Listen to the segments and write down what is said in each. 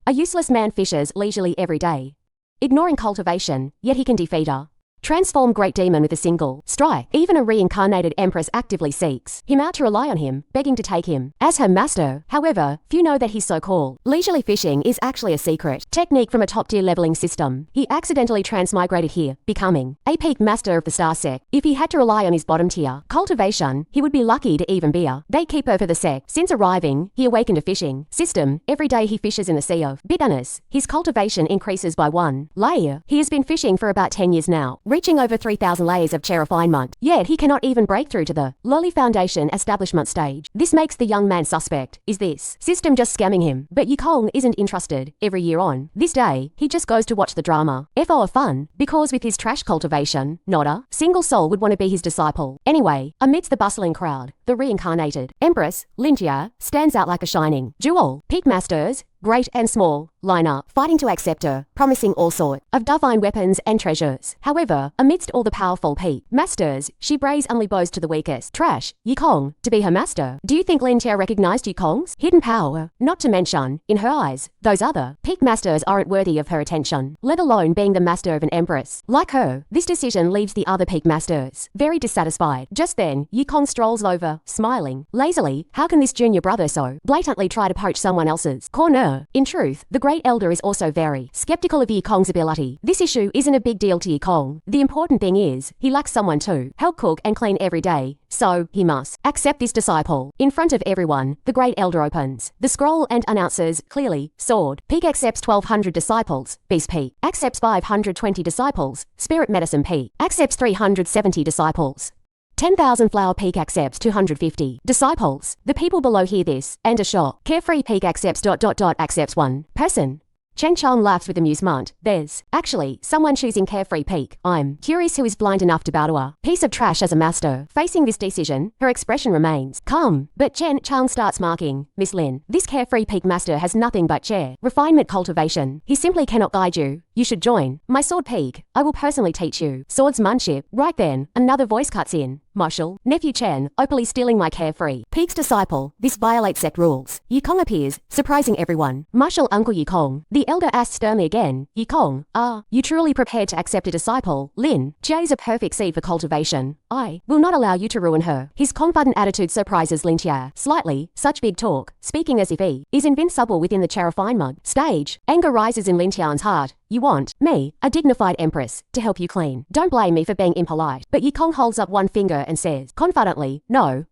A useless man fishes leisurely every day, ignoring cultivation, yet he can defeat her. Transform great demon with a single strike. Even a reincarnated empress actively seeks him out to rely on him, begging to take him as her master. However, few know that he's so-called. Leisurely fishing is actually a secret technique from a top-tier leveling system. He accidentally transmigrated here, becoming a peak master of the star sect. If he had to rely on his bottom tier cultivation, he would be lucky to even be a gatekeeper for the sect. Since arriving, he awakened a fishing system. Every day he fishes in the sea of bitterness. His cultivation increases by 1 layer. He has been fishing for about 10 years now, reaching over 3,000 layers of refinement. Yet he cannot even break through to the lowly foundation establishment stage. This makes the young man suspect. Is this system just scamming him? But Yikong isn't interested. Every year on this day, he just goes to watch the drama. FO of fun, because with his trash cultivation, not a single soul would want to be his disciple. Anyway, amidst the bustling crowd, the reincarnated empress, Lintia, stands out like a shining jewel. Peak masters, great and small, line up, fighting to accept her, promising all sorts of divine weapons and treasures. However, amidst all the powerful peak masters, she brazenly bows to the weakest trash, Yikong, to be her master. Do you think Lintia recognized Yikong's hidden power? Not to mention, in her eyes, those other peak masters aren't worthy of her attention, let alone being the master of an empress. Like her, this decision leaves the other peak masters very dissatisfied. Just then, Yikong strolls over, smiling lazily. How can this junior brother so blatantly try to poach someone else's corner? In truth, the Great Elder is also very skeptical of Yikong's ability. This issue isn't a big deal to Yikong. The important thing is, he lacks someone to help cook and clean every day, so he must accept this disciple. In front of everyone, the Great Elder opens the scroll and announces clearly, Sword Peak accepts 1,200 disciples, Beast Peak accepts 520 disciples, Spirit Medicine Peak accepts 370 disciples. 10,000 Flower Peak accepts 250 disciples. The people below hear this and are shocked. Carefree Peak accepts ... accepts 1 person. Chen Chong laughs with amusement. There's actually someone choosing Carefree Peak. I'm curious who is blind enough to bow to a piece of trash as a master. Facing this decision, her expression remains calm. But Chen Chong starts marking, Miss Lin, this Carefree Peak master has nothing but refinement cultivation. He simply cannot guide you. You should join my Sword Peak. I will personally teach you swordsmanship. Right then, another voice cuts in. Marshal, nephew Chen, openly stealing my Carefree Peak's disciple. This violates sect rules. Yikong appears, surprising everyone. Marshal Uncle Yikong. The elder asks sternly again, Yikong, are you truly prepared to accept a disciple? Lin, Jia is a perfect seed for cultivation. I will not allow you to ruin her. His confident attitude surprises Lin Tia slightly. Such big talk, speaking as if he is invincible within the refinement stage. Anger rises in Lin Tian's heart. You want me, a dignified empress, to help you clean. Don't blame me for being impolite. But Yikong holds up one finger and says, confidently, no,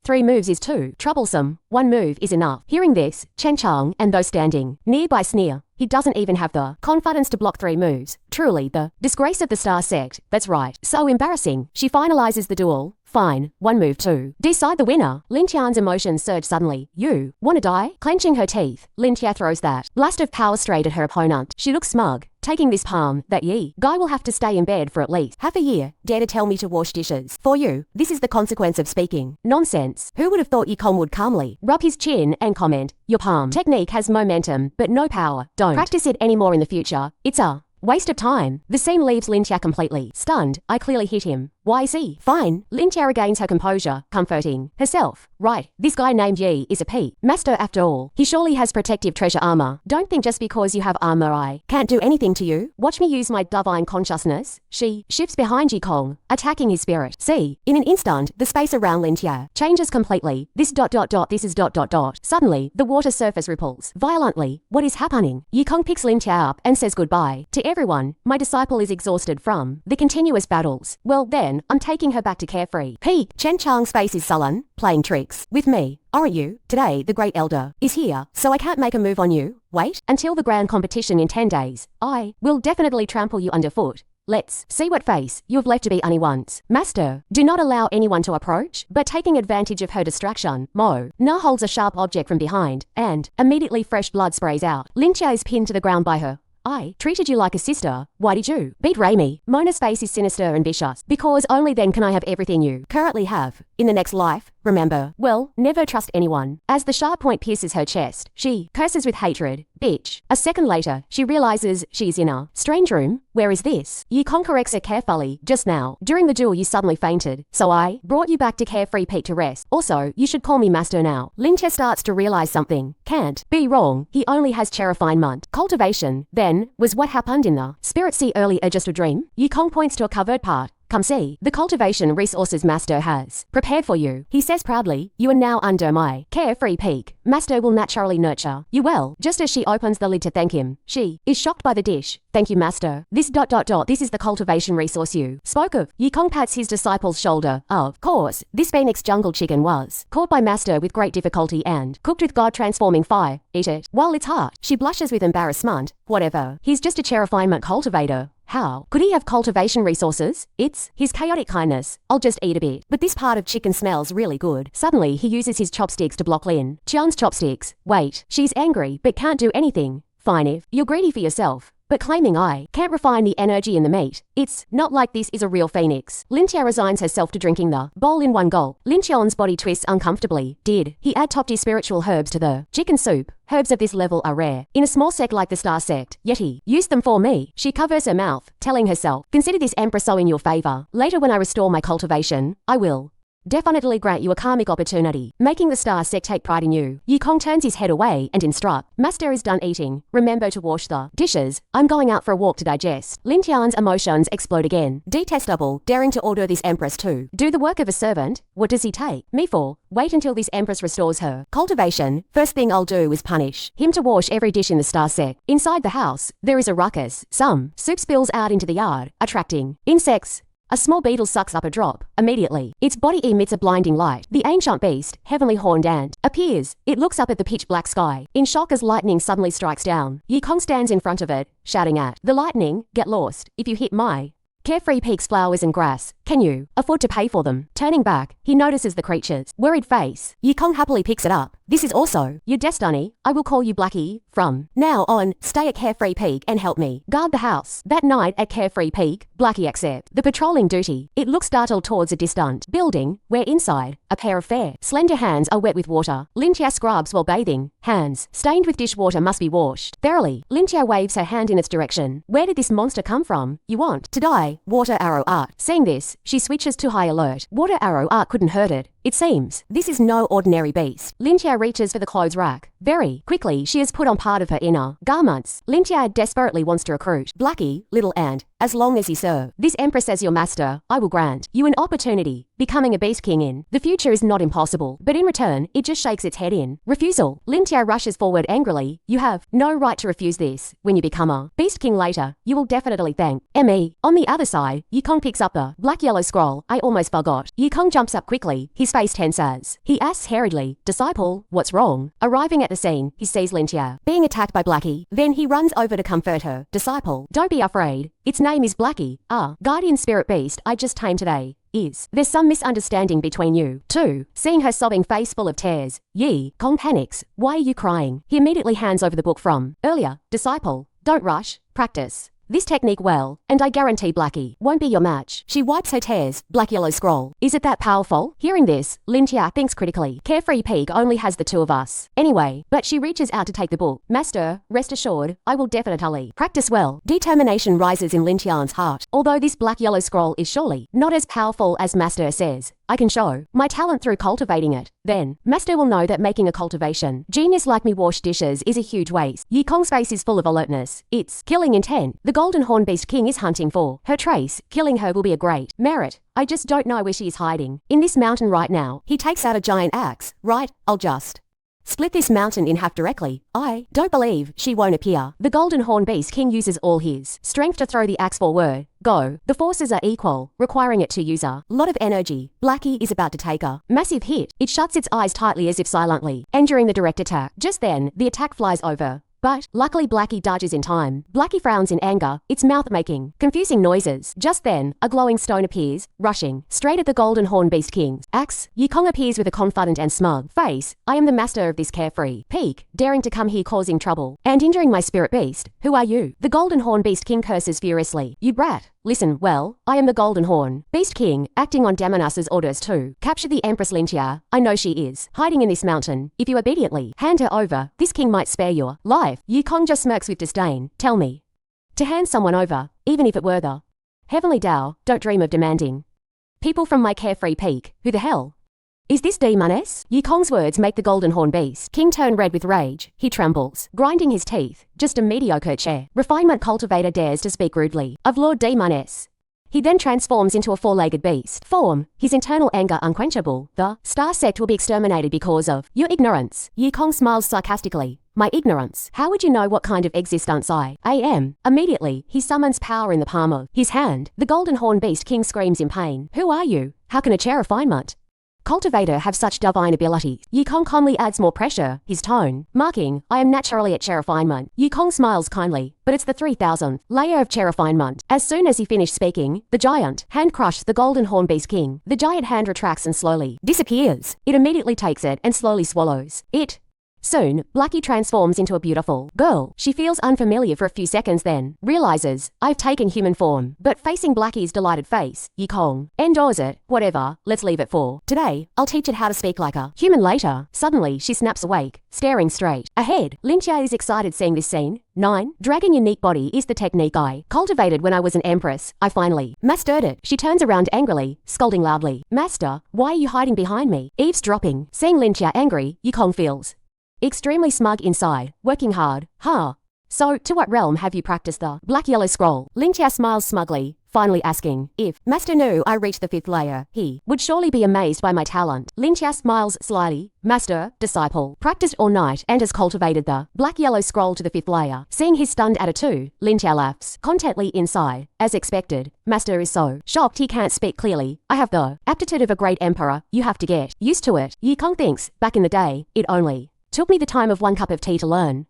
3 moves is too troublesome. 1 move is enough. Hearing this, Chen Chang and those standing nearby sneer. He doesn't even have the confidence to block 3 moves. Truly the disgrace of the star sect. That's right. So embarrassing. She finalizes the duel. Fine, 1 move to decide the winner. Lin Tian's emotions surge suddenly. You wanna die? Clenching her teeth, Lin Tia throws that blast of power straight at her opponent. She looks smug, taking this palm. That ye guy will have to stay in bed for at least half a year. Dare to tell me to wash dishes for you? This is the consequence of speaking nonsense. Who would have thought Yikong would calmly rub his chin and comment, your palm technique has momentum but no power. Don't practice it anymore in the future. It's a waste of time. The scene leaves Lin Tia completely stunned. I clearly hit him. Why is he fine? Lin Tia regains her composure, comforting herself. Right, this guy named Yi is a peak master after all. He surely has protective treasure armor. Don't think just because you have armor I can't do anything to you. Watch me use my divine consciousness. She shifts behind Yikong, attacking his spirit. See, in an instant, the space around Lin Tia changes completely. This ... this is ... Suddenly, the water surface ripples violently. What is happening? Yikong picks Lin Tia up and says goodbye to everyone. My disciple is exhausted from the continuous battles. Well then, I'm taking her back to Carefree Peak. Chen Chang's face is sullen, playing tricks with me, aren't you? Today, the Great Elder is here, so I can't make a move on you. Wait until the grand competition in 10 days. I will definitely trample you underfoot. Let's see what face you have left to be only once. Master, do not allow anyone to approach. But taking advantage of her distraction, Mo Na holds a sharp object from behind, and immediately fresh blood sprays out. Lin Tia is pinned to the ground by her I treated you like a sister. Why did you beat Raimi? Mona's face is sinister and vicious. Because only then can I have everything you currently have. In the next life, remember. Well, never trust anyone. As the sharp point pierces her chest, she curses with hatred. Bitch. A second later, she realizes she's in a strange room. Where is this? Yukong corrects her carefully. Just now, during the duel you suddenly fainted. So I brought you back to Carefree Peak to rest. Also, you should call me Master now. Lintia starts to realize something. Can't be wrong. He only has refinement. Cultivation, then, was what happened in the Spirit Sea earlier just a dream? Yukong points to a covered part. Come see the cultivation resources Master has prepared for you. He says proudly, you are now under my Carefree Peak. Master will naturally nurture you well. Just as she opens the lid to thank him, she is shocked by the dish. Thank you, Master. This this is the cultivation resource you spoke of. Yukong pats his disciple's shoulder. Of course, this Phoenix jungle chicken was caught by Master with great difficulty and cooked with God-transforming fire. Eat it. While it's hot, she blushes with embarrassment. Whatever. He's just a refinement cultivator. How could he have cultivation resources? It's his chaotic kindness. I'll just eat a bit. But this part of chicken smells really good. Suddenly, he uses his chopsticks to block Lin Qian's chopsticks. Wait, she's angry but can't do anything. Fine if you're greedy for yourself. But claiming I can't refine the energy in the meat. It's not like this is a real phoenix. Lin Tia resigns herself to drinking the bowl in one gulp. Lin Qian's body twists uncomfortably. Did he add top-tier spiritual herbs to the chicken soup? Herbs of this level are rare in a small sect like the Star Sect, yet he used them for me. She covers her mouth, telling herself, consider this empress so in your favor. Later when I restore my cultivation, I will definitely grant you a karmic opportunity, making the Star Sect take pride in you. Yukong turns his head away and instruct. Master is done eating. Remember to wash the dishes. I'm going out for a walk to digest. Lin Tian's emotions explode again. Detestable, daring to order this empress to do the work of a servant. What does he take me for? Wait until this empress restores her cultivation. First thing I'll do is punish him to wash every dish in the Star Sect. Inside the house, there is a ruckus. Some soup spills out into the yard, attracting insects. A small beetle sucks up a drop. Immediately, its body emits a blinding light. The ancient beast, heavenly horned ant, appears. It looks up at the pitch black sky, in shock as lightning suddenly strikes down. Yukong stands in front of it, shouting at the lightning, get lost. If you hit my Carefree Peak's flowers and grass, can you afford to pay for them? Turning back, he notices the creature's worried face. Yukong happily picks it up. This is also your destiny. I will call you Blackie. From now on, stay at Carefree Peak and help me guard the house. That night at Carefree Peak, Blackie accepts the patrolling duty. It looks startled towards a distant building, where inside, a pair of fair, slender hands are wet with water. Lin Tia scrubs while bathing. Hands stained with dishwater must be washed thoroughly. Lin Tia waves her hand in its direction. Where did this monster come from? You want to die? Water arrow art. Seeing this, she switches to high alert. Water arrow art couldn't hurt it. It seems this is no ordinary beast. Lin Tia reaches for the clothes rack. Very quickly, she has put on part of her inner garments. Lin Tia desperately wants to recruit Blackie, little ant, as long as he serve this empress as your master. I will grant you an opportunity. Becoming a beast king in the future is not impossible, but in return, it just shakes its head in refusal. Lin Tia rushes forward angrily. You have no right to refuse this. When you become a beast king later, you will definitely thank me. On the other side, Yukong picks up the black-yellow scroll. I almost forgot. Yukong jumps up quickly. His face tenses. He asks hurriedly, disciple, what's wrong? Arriving at the scene, he sees Lin Tia being attacked by Blackie. Then he runs over to comfort her. Disciple, don't be afraid. Its name is Blackie. Guardian spirit beast I just tamed today. There's some misunderstanding between you two? Seeing her sobbing face full of tears, Kong panics. Why are you crying? He immediately hands over the book from earlier. Disciple, don't rush. Practice this technique well, and I guarantee Blackie won't be your match. She wipes her tears. Black-yellow scroll. Is it that powerful? Hearing this, Lin Tia thinks critically. Carefree Peak only has the two of us. Anyway, but she reaches out to take the book. Master, rest assured, I will definitely practice well. Determination rises in Lin Tian's heart. Although this black-yellow scroll is surely not as powerful as Master says, I can show my talent through cultivating it. Then, Master will know that making a cultivation genius like me wash dishes is a huge waste. Yukong's face is full of alertness. It's killing intent. The golden horn beast king is hunting for her trace. Killing her will be a great merit. I just don't know where she is hiding. In this mountain right now. He takes out a giant axe. Right, I'll just split this mountain in half directly. I don't believe she won't appear. The golden horn beast king uses all his strength to throw the axe forward. Go. The forces are equal, requiring it to use a lot of energy. Blackie is about to take a massive hit. It shuts its eyes tightly as if silently, enduring the direct attack. Just then, the attack flies over But, luckily Blackie dodges in time. Blackie frowns in anger, its mouth making confusing noises. Just then, a glowing stone appears, rushing straight at the golden horn beast king. Axe, Yikong appears with a confident and smug face. I am the master of this carefree peak, daring to come here causing trouble and injuring my spirit beast. Who are you? The golden horn beast king curses furiously. You brat. Listen, well, I am the Golden Horn Beast King, acting on Damanus's orders too. Capture the Empress Lintia. I know she is hiding in this mountain. If you obediently hand her over, this king might spare your life. Yikong just smirks with disdain. Tell me to hand someone over, even if it were the Heavenly Tao. Don't dream of demanding people from my carefree peak. Who the hell is this demoness? Yikong's words make the Golden Horn Beast King turn red with rage. He trembles, grinding his teeth. Just a mediocre chair. Refinement cultivator dares to speak rudely of Lord Demoness. He then transforms into a four-legged beast form, his internal anger unquenchable. The Star Sect will be exterminated because of your ignorance. Yikong smiles sarcastically. My ignorance? How would you know what kind of existence I am? Immediately, he summons power in the palm of his hand. The Golden Horn Beast King screams in pain. Who are you? How can a chair refinement cultivator have such divine abilities? Yikong calmly adds more pressure, his tone marking, I am naturally at chair refinement. Yikong smiles kindly, but it's the 3000th layer of chair refinement. As soon as he finished speaking, the giant hand crushed the Golden Horn Beast King. The giant hand retracts and slowly disappears. It immediately takes it and slowly swallows it. Soon, Blackie transforms into a beautiful girl. She feels unfamiliar for a few seconds then realizes, I've taken human form. But facing Blackie's delighted face, Yikong endures it. Whatever, let's leave it for today. I'll teach it how to speak like a human later. Suddenly, she snaps awake, staring straight ahead. Lintia is excited seeing this scene. 9. Dragon unique body is the technique I cultivated when I was an empress. I finally mastered it. She turns around angrily, scolding loudly. Master, why are you hiding behind me? Eavesdropping. Seeing Lintia angry, Yikong feels extremely smug inside, working hard. So, to what realm have you practiced the black yellow scroll? Lintia smiles smugly, finally asking, if Master knew I reached the 5th layer, he would surely be amazed by my talent. Lintia smiles slyly. Master, disciple, practiced all night and has cultivated the black yellow scroll to the 5th layer. Seeing his stunned attitude, Lintia laughs contently inside. As expected, Master is so shocked he can't speak clearly. I have the aptitude of a great emperor. You have to get used to it. Yikong thinks, back in the day, it only took me the time of 1 cup of tea to learn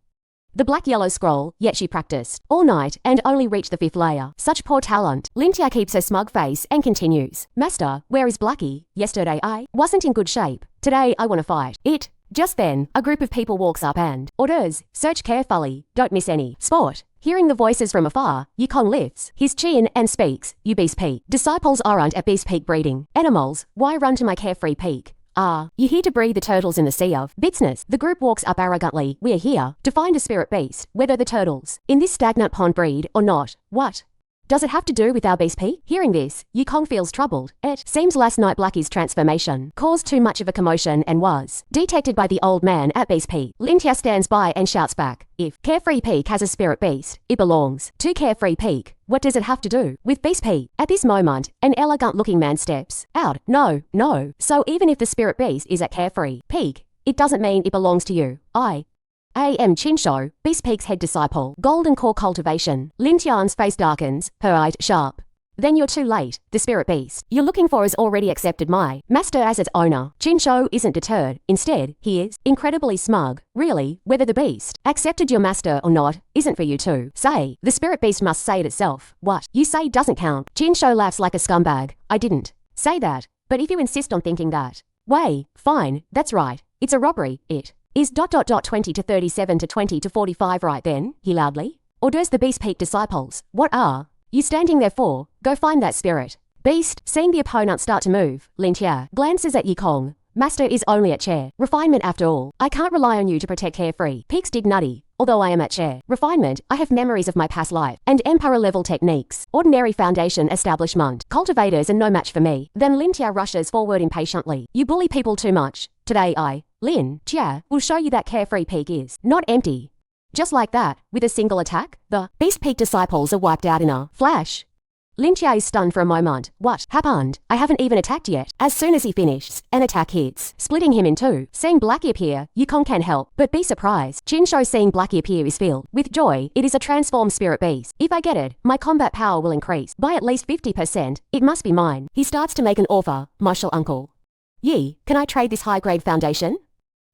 the black yellow scroll, yet she practiced all night and only reached the 5th layer. Such poor talent. Lintia keeps her smug face and continues. Master, where is Blackie? Yesterday I wasn't in good shape. Today I want to fight it. Just then, a group of people walks up and orders, search carefully, don't miss any sport. Hearing the voices from afar, Yikong lifts his chin and speaks. You Beast Peak. Disciples aren't at Beast Peak breeding animals. Why run to my carefree peak? You here to breed the turtles in the sea of bitsness? The group walks up arrogantly. We're here to find a spirit beast, whether the turtles in this stagnant pond breed or not. What does it have to do with our Beast Peak? Hearing this, Yikong feels troubled. It seems last night Blackie's transformation caused too much of a commotion and was detected by the old man at Beast Peak. Lintia stands by and shouts back, if Carefree Peak has a spirit beast, it belongs to Carefree Peak. What does it have to do with Beast Peak? At this moment, an elegant-looking man steps out. No. So even if the spirit beast is at Carefree Peak, it doesn't mean it belongs to you. I am Chinsho, Beast Peak's head disciple. Golden core cultivation. Lintian's face darkens, her eyes sharp. Then you're too late. The spirit beast you're looking for has already accepted my master as its owner. Chinsho isn't deterred. Instead, he is incredibly smug. Really, whether the beast accepted your master or not isn't for you to say. The spirit beast must say it itself. What you say doesn't count. Chinsho laughs like a scumbag. I didn't say that. But if you insist on thinking that way, fine, that's right. It's a robbery. It is ... 20 to 37 to 20 to 45 right then, he loudly orders the Beast Peak disciples. What are you standing there for? Go find that spirit beast. Seeing the opponent start to move, Lintia glances at Yikong. Master is only at chair refinement after all. I can't rely on you to protect Carefree Peak's dignity. Although I am at chair refinement, I have memories of my past life and emperor-level techniques. Ordinary foundation establishment cultivators are no match for me. Then Lintia rushes forward impatiently. You bully people too much. Today Lintia will show you that Carefree Peak is not empty. Just like that, with a single attack, the Beast Peak disciples are wiped out in a flash. Lintia is stunned for a moment. What happened? I haven't even attacked yet. As soon as he finishes, an attack hits, splitting him in two. Seeing Blackie appear, Yikong can't help but be surprised. Chinsho seeing Blackie appear is filled with joy. It is a transformed spirit beast. If I get it, my combat power will increase by at least 50%. It must be mine. He starts to make an offer. Marshal uncle, can I trade this high-grade foundation?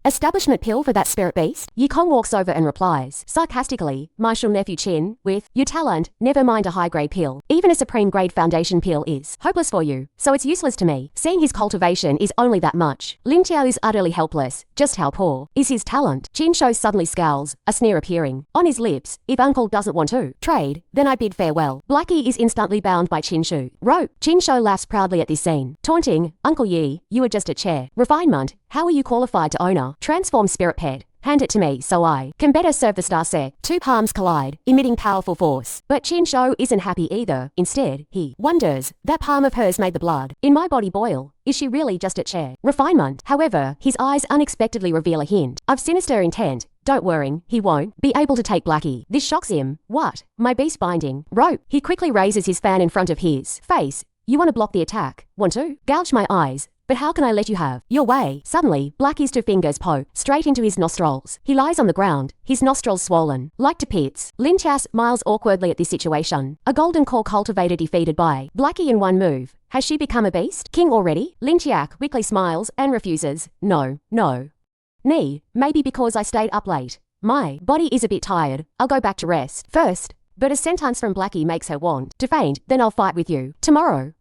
Establishment pill for that spirit beast? Yikong walks over and replies, sarcastically, Marshal nephew Chin, with, your talent, never mind a high-grade pill. Even a supreme-grade foundation pill is hopeless for you, so it's useless to me. Seeing his cultivation is only that much. Lin Tiao is utterly helpless. Just how poor is his talent? Chin Shou suddenly scowls, a sneer appearing on his lips. If uncle doesn't want to trade, then I bid farewell. Blackie is instantly bound by Chin Shou. Rope. Chin Shou laughs proudly at this scene, taunting, Uncle Yi, you are just a chair. Refinement. How are you qualified to owner? Transform spirit pet. Hand it to me so I can better serve the star set. Two palms collide, emitting powerful force. But Chin Shou isn't happy either. Instead, he wonders, that palm of hers made the blood in my body boil. Is she really just a chair? Refinement. However, his eyes unexpectedly reveal a hint of sinister intent. Don't worry, he won't be able to take Blackie. This shocks him. What? My beast binding. Rope. He quickly raises his fan in front of his face. You want to block the attack? Want to? Gouge my eyes. But how can I let you have your way? Suddenly, Blackie's two fingers poke straight into his nostrils. He lies on the ground, his nostrils swollen, like to pits. Lin Tiao smiles awkwardly at this situation. A golden core cultivator defeated by Blackie in one move. Has she become a beast? King already? Lin Tiao quickly smiles and refuses. No. Maybe because I stayed up late. My body is a bit tired. I'll go back to rest first. But a sentence from Blackie makes her want to faint. Then I'll fight with you tomorrow.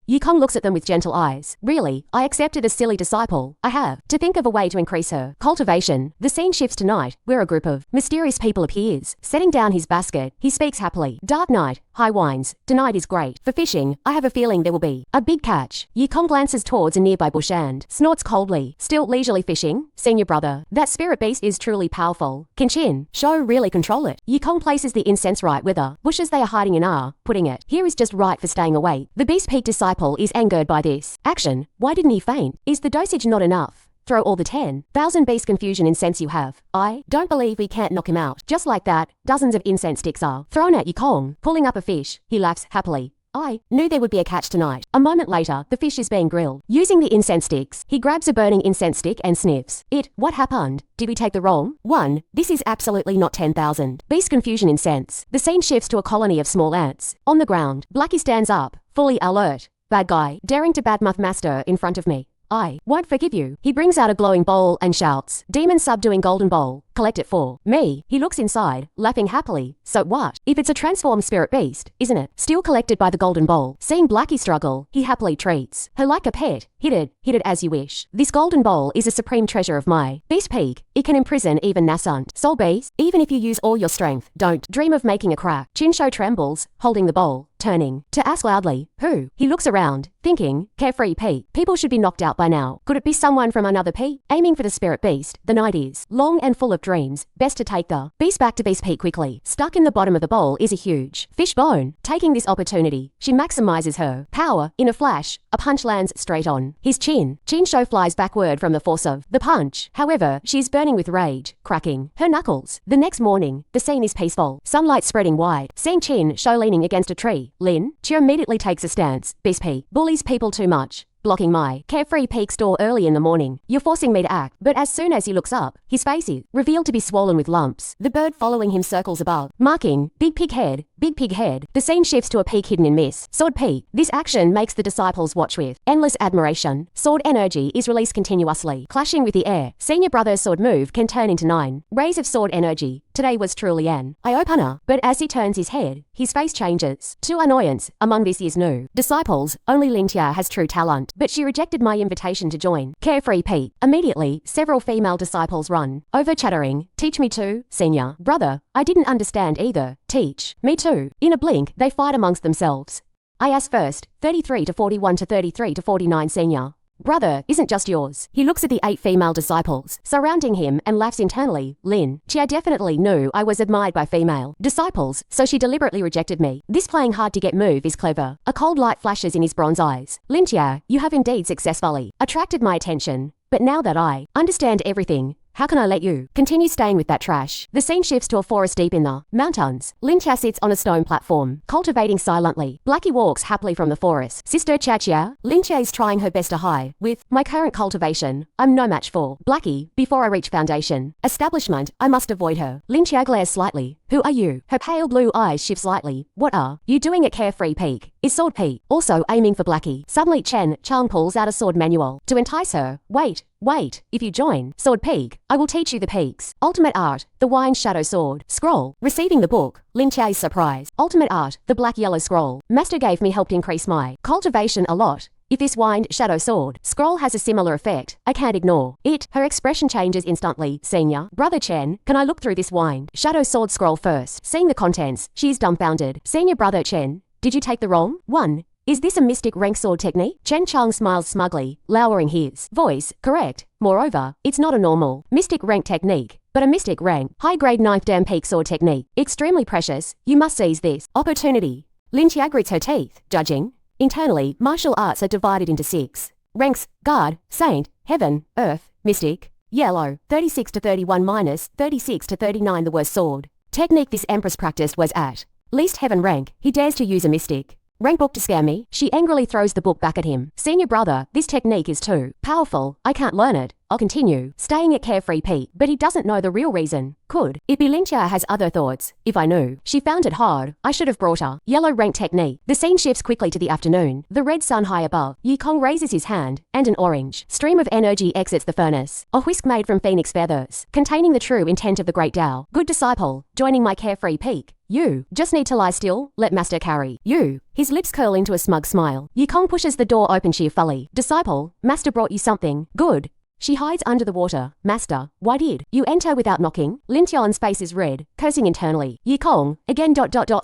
Yikong looks at them with gentle eyes. Really, I accepted a silly disciple. I have to think of a way to increase her cultivation. The scene shifts to night, where a group of mysterious people appears. Setting down his basket, he speaks happily. Dark night, high winds. Tonight is great. For fishing, I have a feeling there will be a big catch. Yikong glances towards a nearby bush and snorts coldly. Still leisurely fishing? Senior brother, that spirit beast is truly powerful. Can Chin Shou really control it? Yikong places the incense right where the bushes they are hiding in are, putting it here is just right for staying awake. The beast peak disciple is angered by this action. Why didn't he faint? Is the dosage not enough? Throw all the 10,000 beast confusion incense you have. I don't believe we can't knock him out. Just like that, dozens of incense sticks are thrown at Yikong, pulling up a fish. He laughs happily. I knew there would be a catch tonight. A moment later, the fish is being grilled. Using the incense sticks, he grabs a burning incense stick and sniffs. What happened? Did we take the wrong one? This is absolutely not 10,000. Beast confusion incense. The scene shifts to a colony of small ants. On the ground, Blackie stands up, fully alert. Bad guy, daring to badmouth master in front of me. I won't forgive you. He brings out a glowing bowl and shouts, Demon subduing golden bowl. Collect it for me. He looks inside, laughing happily. So what? If it's a transformed spirit beast, isn't it? Still collected by the golden bowl. Seeing Blackie struggle, he happily treats her like a pet. Hit it as you wish. This golden bowl is a supreme treasure of my beast peak. It can imprison even nascent soul beast. Even if you use all your strength, don't dream of making a crack. Chin Shou trembles, holding the bowl, turning to ask loudly, who? He looks around, thinking, carefree Pete. People should be knocked out by now. Could it be someone from another Pete? Aiming for the spirit beast, the night is long and full of dreams. Best to take the beast back to Beast Pete quickly. Stuck in the bottom of the bowl is a huge fish bone. Taking this opportunity, she maximizes her power. In a flash, a punch lands straight on his chin. Chin Shou flies backward from the force of the punch. However, she is burning with rage, cracking her knuckles. The next morning, the scene is peaceful. Sunlight spreading wide. Seeing Chin Shou leaning against a tree, Lin Tiao immediately takes a stance. Beast Pete bullies people too much. Blocking my carefree peak store early in the morning. You're forcing me to act. But as soon as he looks up, his face is revealed to be swollen with lumps. The bird following him circles above, marking big pig head, big pig head. The scene shifts to a peak hidden in mist. Sword peak. This action makes the disciples watch with endless admiration. Sword energy is released continuously, clashing with the air. Senior brother's sword move can turn into 9 rays of sword energy. Today was truly an eye-opener. But as he turns his head, his face changes. To annoyance among this year's new disciples, only Lin Tiao has true talent. But she rejected my invitation to join Carefree Pete. Immediately, several female disciples run over chattering. Teach me too, senior. Brother, I didn't understand either. Teach me too. In a blink, they fight amongst themselves. I ask first, 33 to 41 to 33 to 49 senior. Brother isn't just yours. He looks at the 8 female disciples surrounding him and laughs internally. Lin Tiao definitely knew I was admired by female disciples, so she deliberately rejected me. This playing hard to get move is clever. A cold light flashes in his bronze eyes. Lin Tiao, you have indeed successfully attracted my attention. But now that I understand everything, how can I let you continue staying with that trash? The scene shifts to a forest deep in the mountains. Lin Tiao sits on a stone platform, cultivating silently. Blackie walks happily from the forest. Sister Chia, Lin Tiao is trying her best to hide. With my current cultivation, I'm no match for Blackie. Before I reach foundation establishment, I must avoid her. Lin Tiao glares slightly. Who are you? Her pale blue eyes shift slightly. What are you doing at Carefree Peak? Is Sword Pete also aiming for Blackie? Suddenly Chen Chang pulls out a sword manual to entice her. Wait. Wait, if you join, Sword Peak, I will teach you the peaks. Ultimate Art, the Wine Shadow Sword. Scroll. Receiving the book, Lin Chia's surprise. Ultimate Art, the Black Yellow Scroll. Master gave me helped increase my cultivation a lot. If this wind shadow sword scroll has a similar effect, I can't ignore it. Her expression changes instantly. Senior Brother Chen, can I look through this wind shadow sword scroll first? Seeing the contents, she is dumbfounded. Senior Brother Chen, did you take the wrong one? Is this a mystic rank sword technique? Chen Chang smiles smugly, lowering his voice. Correct. Moreover, it's not a normal mystic rank technique, but a mystic rank high-grade knife damn peak sword technique. Extremely precious. You must seize this opportunity. Lin Chia grits her teeth, judging. Internally, martial arts are divided into 6 ranks: guard, saint, heaven, earth, mystic. Yellow, 36 to 31 minus 36 to 39. The worst sword technique this empress practiced was at least heaven rank. He dares to use a mystic rank book to scare me? She angrily throws the book back at him. Senior brother, this technique is too powerful. I can't learn it. I'll continue staying at Carefree Peak, but he doesn't know the real reason. Could it be Lin Chia has other thoughts? If I knew she found it hard, I should have brought her. Yellow rank technique. The scene shifts quickly to the afternoon. The red sun high above. Yi Kong raises his hand, and an orange stream of energy exits the furnace. A whisk made from phoenix feathers, containing the true intent of the great Tao. Good disciple, joining my Carefree Peak. You just need to lie still, let master carry you. His lips curl into a smug smile. Yi Kong pushes the door open cheerfully. Disciple, master brought you something good. She hides under the water. Master, why did you enter without knocking? Lin Tian's face is red, cursing internally. Yi Kong, again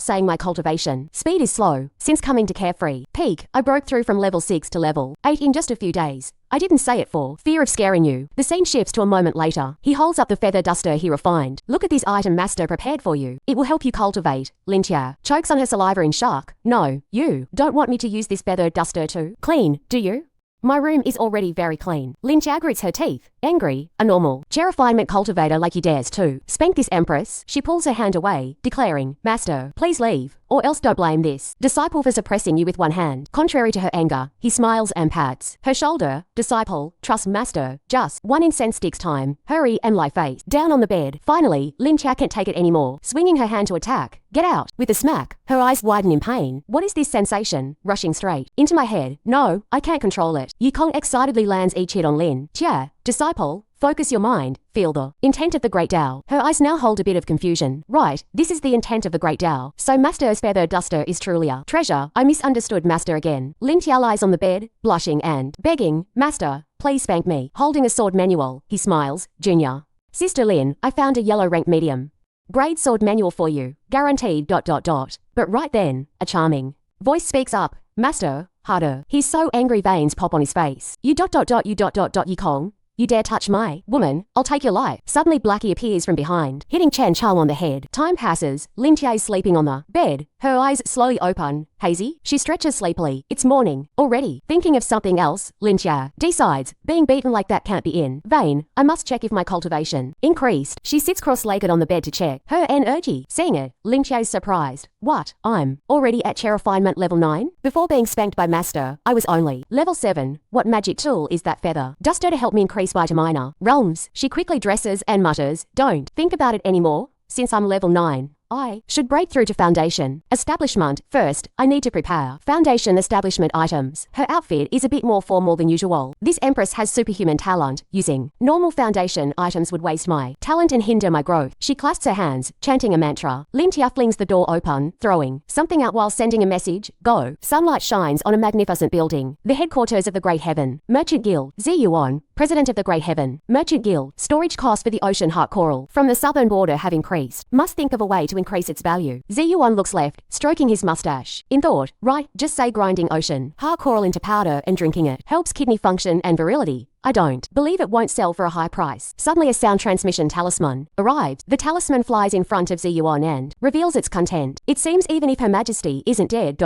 saying my cultivation speed is slow. Since coming to Carefree Peak, I broke through from level 6 to level 8 in just a few days. I didn't say it for fear of scaring you. The scene shifts to a moment later. He holds up the feather duster he refined. Look at this item master prepared for you. It will help you cultivate. Lin Tia chokes on her saliva in shock. No, you don't want me to use this feather duster to clean, do you? My room is already very clean. Lin Chia grits her teeth, angry. A normal refinement cultivator like you dares to spank this empress. She pulls her hand away, declaring, Master, please leave, or else don't blame this disciple for suppressing you with one hand. Contrary to her anger, he smiles and pats her shoulder. Disciple, trust master, just one incense stick's time. Hurry and lie face down on the bed. Finally, Lin Chia can't take it anymore, swinging her hand to attack. Get out. With a smack, her eyes widen in pain. What is this sensation? Rushing straight into my head. No, I can't control it. Yi Kong excitedly lands each hit on Lin Chia. Disciple, focus your mind. Feel the intent of the great Tao. Her eyes now hold a bit of confusion. Right, this is the intent of the great Tao. So master's feather duster is truly a treasure. I misunderstood master again. Lin Tia lies on the bed, blushing and begging. Master, please spank me. Holding a sword manual, he smiles. Junior. Sister Lin, I found a yellow rank medium grade sword manual for you. Guaranteed ... But right then, a charming voice speaks up. Master, harder. His so angry veins pop on his face. You ... Yi Kong. You dare touch my woman, I'll take your life. Suddenly Blackie appears from behind, hitting Chen Chang on the head. Time passes. Lin Tia is sleeping on the bed. Her eyes slowly open. Hazy? She stretches sleepily. It's morning. Already. Thinking of something else, Lin Tia decides, being beaten like that can't be in vain. I must check if my cultivation increased. She sits cross-legged on the bed to check her energy. Seeing it, Lin Tia is surprised. What? I'm already at refinement level 9? Before being spanked by master, I was only level 7. What magic tool is that feather duster to help me increase by to minor realms? She quickly dresses and mutters, don't think about it anymore. Since I'm level 9, I should break through to foundation establishment. First, I need to prepare foundation establishment items. Her outfit is a bit more formal than usual. This empress has superhuman talent. Using normal foundation items would waste my talent and hinder my growth. She clasps her hands, chanting a mantra. Lin Tia flings the door open, throwing something out while sending a message. Go. Sunlight shines on a magnificent building. The headquarters of the Great Heaven Merchant Guild. Ziyuan, President of the Great Heaven Merchant Guild. Storage costs for the ocean heart coral from the southern border have increased. Must think of a way to increase its value. Ziyuan looks left, stroking his mustache. In thought, right, just say grinding ocean heart coral into powder and drinking it helps kidney function and virility. I don't believe it won't sell for a high price. Suddenly a sound transmission talisman arrives. The talisman flies in front of Ziyuan and reveals its content. It seems even if Her Majesty isn't dead ...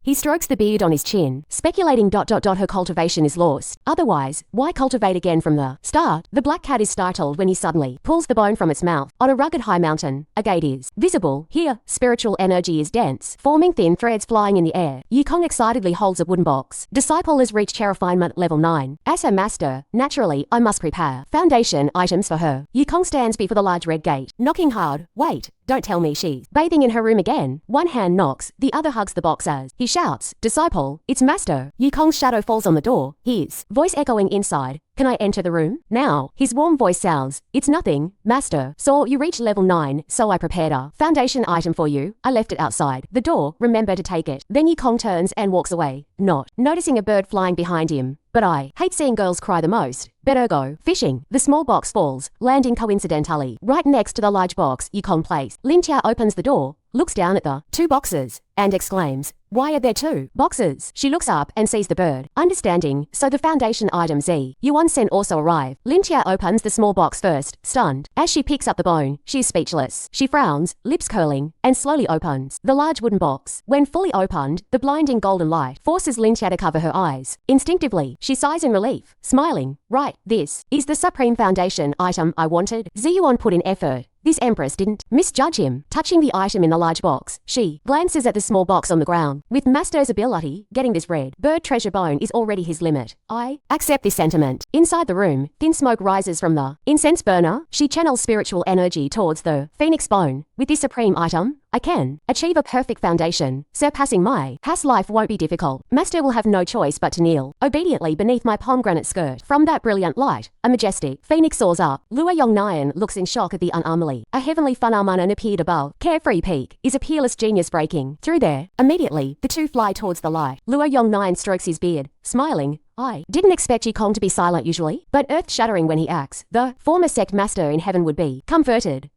He strokes the beard on his chin, speculating ... Her cultivation is lost. Otherwise, why cultivate again from the start? The black cat is startled when he suddenly pulls the bone from its mouth. On a rugged high mountain, a gate is visible. Here, spiritual energy is dense, forming thin threads flying in the air. Yi Kong excitedly holds a wooden box. Disciple has reached refinement level 9. As her master, Master, naturally, I must prepare foundation items for her. Yukong stands before the large red gate, knocking hard. Wait, don't tell me she's bathing in her room again. One hand knocks, the other hugs the box as he shouts, Disciple, it's Master. Yukong's shadow falls on the door, his voice echoing inside. Can I enter the room? Now, his warm voice sounds, It's nothing, Master. Saw you reach level 9, so I prepared a foundation item for you. I left it outside the door, remember to take it. Then Yukong turns and walks away, not noticing a bird flying behind him. But I hate seeing girls cry the most. Better go fishing. The small box falls, landing coincidentally right next to the large box Yukong placed. Lin Tia opens the door, looks down at the 2 boxes, and exclaims, Why are there 2 boxes? She looks up and sees the bird. Understanding, so the foundation item Z Yuan Sen also arrive. Lin Tia opens the small box first, stunned. As she picks up the bone, she is speechless. She frowns, lips curling, and slowly opens the large wooden box. When fully opened, the blinding golden light forces Lin Tia to cover her eyes. Instinctively, she sighs in relief, smiling. Right, this is the supreme foundation item I wanted. Ziyuan put in effort. This empress didn't misjudge him. Touching the item in the large box, she glances at the small box on the ground. With Master's ability, getting this red bird treasure bone is already his limit. I accept this sentiment. Inside the room, thin smoke rises from the incense burner. She channels spiritual energy towards the phoenix bone. With this supreme item, I can achieve a perfect foundation. Surpassing my past life won't be difficult. Master will have no choice but to kneel obediently beneath my pomegranate skirt. From that brilliant light, a majestic phoenix soars up. Lua Yongnian looks in shock at the anomaly. A heavenly phenomenon appeared above. Carefree Peak is a peerless genius breaking through there. Immediately, the 2 fly towards the light. Lua Yongnian strokes his beard, smiling. I didn't expect Yukong to be silent usually, but earth-shattering when he acts. The former sect master in heaven would be comforted.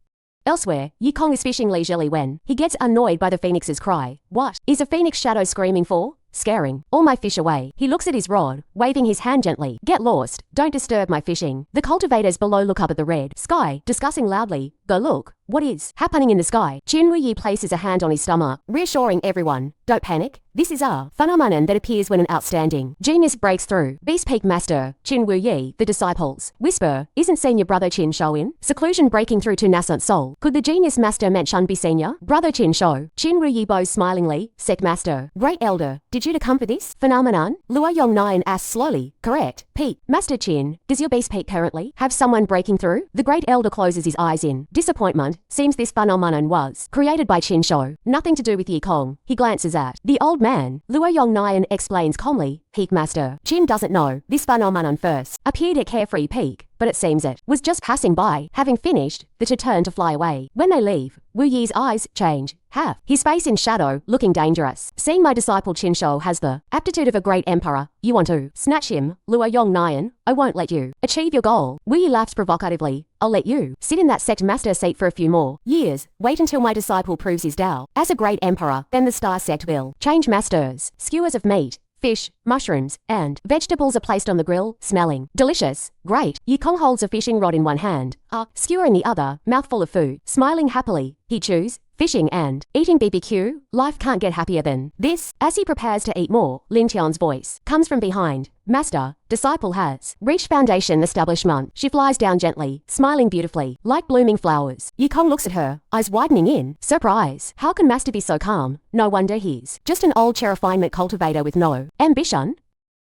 Elsewhere, Yukong is fishing leisurely when he gets annoyed by the phoenix's cry. What is a phoenix shadow screaming for? Scaring all my fish away. He looks at his rod, waving his hand gently. Get lost. Don't disturb my fishing. The cultivators below look up at the red sky, discussing loudly. Go look. What is happening in the sky? Qin Wuyi places a hand on his stomach, reassuring everyone. Don't panic. This is a phenomenon that appears when an outstanding genius breaks through. Beast Peak Master, Qin Wuyi, the disciples, whisper, Isn't senior brother Qin Shou in? Seclusion breaking through to nascent soul. Could the genius master Menchun be senior? Brother Qin Shou. Qin Wuyi bows smilingly. Sect master. Great elder. Did you to come for this phenomenon? Lua Yongnian asks slowly. Correct. Peak. Master Qin, does your beast peak currently have someone breaking through? The great elder closes his eyes in disappointment. Seems this phenomenon was created by Qin Shou. Nothing to do with Yikong. He glances at the old man. Lua Yongnian explains calmly. Peak Master. Qin doesn't know. This phenomenon first appeared at Carefree Peak, but it seems it was just passing by. Having finished, the 2 turn to fly away. When they leave, Wu Yi's eyes change. Half his face in shadow, looking dangerous. Seeing my disciple Qin Shou has the aptitude of a great emperor, you want to snatch him, Lua Yongnian? I won't let you achieve your goal. Wu Yi laughs provocatively. I'll let you sit in that sect master seat for a few more years. Wait until my disciple proves his Tao as a great emperor. Then the star sect will change masters. Skewers of meat, fish, mushrooms, and vegetables are placed on the grill, smelling delicious. Great. Yikong holds a fishing rod in one hand, a skewer in the other, mouthful of food. Smiling happily, he chews, fishing and eating BBQ. Life can't get happier than this. As he prepares to eat more, Lin Tian's voice comes from behind. Master, disciple has reached foundation establishment. She flies down gently, smiling beautifully, like blooming flowers. Yikong looks at her, eyes widening in surprise. How can Master be so calm? No wonder he's just an old refinement cultivator with no ambition.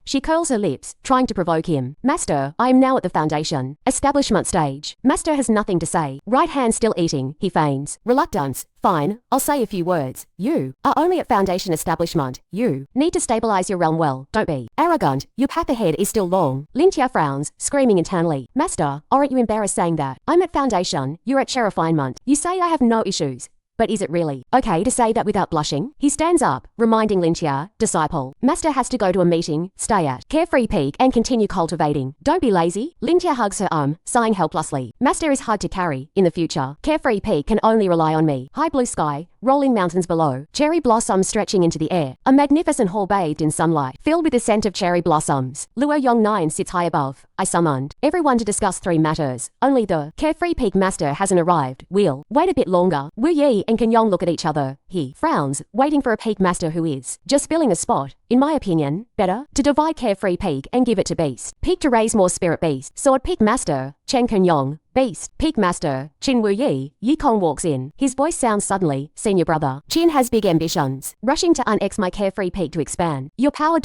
She curls her lips, trying to provoke him. Master, I am now at the foundation establishment stage. Master has nothing to say. Right hand still eating, he feigns reluctance. Fine, I'll say a few words. You are only at foundation establishment. You need to stabilize your realm well. Don't be arrogant. Your path ahead is still long. Lin Tia frowns, screaming internally. Master, aren't you embarrassed saying that? I'm at foundation. You're at refinement. You say I have no issues. But is it really okay to say that without blushing? He stands up, reminding Lin Tia, disciple, Master has to go to a meeting, stay at Carefree Peak and continue cultivating. Don't be lazy. Lin Tia hugs her arm, sighing helplessly. Master is hard to carry in the future. Carefree Peak can only rely on me. High blue sky, rolling mountains below, cherry blossoms stretching into the air. A magnificent hall bathed in sunlight, filled with the scent of cherry blossoms. Lua Yongnian sits high above. I summoned everyone to discuss 3 matters. Only the Carefree Peak Master hasn't arrived. We'll wait a bit longer. Wu Yi and Kan Yong look at each other. He frowns, waiting for a Peak Master who is just filling a spot. In my opinion, better to divide Carefree Peak and give it to Beast Peak to raise more spirit beasts. Sword Peak Master, Chen Kan Yong, Beast, Peak Master, Qin Wu Yi. Yikong walks in. His voice sounds suddenly, senior brother. Qin has big ambitions. Rushing to unex my carefree peak to expand. Your power ...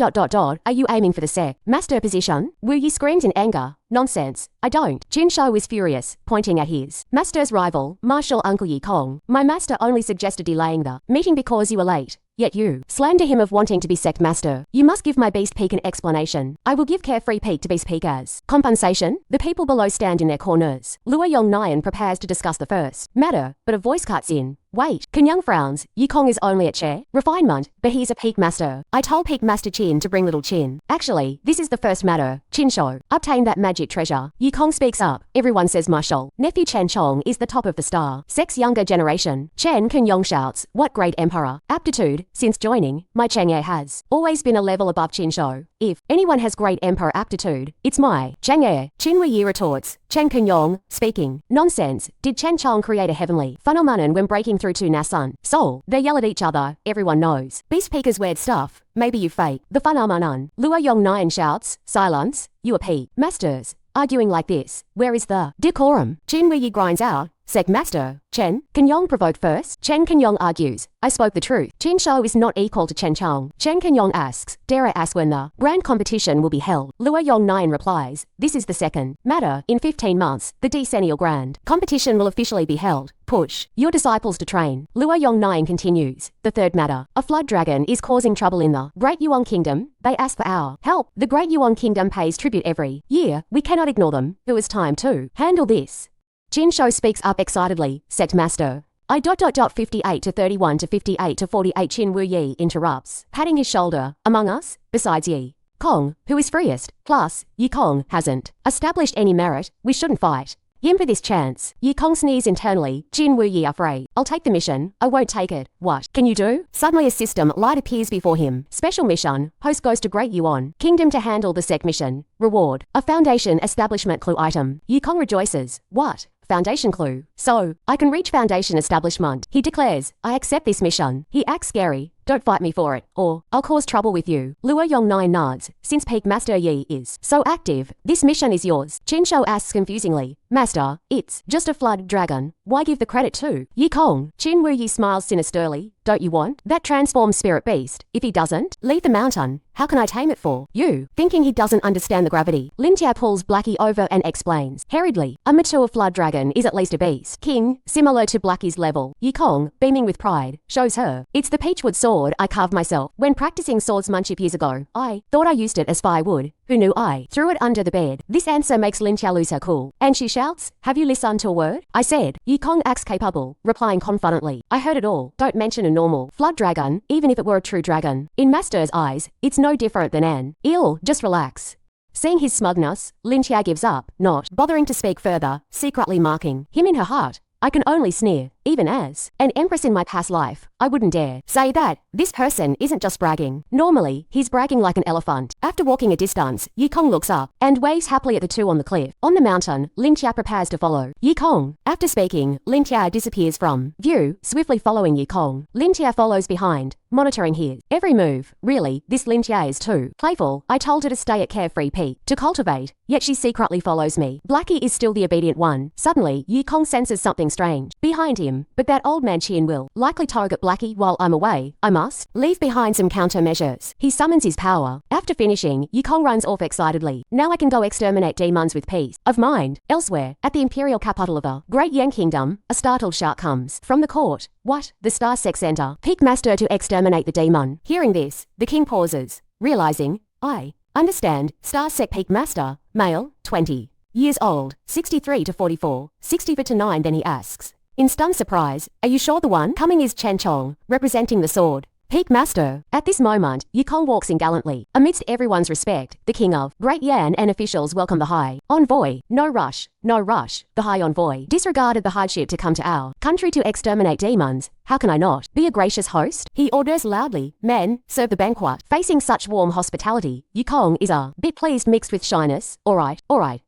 Are you aiming for the sec? Master position? Wu Yi screams in anger. Nonsense. I don't. Jin Shou is furious, pointing at his master's rival, Marshal Uncle Yikong. My master only suggested delaying the meeting because you were late. Yet you slander him of wanting to be sect master. You must give my Beast Peak an explanation. I will give Carefree Peak to Beast Peak as compensation. The people below stand in their corners. Reviewanime prepares to discuss the first matter, but a voice cuts in. Wait. Kenyang frowns. Yikong is only at chair. Refinement, but he's a Peak Master. I told Peak Master Qin to bring little Qin. Actually, this is the first matter. Qin Shou. Obtain that magic treasure. Yikong speaks up. Everyone says Marshal. Nephew Chen Chong is the top of the star. Sex younger generation. Chen Kenyang shouts. What great emperor. Aptitude. Since joining, my Chang'e has always been a level above Qin Shou. If anyone has great emperor aptitude, it's my Chang'e. Qin Wu Yi retorts. Chen Kenyang, speaking. Nonsense. Did Chen Chong create a heavenly phenomenon when breaking through to Nasun? Soul. They yell at each other. Everyone knows. Beast Peaker's weird stuff. Maybe you fake the phenomenon. Reviewanime shouts. Silence. You are Peak Masters. Arguing like this. Where is the decorum? Qin Wu Yi grinds out. Sec Master. Chen Kenyang provoked first. Chen Kenyang argues. I spoke the truth. Qin Shou is not equal to Chen Chong. Chen Kenyang asks. Dare I ask when the grand competition will be held? Reviewanime replies. This is the second matter. In 15 months, the decennial grand competition will officially be held. Push your disciples to train. Reviewanime continues. The third matter. A flood dragon is causing trouble in the Great Yuan Kingdom. They ask for our help. The Great Yuan Kingdom pays tribute every year. We cannot ignore them. It was time to handle this. Jin Shou speaks up excitedly. Sect Master. I ... 58 to 31 to 58 to 48. Qin Wu Yi interrupts, patting his shoulder. Among us, besides Yi Kong, who is freest, plus Yi Kong hasn't established any merit, we shouldn't fight him for this chance. Yi Kong sneers internally. Qin Wu Yi afraid. I'll take the mission. I won't take it. What can you do? Suddenly a system light appears before him. Special mission. Host goes to Great Yuan Kingdom to handle the sec mission. Reward. A foundation establishment clue item. Yi Kong rejoices. What? Foundation clue. So, I can reach foundation establishment. He declares, I accept this mission. He acts scary. Don't fight me for it, or I'll cause trouble with you. Reviewanime nods. Since Peak Master Yi is so active, this mission is yours. Qin Shou asks confusingly, Master, it's just a flood dragon. Why give the credit to Yi Kong? Qin Wu Yi smiles sinisterly. Don't you want that transformed spirit beast? If he doesn't, leave the mountain. How can I tame it for you? Thinking he doesn't understand the gravity, Lin Tia pulls Blackie over and explains. Hurriedly, a mature flood dragon is at least a beast. King, similar to Blackie's level. Yi Kong, beaming with pride, shows her. It's the peachwood sword I carved myself. When practicing swordsmanship years ago, I thought I used it as firewood. Who knew I threw it under the bed? This answer makes Lin Tia lose her cool. And she shouts, have you listened to a word? I said. Yi Kong acts capable, replying confidently. I heard it all. Don't mention a normal flood dragon, even if it were a true dragon. In Master's eyes, it's no different than an eel. Just relax. Seeing his smugness, Lin Tia gives up, not bothering to speak further, secretly marking him in her heart. I can only sneer. Even as an empress in my past life, I wouldn't dare say that. This person isn't just bragging. Normally, he's bragging like an elephant. After walking a distance, Yi Kong looks up and waves happily at the two on the cliff. On the mountain, Lin Tia prepares to follow Yi Kong. After speaking, Lin Tia disappears from view, swiftly following Yi Kong. Lin Tia follows behind, monitoring his every move. Really, this Lin Tia is too playful. I told her to stay at Carefree Peak to cultivate, yet she secretly follows me. Blackie is still the obedient one. Suddenly, Yi Kong senses something strange behind him. But that old man Qin will likely target Blackie while I'm away. I must leave behind some countermeasures. He summons his power. After finishing, Yi Kong runs off excitedly. Now I can go exterminate demons with peace of mind. Elsewhere, at the imperial capital of the Great Yang Kingdom, a startled shout comes from the court. What? The Star Sex enter. Peak Master to exterminate the demon. Hearing this, the king pauses, realizing, I understand. Star Sec Peak Master, male, 20 years old, 63 to 44, 60 to 9. Then he asks, in stunned surprise, are you sure the one coming is Chen Chong, representing the sword? Peak Master. At this moment, Yi Kong walks in gallantly. Amidst everyone's respect, the king of Great Yan and officials welcome the high envoy. No rush, no rush. The high envoy disregarded the hardship to come to our country to exterminate demons. How can I not be a gracious host? He orders loudly. Men, serve the banquet. Facing such warm hospitality, Yi Kong is a bit pleased mixed with shyness. All right.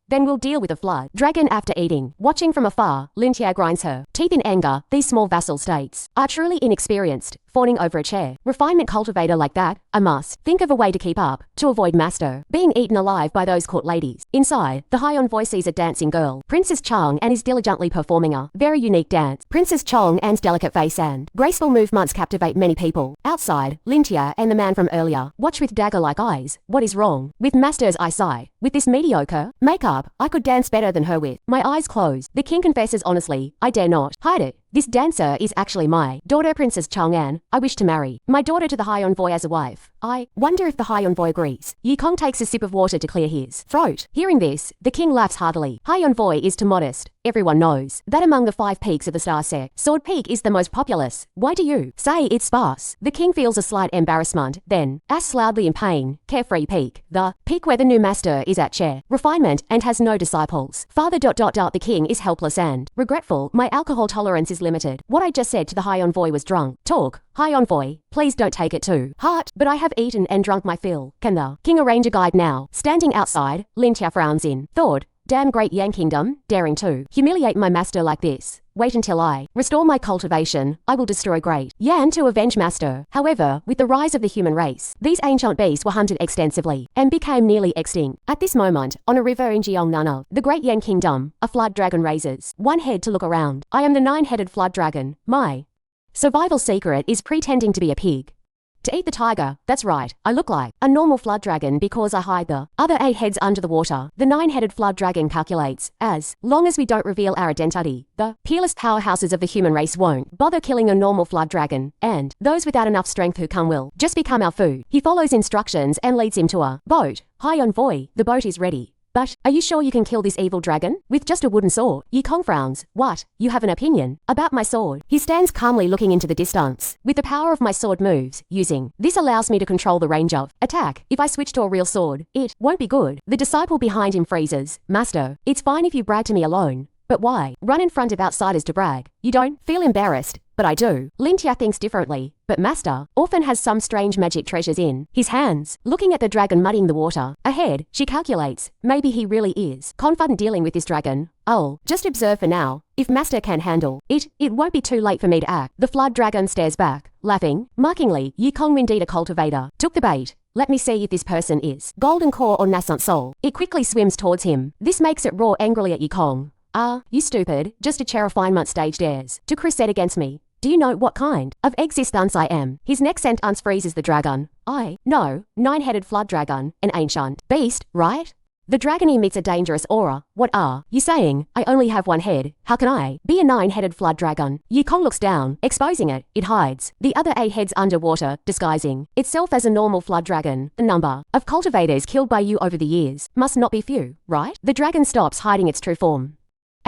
Then we'll deal with the flood dragon after eating. Watching from afar, Lin Tia grinds her teeth in anger. These small vassal states are truly inexperienced, fawning over a chair. Refinement cultivator like that, I must think of a way to keep up, to avoid Master being eaten alive by those court ladies. Inside, the high envoy sees a dancing girl. girl, Princess Chang, and is diligently performing a very unique dance. Princess Chang An's delicate face and graceful movements captivate many people. Outside, Lintia and the man from earlier watch with dagger-like eyes. What is wrong with Master's eyesight? With this mediocre makeup, I could dance better than her with my eyes closed. The king confesses honestly, I dare not hide it. This dancer is actually my daughter, Princess Chang'an. I wish to marry my daughter to the High Envoy as a wife. I wonder if the High Envoy agrees. Yikong takes a sip of water to clear his throat. Hearing this, the king laughs heartily. High Envoy is too modest. Everyone knows that among the 5 peaks of the star set, Sword Peak is the most populous. Why do you say it's sparse? The king feels a slight embarrassment, then asks loudly in pain, Carefree Peak, the peak where the new master is at chair, refinement, and has no disciples. Father ... The king is helpless and regretful. My alcohol tolerance is limited. What I just said to the High Envoy was drunk talk. High Envoy, please don't take it to heart, but I have eaten and drunk my fill. Can the king arrange a guide now? Standing outside, Lintia frowns in thought. Damn great Yang Kingdom, daring to humiliate my master like this. Wait until I restore my cultivation. I will destroy great Yan to avenge master. However, with the rise of the human race, these ancient beasts were hunted extensively and became nearly extinct. At this moment, on a river in Jiangnan, the great Yan Kingdom, a flood dragon raises one head to look around. I am the 9-headed flood dragon. My survival secret is pretending to be a pig. To eat the tiger, that's right, I look like a normal flood dragon because I hide the other 8 heads under the water. The 9-headed flood dragon calculates, as long as we don't reveal our identity, the peerless powerhouses of the human race won't bother killing a normal flood dragon, and those without enough strength who come will just become our food. He follows instructions and leads him to a boat. High Envoy, the boat is ready. But, are you sure you can kill this evil dragon? With just a wooden sword? Yikong frowns. What? You have an opinion? About my sword? He stands calmly looking into the distance. With the power of my sword moves, using this allows me to control the range of attack. If I switch to a real sword, it won't be good. The disciple behind him freezes. Master, it's fine if you brag to me alone. But why run in front of outsiders to brag? You don't feel embarrassed? But I do. Lintia thinks differently. But Master often has some strange magic treasures in his hands. Looking at the dragon muddying the water ahead, she calculates, maybe he really is confident dealing with this dragon. I'll just observe for now. If Master can handle it, it won't be too late for me to act. The flood dragon stares back, laughing. Mockingly, Yikong indeed a cultivator took the bait. Let me see if this person is golden core or nascent soul. It quickly swims towards him. This makes it roar angrily at Yikong. Ah, you stupid, just a chair refinement stage dares to crusade against me. Do you know what kind of existence I am? His next sentence freezes the dragon. I know, 9-headed flood dragon, an ancient beast, right? The dragon emits a dangerous aura. What are you saying? I only have 1 head. How can I be a 9-headed flood dragon? Yikong looks down, exposing it. It hides the other 8 heads underwater, disguising itself as a normal flood dragon. The number of cultivators killed by you over the years must not be few, right? The dragon stops hiding its true form,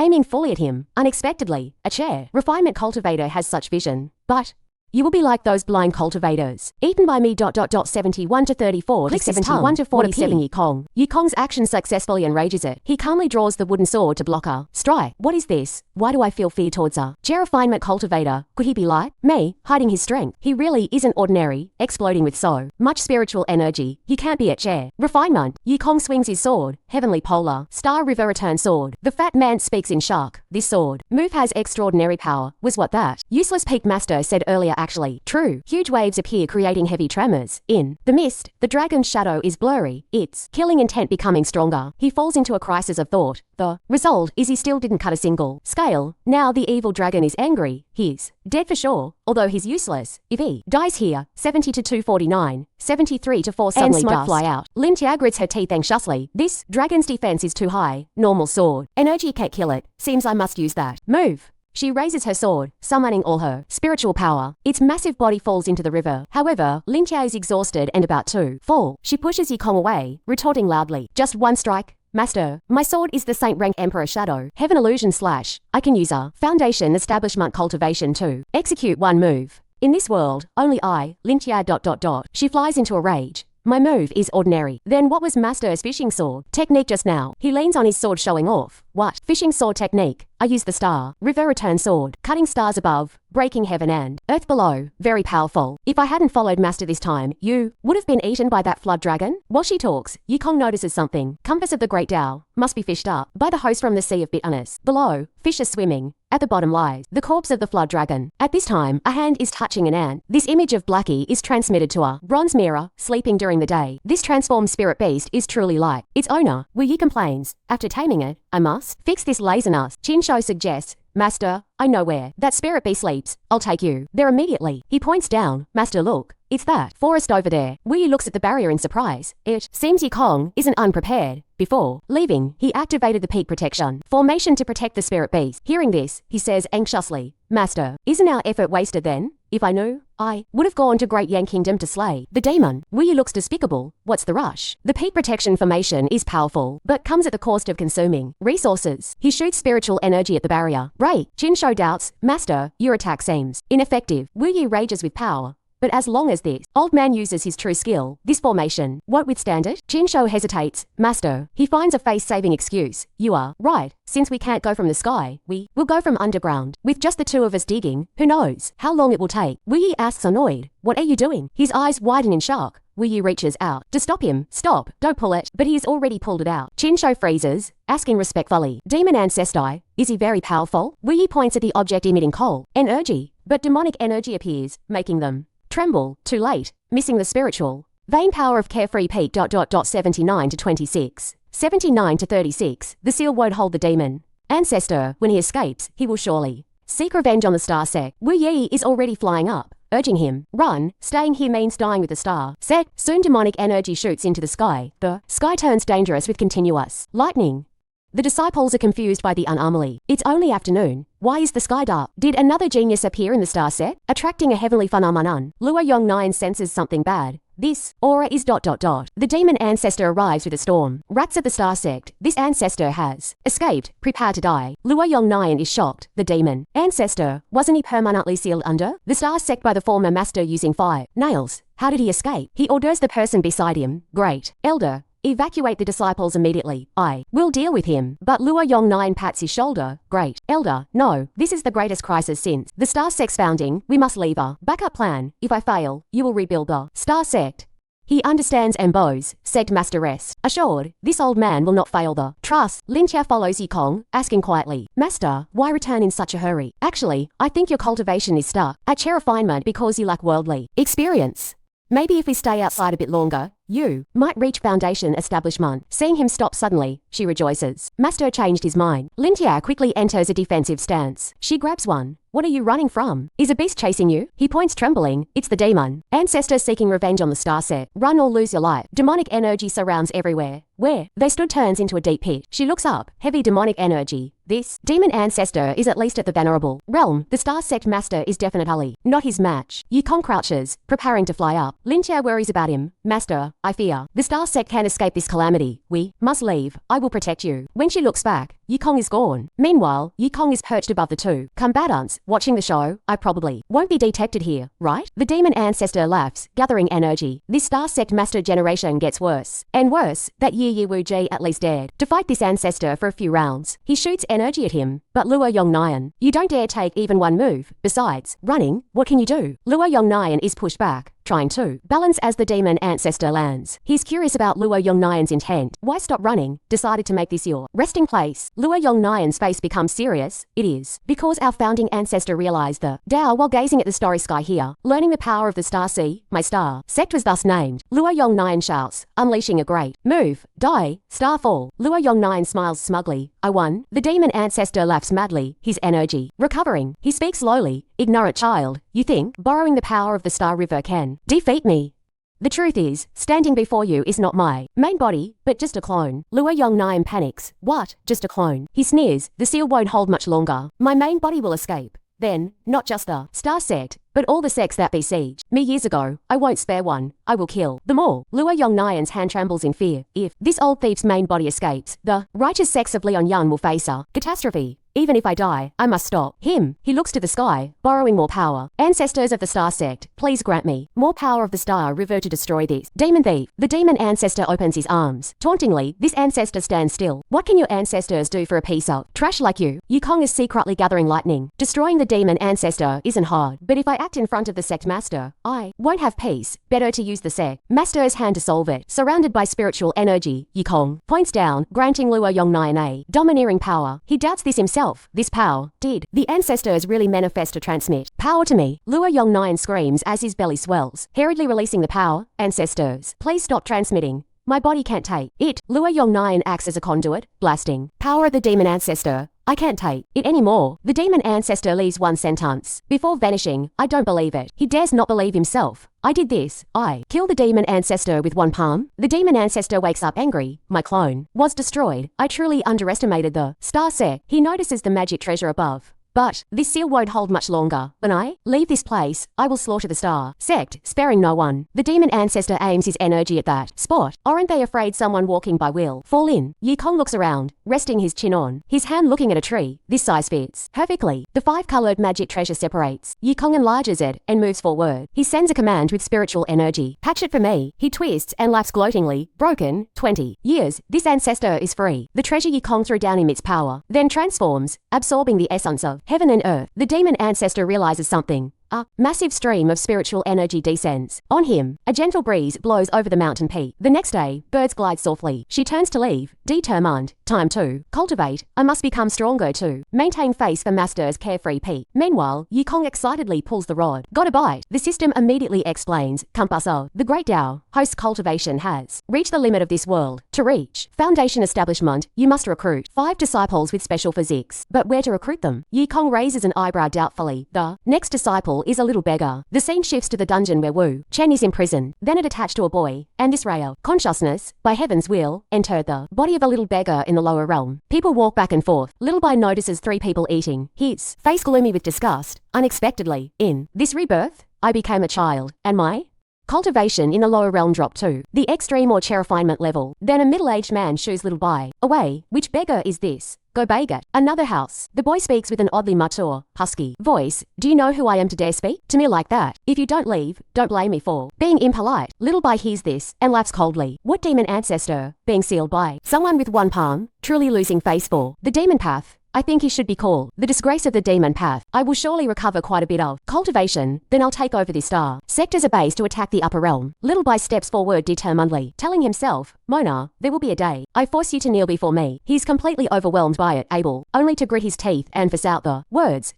aiming fully at him. Unexpectedly, a chair refinement cultivator has such vision. But you will be like those blind cultivators. Eaten by me. 71 to 34 to 71 to 47 Yikong. Yikong's action successfully enrages it. He calmly draws the wooden sword to block her strike. What is this? Why do I feel fear towards her? Chair refinement cultivator. Could he be like me, hiding his strength? He really isn't ordinary, exploding with so much spiritual energy. He can't be at chair refinement. Yikong swings his sword. Heavenly polar star river return sword. The fat man speaks in shock. This sword move has extraordinary power. Was what that useless peak master said earlier actually true? Huge waves appear creating heavy tremors. In the mist, the dragon's shadow is blurry, its killing intent becoming stronger. He falls into a crisis of thought. The result is he still didn't cut a single scale. Now the evil dragon is angry. He's dead for sure, although he's useless. If he dies here, 70 to 249, 73 to 4 suddenly smoke fly out. Lintia grits her teeth anxiously. This dragon's defense is too high. Normal sword. Energy can't kill it. Seems I must use that. Move. She raises her sword, summoning all her spiritual power. Its massive body falls into the river. However, Lintia is exhausted and about to fall. She pushes Yikong away, retorting loudly. Just 1 strike. Master, my sword is the Saint rank Emperor Shadow. Heaven illusion slash. I can use a foundation establishment cultivation to execute 1 move. In this world, only I, Lintia ... She flies into a rage. My move is ordinary. Then what was Master's fishing sword technique just now? He leans on his sword showing off. What? Fishing sword technique. I use the star river return sword, cutting stars above, breaking heaven and earth below. Very powerful. If I hadn't followed Master this time, you would have been eaten by that flood dragon. While she talks, Yikong notices something. Compass of the Great Tao must be fished up by the host from the Sea of Bitterness. Below, fish are swimming. At the bottom lies the corpse of the flood dragon. At this time, a hand is touching an ant. This image of Blackie is transmitted to a bronze mirror, sleeping during the day. This transformed spirit beast is truly like its owner. Wu Yi complains. After taming it, I must fix this laziness. Chinsho suggests, Master, I know where that spirit bee sleeps. I'll take you there immediately. He points down. Master, look. It's that forest over there. Wu Yi looks at the barrier in surprise. It seems Yikong isn't unprepared. Before leaving, he activated the peak protection formation to protect the spirit beast. Hearing this, he says anxiously, Master, isn't our effort wasted then? If I knew, I would have gone to Great Yang Kingdom to slay the demon. Wu Yi looks despicable. What's the rush? The peak protection formation is powerful, but comes at the cost of consuming resources. He shoots spiritual energy at the barrier. Right. Chinsho doubts, Master, your attack seems ineffective. Wu Yi rages with power. But as long as this old man uses his true skill, this formation won't withstand it. Chinsho hesitates. Master, he finds a face-saving excuse. You are right. Since we can't go from the sky, we will go from underground. With just the two of us digging, who knows how long it will take? Wu Yi asks annoyed. What are you doing? His eyes widen in shock. Wu Yi reaches out to stop him. Stop, don't pull it. But he has already pulled it out. Chinsho freezes, asking respectfully, Demon ancestor, is he very powerful? Wu Yi points at the object emitting cold energy, but demonic energy appears, making them tremble. Too late. Missing the spiritual vein power of carefree peak. 79 to 26. 79 to 36. The seal won't hold the demon ancestor. When he escapes, he will surely seek revenge on the star sect. Wu Yi is already flying up, urging him, run. Staying here means dying with the star sect. Soon demonic energy shoots into the sky. The sky turns dangerous with continuous lightning. The disciples are confused by the anomaly. It's only afternoon. Why is the sky dark? Did another genius appear in the star set, attracting a heavenly phenomenon? Luo Yong9 senses something bad. This aura is ... The demon ancestor arrives with a storm. Rats of the star sect. This ancestor has escaped. Prepare to die. Luo Yong9 is shocked. The demon ancestor, wasn't he permanently sealed under the star sect by the former master using 5 nails? How did he escape? He orders the person beside him. Great Elder, evacuate the disciples immediately. I will deal with him. But Luo Yong9 pats his shoulder. Great Elder, no, this is the greatest crisis since the star sect's founding. We must leave a backup plan. If I fail, you will rebuild the star sect. He understands and bows. Sect master rest assured, this old man will not fail the trust. Lin Chia follows Yikong, asking quietly, Master, why return in such a hurry? Actually, I think your cultivation is stuck at chair refinement because you lack worldly experience. Maybe if we stay outside a bit longer, you might reach foundation establishment. Seeing him stop suddenly, she rejoices. Master changed his mind. Lin Tia quickly enters a defensive stance. She grabs one. What are you running from? Is a beast chasing you? He points trembling. It's the demon ancestor seeking revenge on the star set. Run or lose your life. Demonic energy surrounds everywhere. Where they stood turns into a deep pit. She looks up. Heavy demonic energy. This demon ancestor is at least at the venerable realm. The star sect master is definitely not his match. Yikong crouches, preparing to fly up. Lin Tia worries about him. Master, I fear the star sect can't escape this calamity. We must leave. I will protect you. When she looks back, Yikong is gone. Meanwhile, Yikong is perched above the two combatants, watching the show. I probably won't be detected here, right? The demon ancestor laughs, gathering energy. This star sect master generation gets worse and worse. That year Yi Wu Ji at least dared to fight this ancestor for a few rounds. He shoots energy at him, but Luo Yong9, you don't dare take even one move. Besides, running, what can you do? Luo Yong9 is pushed back, trying to balance as the demon ancestor lands. He's curious about Luo Yong9's intent. Why stop running? Decided to make this your resting place. Luo Yong9's face becomes serious. It is because our founding ancestor realized the Tao while gazing at the starry sky here, learning the power of the star sea. My star sect was thus named. Luo Yong9 shouts, unleashing a great move. Die, star fall. Luo Yong9 smiles smugly. I won. The demon ancestor laughs madly, his energy recovering. He speaks slowly. Ignorant child, you think borrowing the power of the star river can defeat me? The truth is, standing before you is not my main body, but just a clone. Luo Yong9 panics. What? Just a clone? He sneers. The seal won't hold much longer. My main body will escape. Then, not just the star sect, but all the sects that besiege me years ago. I won't spare one. I will kill them all. Luo Yong9's hand trembles in fear. If this old thief's main body escapes, the righteous sects of Leon Yun will face a catastrophe. Even if I die, I must stop him. He looks to the sky, borrowing more power. Ancestors of the star sect, please grant me more power of the star river to destroy this demon thief. The demon ancestor opens his arms. Tauntingly, this ancestor stands still. What can your ancestors do for a piece of trash like you? Yikong is secretly gathering lightning. Destroying the demon ancestor isn't hard, but if I act in front of the sect master, I won't have peace. Better to use the sect master's hand to solve it. Surrounded by spiritual energy, Yikong points down, granting Luo Yong9 a domineering power. He doubts this himself. This power, did the ancestors really manifest to transmit power to me? Luo Yong9 screams as his belly swells, hurriedly releasing the power. Ancestors, please stop transmitting. My body can't take it. Reviewanime acts as a conduit, blasting power of the demon ancestor. I can't take it anymore. The demon ancestor leaves one sentence before vanishing. I don't believe it. He dares not believe himself. I did this. I killed the demon ancestor with one palm. The demon ancestor wakes up angry. My clone was destroyed. I truly underestimated the star sect. He notices the magic treasure above. But this seal won't hold much longer. When I leave this place, I will slaughter the star sect, sparing no one. The demon ancestor aims his energy at that spot. Aren't they afraid someone walking by will fall in? Yikong looks around, resting his chin on his hand, looking at a tree. This size fits perfectly. The 5-colored magic treasure separates. Yikong enlarges it and moves forward. He sends a command with spiritual energy. Patch it for me. He twists and laughs gloatingly. Broken. 20 years. This ancestor is free. The treasure Yikong threw down emits power, then transforms, absorbing the essence of heaven and earth. The demon ancestor realizes something. A massive stream of spiritual energy descends on him. A gentle breeze blows over the mountain peak. The next day, birds glide softly. She turns to leave, determined. Time to cultivate. I must become stronger to maintain face for Master's carefree peak. Meanwhile, Yikong excitedly pulls the rod. Got a bite. The system immediately explains. Compass of the Great Tao. Host cultivation has reached the limit of this world. To reach foundation establishment, you must recruit 5 disciples with special physiques. But where to recruit them? Yikong raises an eyebrow doubtfully. The next disciple is a little beggar. The scene shifts to the dungeon where Wu Chen is imprisoned. Then it attached to a boy, and this ray of consciousness, by heaven's will, entered the body of a little beggar in the lower realm. People walk back and forth. Little Bai notices 3 people eating. His face gloomy with disgust. Unexpectedly, in this rebirth, I became a child, and my cultivation in the lower realm dropped to the extreme or refinement level. Then a middle-aged man shoos Little Bai away. Which beggar is this? Go beg it. Another house. The boy speaks with an oddly mature, husky voice. Do you know who I am to dare speak to me like that? If you don't leave, don't blame me for being impolite. Little Bai hears this and laughs coldly. What demon ancestor? Being sealed by someone with one palm, truly losing face for the demon path. I think he should be called the disgrace of the demon path. I will surely recover quite a bit of cultivation, then I'll take over this star sect as a base to attack the upper realm. Little Bai steps forward determinedly, telling himself, Mona, there will be a day I force you to kneel before me. He's completely overwhelmed by it, able only to grit his teeth and force out the words,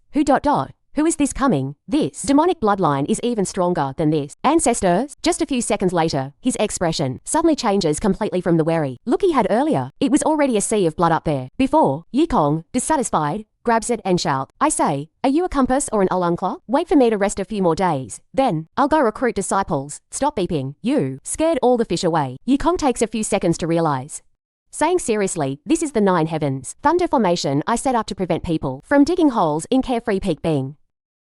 Who is this coming? This demonic bloodline is even stronger than this ancestors. Just a few seconds later, his expression suddenly changes completely from the wary look he had earlier. It was already a sea of blood up there. Before, Yikong, dissatisfied, grabs it and shouts, I say, are you a compass or an alarm clock? Wait for me to rest a few more days. Then, I'll go recruit disciples. Stop beeping. You scared all the fish away. Yikong takes a few seconds to realize. Saying seriously, this is the 9 heavens thunder formation I set up to prevent people from digging holes in carefree peak being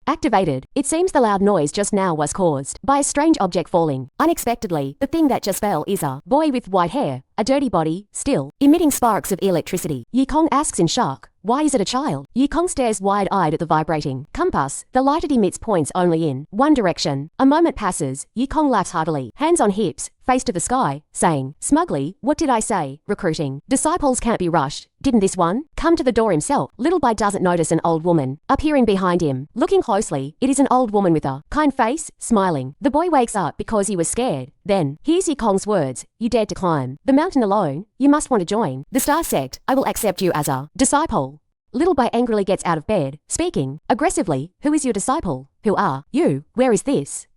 activated. It seems the loud noise just now was caused by a strange object falling. Unexpectedly, the thing that just fell is a boy with white hair, a dirty body, still emitting sparks of electricity. Yikong asks in shock, why is it a child? Yikong stares wide-eyed at the vibrating compass. The light it emits points only in one direction. A moment passes. Yikong laughs heartily, hands on hips, face to the sky, saying, smugly, what did I say? Recruiting disciples can't be rushed. Didn't this one come to the door himself? Little Bai doesn't notice an old woman appearing behind him. Looking closely, it is an old woman with a kind face, smiling. The boy wakes up because he was scared. Then, here's Yikong's words, you dared to climb the mountain alone, you must want to join the star sect. I will accept you as a disciple. Little Bai angrily gets out of bed, speaking aggressively, who is your disciple? Who are you? Where is this?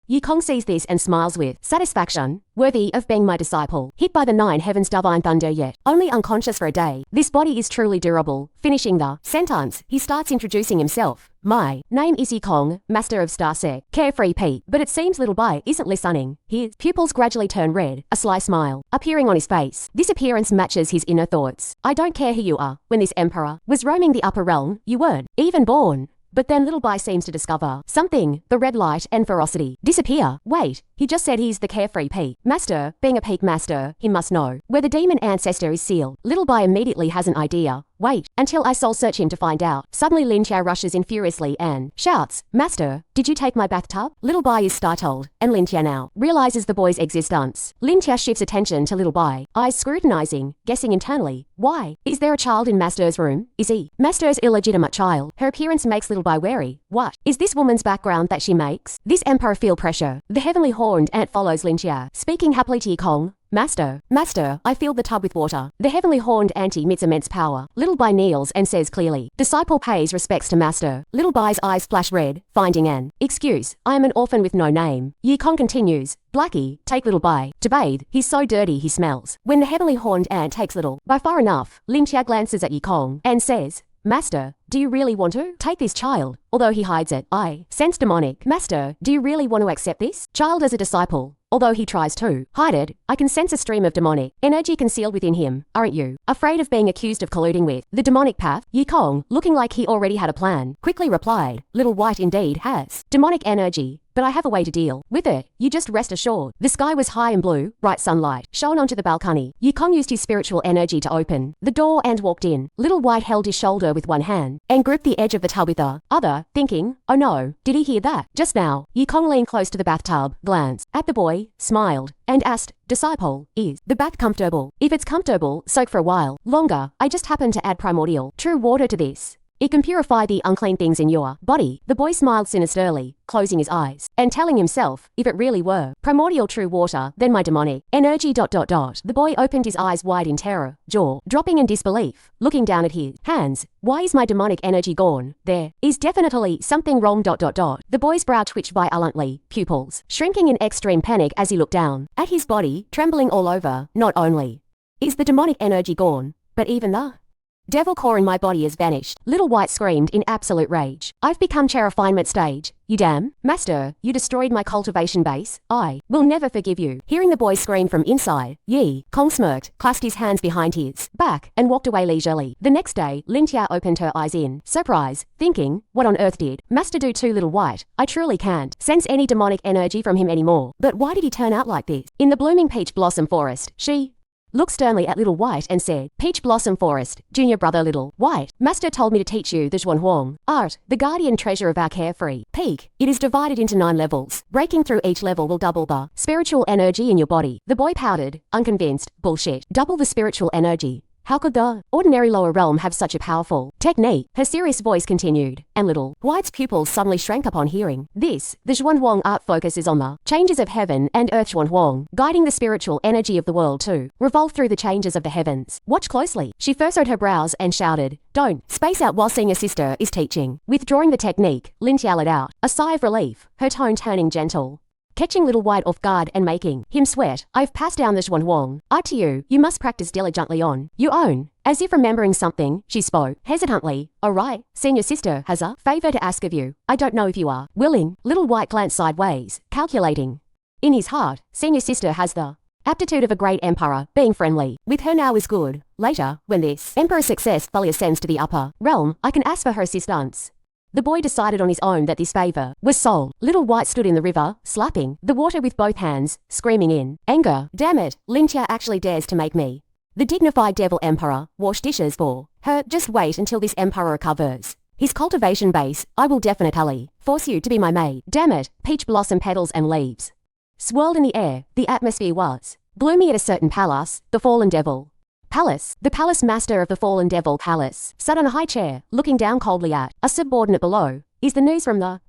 Yikong sees this and smiles with satisfaction, worthy of being my disciple. Hit by the 9 heavens divine thunder yet only unconscious for a day. This body is truly durable. Finishing the sentence, he starts introducing himself. My name is Yikong, master of Star Sect, carefree Pete. But it seems Little Bai isn't listening. His pupils gradually turn red, a sly smile appearing on his face. This appearance matches his inner thoughts. I don't care who you are. When this emperor was roaming the upper realm, you weren't even born. But then Little Bai seems to discover something. The red light and ferocity disappear. Wait, he just said he's the carefree Pete. Master, being a peak master, he must know where the demon ancestor is sealed. Little Bai immediately has an idea. Wait, until I soul search him to find out. Suddenly Lin Tia rushes in furiously and shouts, Master, did you take my bathtub? Little Bai is startled, and Lin Tia now realizes the boy's existence. Lin Tia shifts attention to Little Bai, eyes scrutinizing, guessing internally. Why? Is there a child in Master's room? Is he Master's illegitimate child? Her appearance makes Little Bai wary. What is this woman's background that she makes? This emperor feel pressure. The heavenly horned ant follows Lin Tia, speaking happily to Yikong. Master, Master, I fill the tub with water. The heavenly horned ant emits immense power. Little Bai kneels and says clearly. Disciple pays respects to Master. Little Bai's eyes flash red, finding an excuse. I am an orphan with no name. Yi Kong continues. Blackie, take Little Bai to bathe. He's so dirty he smells. When the heavenly horned ant takes Little Bai far enough, Lin Tia glances at Yi Kong and says, Master, do you really want to take this child? Although he hides it, I sense demonic. Master, do you really want to accept this child as a disciple? Although he tries to hide it, I can sense a stream of demonic energy concealed within him. Aren't you afraid of being accused of colluding with the demonic path? Yi Kong, looking like he already had a plan, quickly replied, Little White indeed has demonic energy, but I have a way to deal with it. You just rest assured. The sky was high and blue, bright sunlight shone onto the balcony. Yi Kong used his spiritual energy to open the door and walked in. Little White held his shoulder with one hand and gripped the edge of the tub with the other, thinking, oh no, did he hear that? Just now, Yi Kong leaned close to the bathtub, glanced at the boy, smiled, and asked, Disciple, is the bath comfortable? If it's comfortable, soak for a while longer. I just happen to add primordial true water to this. It can purify the unclean things in your body. The boy smiled sinisterly, closing his eyes, and telling himself, if it really were primordial true water, then my demonic energy ... The boy opened his eyes wide in terror, jaw dropping in disbelief, looking down at his hands. Why is my demonic energy gone? There is definitely something wrong ... The boy's brow twitched violently, pupils shrinking in extreme panic as he looked down at his body, trembling all over. Not only is the demonic energy gone, but even the devil core in my body has vanished. Little White screamed in absolute rage. I've become refinement stage. You damn master, you destroyed my cultivation base. I will never forgive you. Hearing the boy scream from inside, Yi Kong smirked, clasped his hands behind his back, and walked away leisurely. The next day, Lin Tia opened her eyes in surprise, thinking, what on earth did Master do to Little White? I truly can't sense any demonic energy from him anymore. But why did he turn out like this? In the blooming peach blossom forest, she looked sternly at Little White and said, Peach Blossom Forest, junior brother Little White, Master told me to teach you the Zhuanhuang art, the guardian treasure of our carefree peak. It is divided into 9 levels. Breaking through each level will double the spiritual energy in your body. The boy pouted, unconvinced. Bullshit. Double the spiritual energy. How could the ordinary lower realm have such a powerful technique? Her serious voice continued, and Little White's pupils suddenly shrank upon hearing this. The Zhuanhuang art focuses on the changes of heaven and earth. Zhuanhuang, guiding the spiritual energy of the world to revolve through the changes of the heavens. Watch closely. She furrowed her brows and shouted, don't space out while senior sister is teaching. Withdrawing the technique, Lin Tia let out a sigh of relief, her tone turning gentle, catching Little White off guard and making him sweat. I've passed down the Zhuanhuang art to you. You must practice diligently on your own. As if remembering something, she spoke hesitantly. All right, senior sister has a favor to ask of you. I don't know if you are willing. Little White glanced sideways, calculating. In his heart, senior sister has the aptitude of a great emperor. Being friendly with her now is good. Later, when this emperor's success fully ascends to the upper realm, I can ask for her assistance. The boy decided on his own that this favor was sold. Little White stood in the river, slapping the water with both hands, screaming in anger. Damn it, Lin Tia actually dares to make me the dignified devil emperor wash dishes for her. Just wait until this emperor recovers his cultivation base. I will definitely force you to be my maid. Damn it. Peach blossom petals and leaves swirled in the air. The atmosphere was gloomy at a certain palace, the fallen devil palace. The palace master of the fallen devil palace sat on a high chair, looking down coldly at a subordinate below. Is the news from the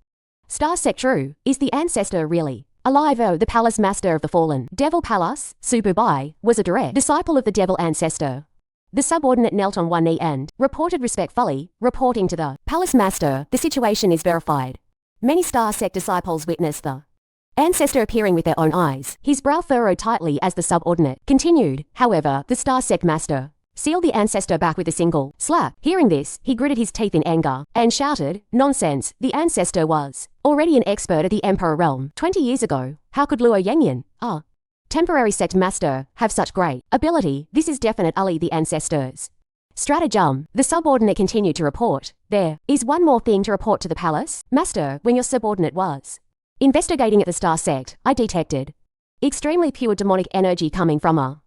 star sect true? Is the ancestor really alive? Oh, the palace master of the fallen devil palace, Subu Bai, was a direct disciple of the devil ancestor. The subordinate knelt on one knee and reported respectfully, reporting to the palace master, the situation is verified. Many star sect disciples witnessed the ancestor appearing with their own eyes. His brow furrowed tightly as the subordinate continued. However, the star sect master sealed the ancestor back with a single slap. Hearing this, he gritted his teeth in anger and shouted, nonsense. The ancestor was already an expert at the emperor realm 20 years ago. How could Luo Yangyan, temporary sect master, have such great ability? This is definitely the ancestor's stratagem. The subordinate continued to report. There is one more thing to report to the palace master. When your subordinate was investigating at the star sect, I detected extremely pure demonic energy coming from a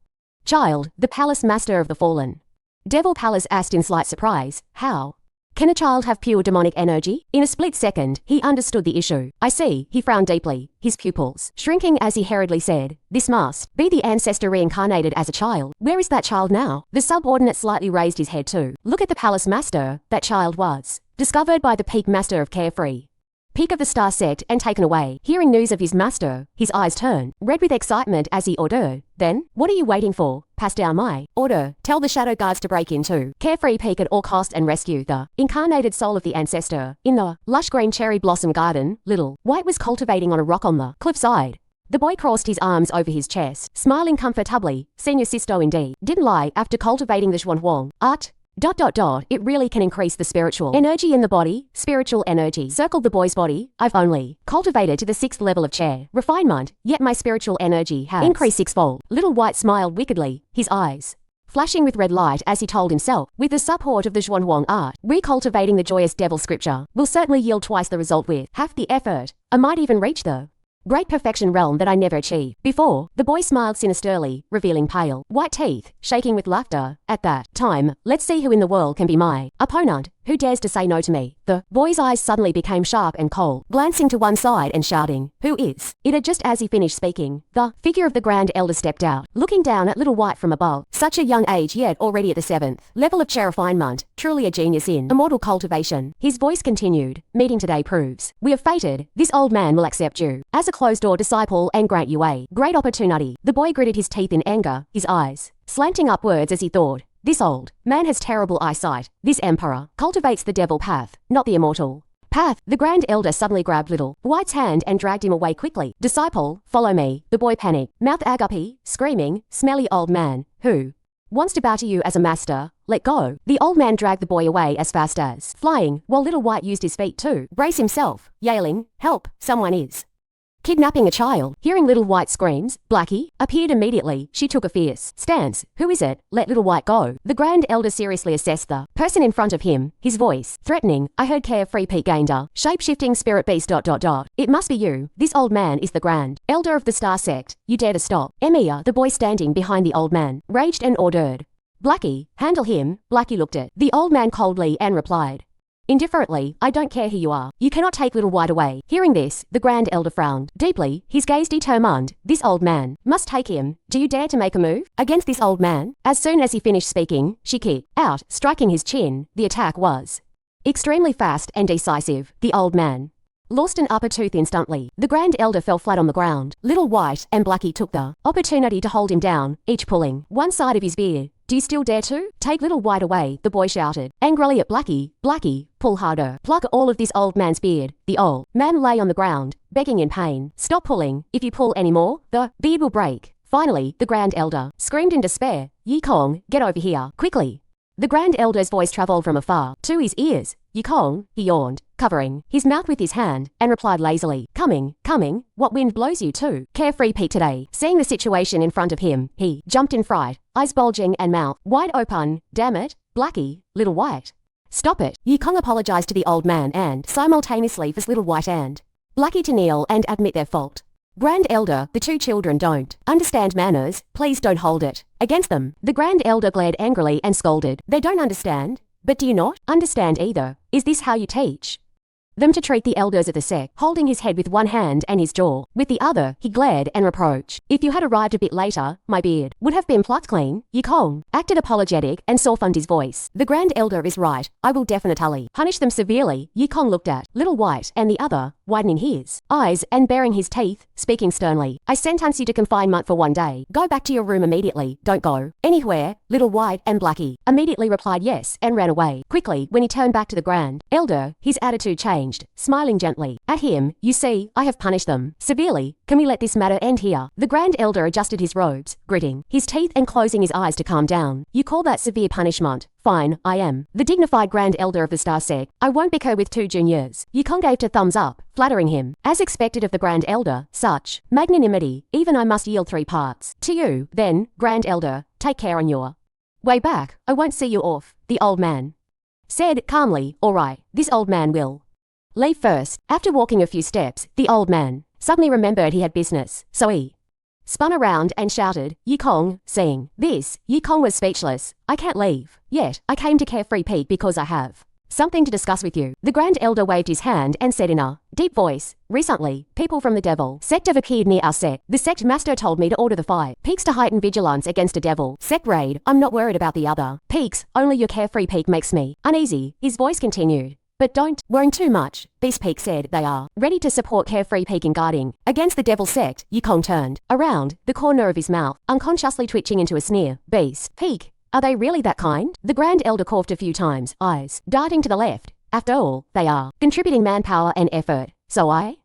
child. The palace master of the fallen devil palace asked in slight surprise, how can a child have pure demonic energy? In a split second, he understood the issue. I see. He frowned deeply, his pupils shrinking as he hurriedly said, this must be the ancestor reincarnated as a child. Where is that child now? The subordinate slightly raised his head too. Look at the palace master. That child was discovered by the peak master of carefree Peak of the star sect and taken away. Hearing news of his master, his eyes turn red with excitement as he ordered. Then, what are you waiting for? Pass down my order. Tell the shadow guards to break into. Carefree peek at all cost and rescue the incarnated soul of the ancestor. In the lush green cherry blossom garden, little White was cultivating on a rock on the cliffside. The boy crossed his arms over his chest, smiling comfortably. Senior Sisto indeed. Didn't lie after cultivating the Zhuanhuang art. It really can increase the spiritual energy in the body. Spiritual energy circled the boy's body. I've only cultivated to the 6th level of chair refinement, yet my spiritual energy has increased 6-fold. Little White smiled wickedly, his eyes flashing with red light as he told himself, with the support of the Zhuanhuang art, recultivating the joyous devil scripture will certainly yield twice the result with half the effort. I might even reach the great perfection realm that I never achieved before. The boy smiled sinisterly, revealing pale, white teeth, shaking with laughter. At that time, let's see who in the world can be my opponent. Who dares to say no to me? The boy's eyes suddenly became sharp and cold, glancing to one side and shouting, who is it? Just as he finished speaking, the figure of the Grand Elder stepped out, looking down at Little White from above. Such a young age, yet already at the 7th level of chair refinement. Truly a genius in immortal cultivation. His voice continued, meeting today proves we are fated. This old man will accept you as a closed-door disciple and grant you a great opportunity. The boy gritted his teeth in anger, his eyes slanting upwards as he thought, this old man has terrible eyesight. This emperor cultivates the devil path, not the immortal path. The Grand Elder suddenly grabbed Little White's hand and dragged him away quickly. Disciple, follow me. The boy panicked, mouth agape, screaming, smelly old man, who wants to bow to you as a master. Let go. The old man dragged the boy away as fast as flying, while Little White used his feet to brace himself, yelling, help, someone is kidnapping a child. Hearing Little White's screams, Blackie appeared immediately. She took a fierce stance. Who is it? Let Little White go. The Grand Elder seriously assessed the person in front of him, his voice threatening. I heard Carefree Pete Gander, shape-shifting spirit beast. It must be you. This old man is the Grand Elder of the Star Sect. You dare to stop Emir, the boy standing behind the old man, raged and ordered. Blackie, handle him. Blackie looked at the old man coldly and replied indifferently, I don't care who you are. You cannot take Little White away. Hearing this, the Grand Elder frowned deeply, his gaze determined. This old man must take him. Do you dare to make a move against this old man? As soon as he finished speaking, she kicked out, striking his chin. The attack was extremely fast and decisive. The old man lost an upper tooth instantly. The Grand Elder fell flat on the ground. Little White and Blackie took the opportunity to hold him down, each pulling one side of his beard. Do you still dare to take Little White away? The boy shouted angrily at Blackie. Blackie, pull harder. Pluck all of this old man's beard. The old man lay on the ground, begging in pain. Stop pulling. If you pull any more, the beard will break. Finally, the Grand Elder screamed in despair. Yi Kong, get over here, quickly. The Grand Elder's voice travelled from afar to his ears. Yi Kong, he yawned, covering his mouth with his hand, and replied lazily, coming. What wind blows you to? Carefree Pete today. Seeing the situation in front of him, he jumped in fright, eyes bulging and mouth wide open. Damn it, Blackie, Little White. Stop it. Yi Kong apologized to the old man and simultaneously forced Little White and Blackie to kneel and admit their fault. Grand Elder, the two children don't understand manners. Please don't hold it against them. The Grand Elder glared angrily and scolded. They don't understand? But do you not understand either? Is this how you teach them to treat the elders of the sect? Holding his head with one hand and his jaw with the other, he glared and reproached. If you had arrived a bit later, my beard would have been plucked clean. Yi Kong acted apologetic and softened his voice. The Grand Elder is right. I will definitely punish them severely. Yi Kong looked at Little White and the other, widening his eyes and baring his teeth, speaking sternly. I sentence you to confinement for 1 day. Go back to your room immediately. Don't go anywhere. Little White and Blackie immediately replied yes and ran away. Quickly, when he turned back to the Grand Elder, his attitude changed. Smiling gently at him, you see, I have punished them severely. Can we let this matter end here? The Grand Elder adjusted his robes, gritting his teeth and closing his eyes to calm down. You call that severe punishment? Fine, I am the dignified Grand Elder of the Star Sect. I won't bicker with two juniors. Yi Kong gave a thumbs up, flattering him. As expected of the Grand Elder, such magnanimity, even I must yield 3 parts. To you, then, Grand Elder, take care on your way back. I won't see you off, the old man said calmly. All right, this old man will leave first. After walking a few steps, the old man suddenly remembered he had business, so he spun around and shouted, Yi Kong. Seeing this, Yi Kong was speechless. I can't leave yet. I came to Carefree Pete because I have something to discuss with you. The Grand Elder waved his hand and said in a deep voice, recently, people from the devil sect have appeared near our sect. The sect master told me to order the 5 peaks to heighten vigilance against a devil sect raid. I'm not worried about the other peaks, only your Carefree Peak makes me uneasy. His voice continued. But don't worry too much, Beast Peak said. They are ready to support Carefree Peak in guarding against the devil sect. Yukong turned around, the corner of his mouth unconsciously twitching into a sneer. Beast Peak, are they really that kind? The Grand Elder coughed a few times, eyes darting to the left. After all, they are contributing manpower and effort, so I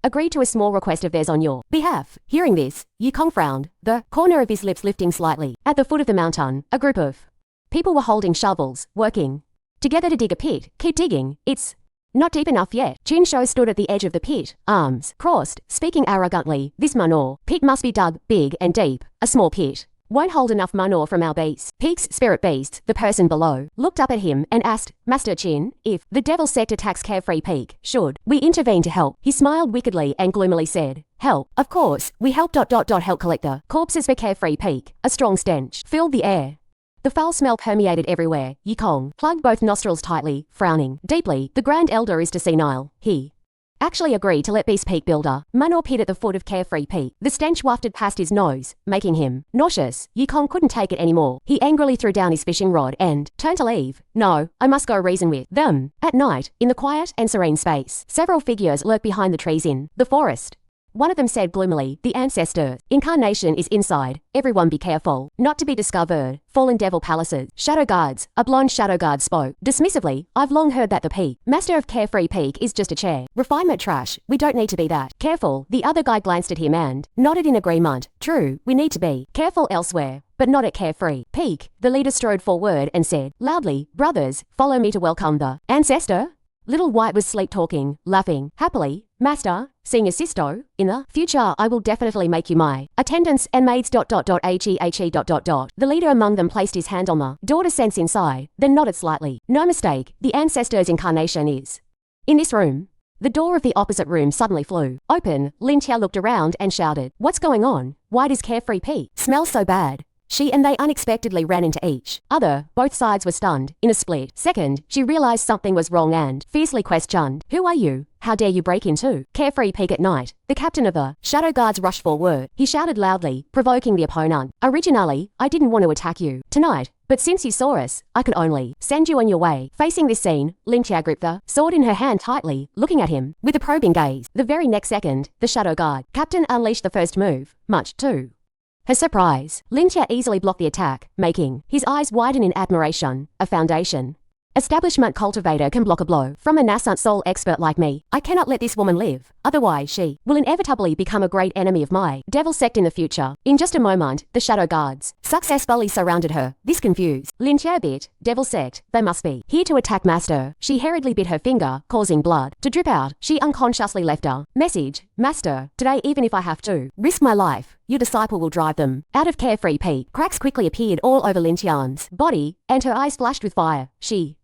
agreed to a small request of theirs on your behalf. Hearing this, Yukong frowned, the corner of his lips lifting slightly. At the foot of the mountain, a group of people were holding shovels, working together to dig a pit. Keep digging, it's not deep enough yet. Jinsho stood at the edge of the pit, arms crossed, speaking arrogantly. This manure pit must be dug big and deep. A small pit won't hold enough manure from our base. Peak's spirit beast, the person below, looked up at him and asked, Master Chin, if the devil sect attacks Carefree Peak, should we intervene to help? He smiled wickedly and gloomily said, help? Of course, we help. Help collect the corpses for Carefree Peak. A strong stench filled the air. The foul smell permeated everywhere. Yukong plugged both nostrils tightly, frowning deeply. The Grand Elder is to senile. He actually agreed to let Beast Peak build a manure pit at the foot of Carefree Peak. The stench wafted past his nose, making him nauseous. Yukong couldn't take it anymore. He angrily threw down his fishing rod and turned to leave. No, I must go reason with them. At night, in the quiet and serene space, several figures lurked behind the trees in the forest. One of them said gloomily, the ancestor incarnation is inside. Everyone be careful not to be discovered. Fallen devil palaces. Shadow guards. A blonde shadow guard spoke dismissively. I've long heard that the peak master of Carefree Peak is just a chair. Refinement trash. We don't need to be that. Careful. The other guy glanced at him and nodded in agreement. True, we need to be careful elsewhere, but not at Carefree Peak. The leader strode forward and said loudly, brothers, follow me to welcome the ancestor. Little White was sleep-talking, laughing happily. Master, seeing as sisto, in the future I will definitely make you my attendants and maids. He. The leader among them placed his hand on the door to sense inside, then nodded slightly. No mistake, the ancestor's incarnation is in this room. The door of the opposite room suddenly flew open. Lin Tia looked around and shouted, what's going on? Why does Carefree Peak smell so bad? She and they unexpectedly ran into each other. Both sides were stunned. In a split second, she realized something was wrong and fiercely questioned, who are you? How dare you break into Carefree Peak at night? The captain of the Shadow Guards rushed forward. He shouted loudly, provoking the opponent. Originally, I didn't want to attack you tonight, but since you saw us, I could only send you on your way. Facing this scene, Lin Tia gripped the sword in her hand tightly, looking at him with a probing gaze. The very next second, the Shadow Guard captain unleashed the first move, much to her surprise. Lin Tia easily blocked the attack, making his eyes widen in admiration. A foundation establishment cultivator can block a blow from a nascent soul expert like me. I cannot let this woman live, otherwise she will inevitably become a great enemy of my devil sect in the future. In just a moment, the Shadow Guards successfully surrounded her. This confused Lin Tia a bit. Devil sect, they must be here to attack Master. She hurriedly bit her finger, causing blood to drip out. She unconsciously left a message. Master, today even if I have to risk my life, your disciple will drive them out of Carefree Peak. Cracks quickly appeared all over Lin Tian's body, and her eyes flashed with fire. She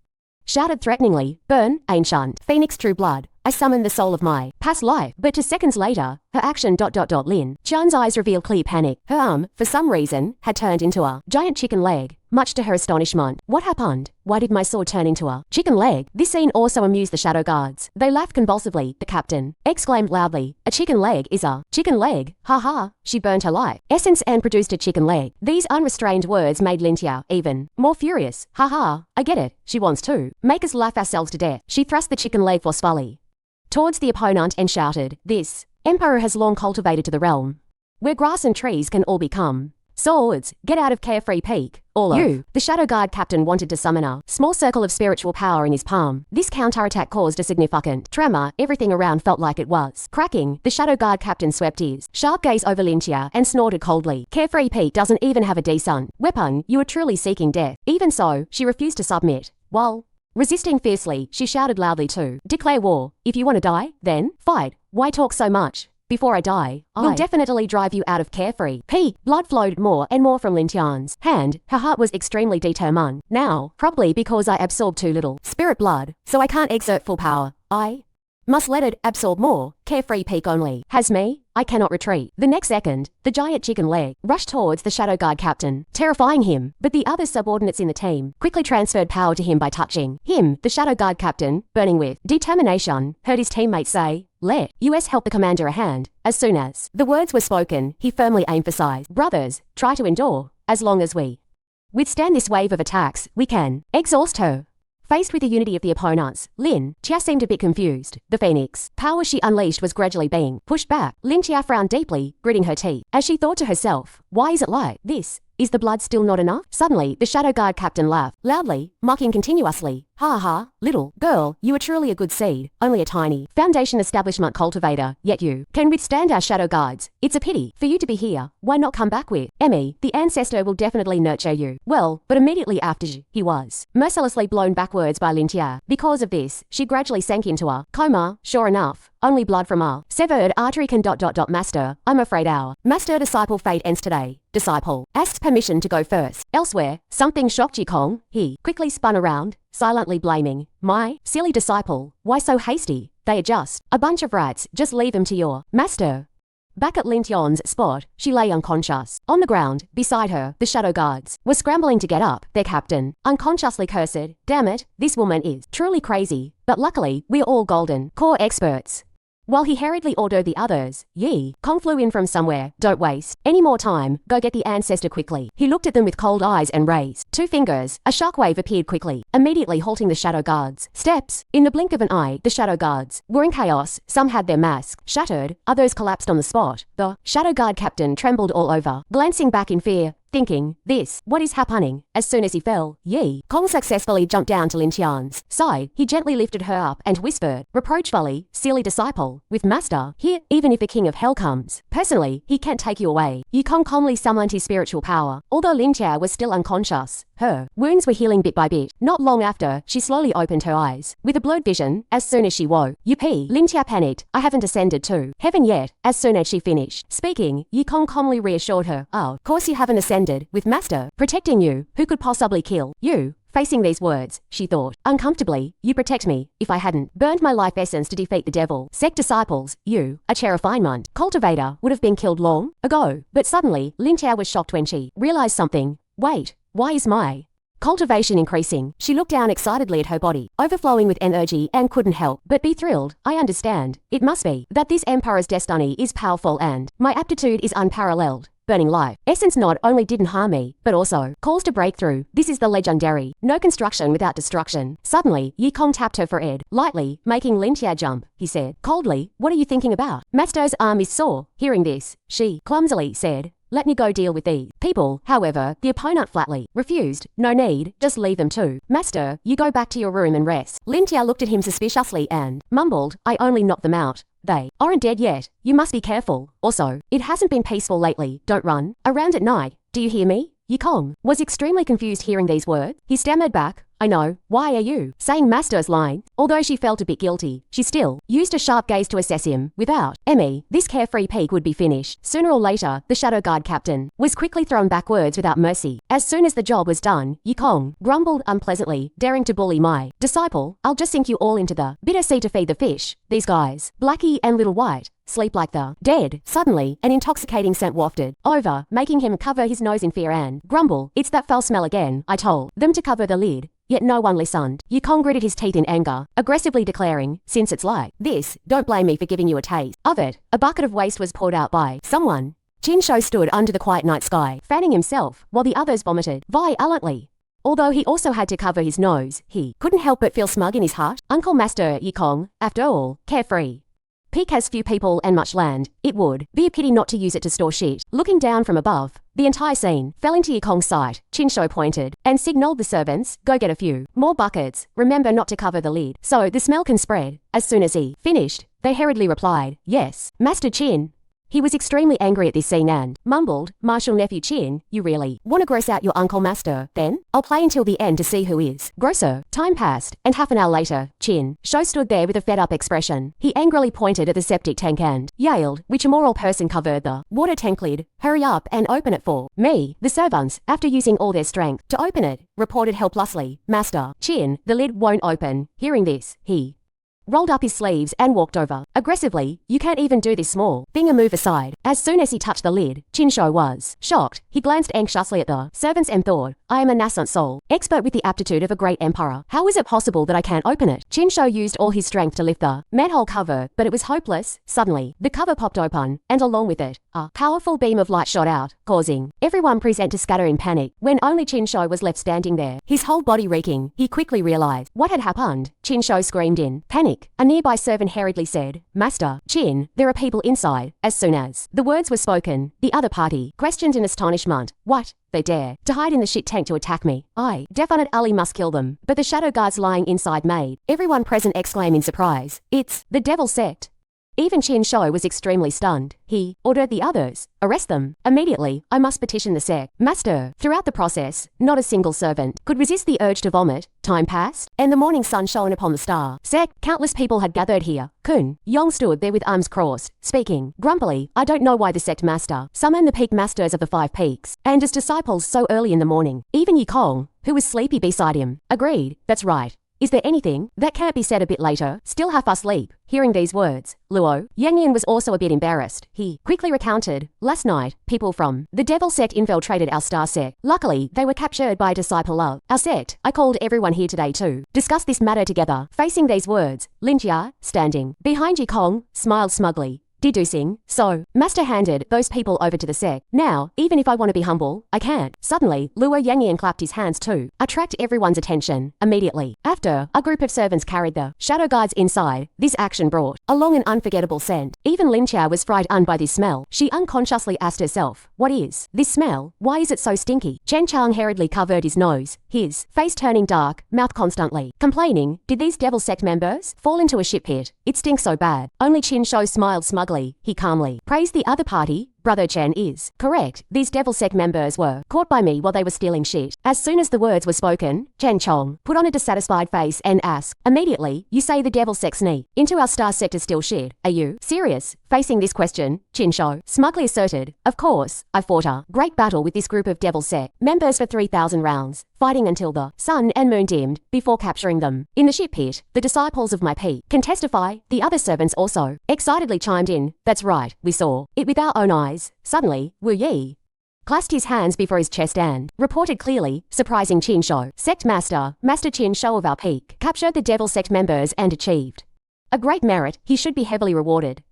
shouted threateningly, burn, ancient Phoenix true blood. I summoned the soul of my past life. But 2 seconds later, her action. Lin Tian's eyes revealed clear panic. Her arm, for some reason, had turned into a giant chicken leg. Much to her astonishment. What happened? Why did my sword turn into a chicken leg? This scene also amused the Shadow Guards. They laughed convulsively. The captain exclaimed loudly, a chicken leg is a chicken leg. Ha ha. She burned her life essence and produced a chicken leg. These unrestrained words made Lin Tia even more furious. Ha ha. I get it. She wants to make us laugh ourselves to death. She thrust the chicken leg forcefully towards the opponent and shouted, this emperor has long cultivated to the realm where grass and trees can all become swords. Get out of Carefree Peak, all of you. The Shadow Guard captain wanted to summon a small circle of spiritual power in his palm. This counterattack caused a significant tremor. Everything around felt like it was cracking. The Shadow Guard captain swept his sharp gaze over Lin Tia and snorted coldly. Carefree Peak doesn't even have a decent weapon. You are truly seeking death. Even so, she refused to submit. While resisting fiercely, she shouted loudly to declare war. If you want to die, then fight. Why talk so much? Before I die, I'll definitely drive you out of Carefree Peak. Blood flowed more and more from Lin Tian's hand. Her heart was extremely determined. Now, probably because I absorbed too little spirit blood, so I can't exert full power. I must let it absorb more. Carefree Peak only has me. I cannot retreat. The next second, the giant chicken leg rushed towards the Shadow Guard captain, terrifying him. But the other subordinates in the team quickly transferred power to him by touching him. The Shadow Guard captain, burning with determination, heard his teammates say, let us help the commander a hand. As soon as the words were spoken, he firmly emphasized, brothers, try to endure. As long as we withstand this wave of attacks, we can exhaust her. Faced with the unity of the opponents, Lin Chia seemed a bit confused. The phoenix power she unleashed was gradually being pushed back. Lin Chia frowned deeply, gritting her teeth, as she thought to herself, why is it like this? Is the blood still not enough? Suddenly, the Shadow Guard captain laughed, loudly, mocking continuously. Ha ha, little girl, you are truly a good seed, only a tiny foundation establishment cultivator, yet you can withstand our Shadow Guards. It's a pity for you to be here. Why not come back with Emmy? The ancestor will definitely nurture you. Well, but immediately after he was mercilessly blown backwards by Lin Chia. Because of this, she gradually sank into a coma. Sure enough, only blood from a severed artery can ... Master, I'm afraid our master disciple fate ends today. Disciple asks permission to go first. Elsewhere, something shocked Yikong. He quickly spun around, silently blaming, my silly disciple, why so hasty? They are just a bunch of rats, just leave them to your master. Back at Lin Tion's spot, she lay unconscious. On the ground, beside her, the Shadow Guards were scrambling to get up. Their captain unconsciously cursed, damn it, this woman is truly crazy. But luckily, we're all golden core experts. While he hurriedly ordered the others, Yi Kong flew in from somewhere. Don't waste any more time, go get the ancestor quickly. He looked at them with cold eyes and raised 2 fingers. A shockwave appeared quickly, immediately halting the Shadow Guards' steps. In the blink of an eye, the Shadow Guards were in chaos. Some had their masks shattered, others collapsed on the spot. The Shadow Guard captain trembled all over, glancing back in fear, thinking, what is happening? As soon as he fell, Yi Kong successfully jumped down to Lin Qian's side. He gently lifted her up and whispered, reproachfully, silly disciple, with master, here, even if the king of hell comes. Personally, he can't take you away. Yi Kong calmly summoned his spiritual power. Although Lin Qian was still unconscious, her wounds were healing bit by bit. Not long after, she slowly opened her eyes. With a blurred vision, as soon as she woke, Yuppie, Lin Qian panicked, I haven't ascended to heaven yet. As soon as she finished speaking, Yi Kong calmly reassured her, oh, of course you haven't ascended, with master protecting you, who could possibly kill you? Facing these words, she thought, uncomfortably, you protect me. If I hadn't burned my life essence to defeat the devil, sect disciples, you, a chair refinement cultivator, would have been killed long ago. But suddenly, Lin Qian was shocked when she realized something. Wait, why is my cultivation increasing? She looked down excitedly at her body, overflowing with energy, and couldn't help but be thrilled. I understand. It must be that this emperor's destiny is powerful and my aptitude is unparalleled. Burning life essence not only didn't harm me, but also caused a breakthrough. This is the legendary no construction without destruction. Suddenly, Yi Kong tapped her forehead lightly, making Lin Qian jump. He said coldly, what are you thinking about? Master's arm is sore. Hearing this, she clumsily said, let me go deal with these people. However, the opponent flatly refused. No need, just leave them too. Master, you go back to your room and rest. Lin Qian looked at him suspiciously and mumbled, I only knocked them out. They aren't dead yet. You must be careful. Also, it hasn't been peaceful lately. Don't run around at night. Do you hear me? Yi Kong was extremely confused hearing these words. He stammered back, I know, why are you saying master's line? Although she felt a bit guilty, she still used a sharp gaze to assess him. Without Emmy, this carefree peak would be finished. Sooner or later, the Shadow Guard captain was quickly thrown backwards without mercy. As soon as the job was done, Yi Kong grumbled unpleasantly, daring to bully my disciple. I'll just sink you all into the bitter sea to feed the fish. These guys, Blackie and Little White, sleep like the dead. Suddenly, an intoxicating scent wafted over, making him cover his nose in fear and grumble, it's that foul smell again. I told them to cover the lid. Yet no one listened. Yi Kong gritted his teeth in anger, aggressively declaring, since it's like this, don't blame me for giving you a taste of it. A bucket of waste was poured out by someone. Chin Shou stood under the quiet night sky, fanning himself, while the others vomited violently. Although he also had to cover his nose, he couldn't help but feel smug in his heart. Uncle Master Yi Kong, after all, carefree. Peak has few people and much land. It would be a pity not to use it to store shit. Looking down from above, the entire scene fell into Yi Kong's sight. Chin Shou pointed and signaled the servants, go get a few more buckets. Remember not to cover the lid, so the smell can spread. As soon as he finished, they hurriedly replied, yes, Master Chin. He was extremely angry at this scene and mumbled, Marshal Nephew Chin, you really want to gross out your Uncle Master? Then, I'll play until the end to see who is grosser. Time passed, and half an hour later, Chin Shou stood there with a fed-up expression. He angrily pointed at the septic tank and yelled, which immoral person covered the water tank lid? Hurry up and open it for me. The servants, after using all their strength to open it, reported helplessly, Master Chin, the lid won't open. Hearing this, he rolled up his sleeves and walked over. Aggressively, you can't even do this small thing a move aside. As soon as he touched the lid, Chin Shou was shocked. He glanced anxiously at the servants and thought, I am a nascent soul, expert with the aptitude of a great emperor. How is it possible that I can't open it? Chinsho used all his strength to lift the manhole cover, but it was hopeless. Suddenly, the cover popped open, and along with it, a powerful beam of light shot out, causing everyone present to scatter in panic. When only Chinsho was left standing there, his whole body reeking, he quickly realized what had happened. Chinsho screamed in panic. A nearby servant hurriedly said, "Master, Chin, there are people inside." As soon as the words were spoken, the other party questioned in astonishment. What? They dare to hide in the shit tank to attack me. I definitely must kill them. But the shadow guards lying inside made everyone present exclaim in surprise. It's the devil sect. Even Chinsho was extremely stunned. He ordered the others, arrest them. Immediately, I must petition the sect. Master. Throughout the process, not a single servant could resist the urge to vomit. Time passed, and the morning sun shone upon the star. Sect, countless people had gathered here. Kun Yong stood there with arms crossed, speaking grumpily. I don't know why the sect master summoned the peak masters of the 5 peaks and his disciples so early in the morning. Even Yi Kong, who was sleepy beside him, agreed. That's right. Is there anything that can't be said a bit later? Still half asleep. Hearing these words, Luo Yangyan was also a bit embarrassed. He quickly recounted, last night, people from the devil sect infiltrated our star sect. Luckily, they were captured by a disciple of our sect. I called everyone here today to discuss this matter together. Facing these words, Lin Jia, standing behind Yi Kong, smiled smugly, deducing, so, Master handed those people over to the sect. Now, even if I want to be humble, I can't. Suddenly, Luo Yangyan clapped his hands to attract everyone's attention. Immediately after, a group of servants carried the shadow guards inside. This action brought along an unforgettable scent. Even Lin Chao was frightened by this smell. She unconsciously asked herself, what is this smell? Why is it so stinky? Chen Chang hurriedly covered his nose, his face turning dark, mouth constantly complaining, did these devil sect members fall into a shit pit? It stinks so bad. Only Chinsho smiled smugly. He calmly praised the other party. Brother Chen is correct. These devil sect members were caught by me while they were stealing shit. As soon as the words were spoken, Chen Chong put on a dissatisfied face and asked, immediately, you say the devil sect sneak into our star sector steal shit. Are you serious? Facing this question, Chinsho smugly asserted, of course, I fought a great battle with this group of devil sect members for 3,000 rounds, fighting until the sun and moon dimmed before capturing them. In the shit pit, the disciples of my peak can testify. The other servants also excitedly chimed in, that's right, we saw it with our own eyes. Suddenly, Wu Yi clasped his hands before his chest and reported clearly, surprising Chinsho. Sect Master, Master Chinsho of our peak, captured the devil sect members and achieved a great merit. He should be heavily rewarded.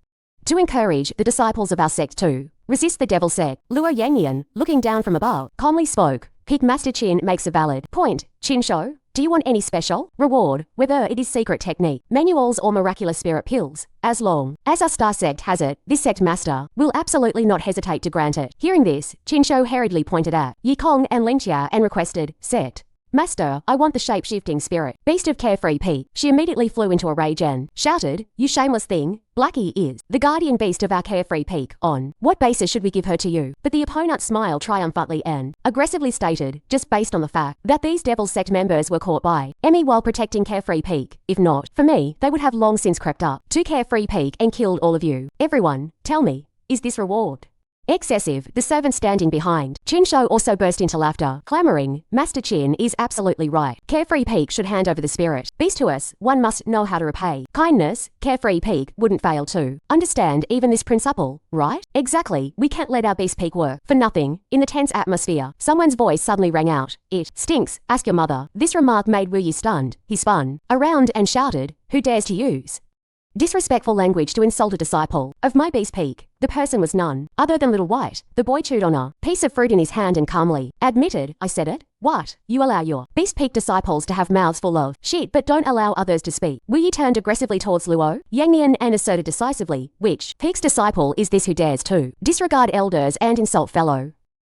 To encourage the disciples of our sect to resist the devil sect, Luo Yangyan, looking down from above, calmly spoke. Peak Master Chin makes a valid point. Chinsho, do you want any special reward, whether it is secret technique, manuals or miraculous spirit pills? As long as our star sect has it, this sect master will absolutely not hesitate to grant it. Hearing this, Chinsho hurriedly pointed at Yi Kong and Lin Jia and requested, Sect Master, I want the shape-shifting spirit, beast of carefree peak. She immediately flew into a rage and shouted, you shameless thing, Blackie is the guardian beast of our carefree peak. On what basis should we give her to you? But the opponent smiled triumphantly and aggressively stated, just based on the fact that these devil sect members were caught by Emmy while protecting carefree peak. If not, for me, they would have long since crept up to carefree peak and killed all of you. Everyone, tell me, is this reward excessive? The servant standing behind Chinsho also burst into laughter, clamoring, Master Chin is absolutely right. Carefree Peak should hand over the spirit beast to us. One must know how to repay kindness. Carefree Peak wouldn't fail to understand even this principle, right? Exactly. We can't let our beast peak work for nothing. In the tense atmosphere, someone's voice suddenly rang out. It stinks. Ask your mother. This remark made Wu Yi stunned. He spun around and shouted, who dares to use disrespectful language to insult a disciple of my beast peak? The person was none other than Little White. The boy chewed on a piece of fruit in his hand and calmly admitted, I said it. What? You allow your beast peak disciples to have mouths full of shit but don't allow others to speak. Wu Yi turned aggressively towards Luo Yangyan and asserted decisively, which peak's disciple is this who dares to disregard elders and insult fellow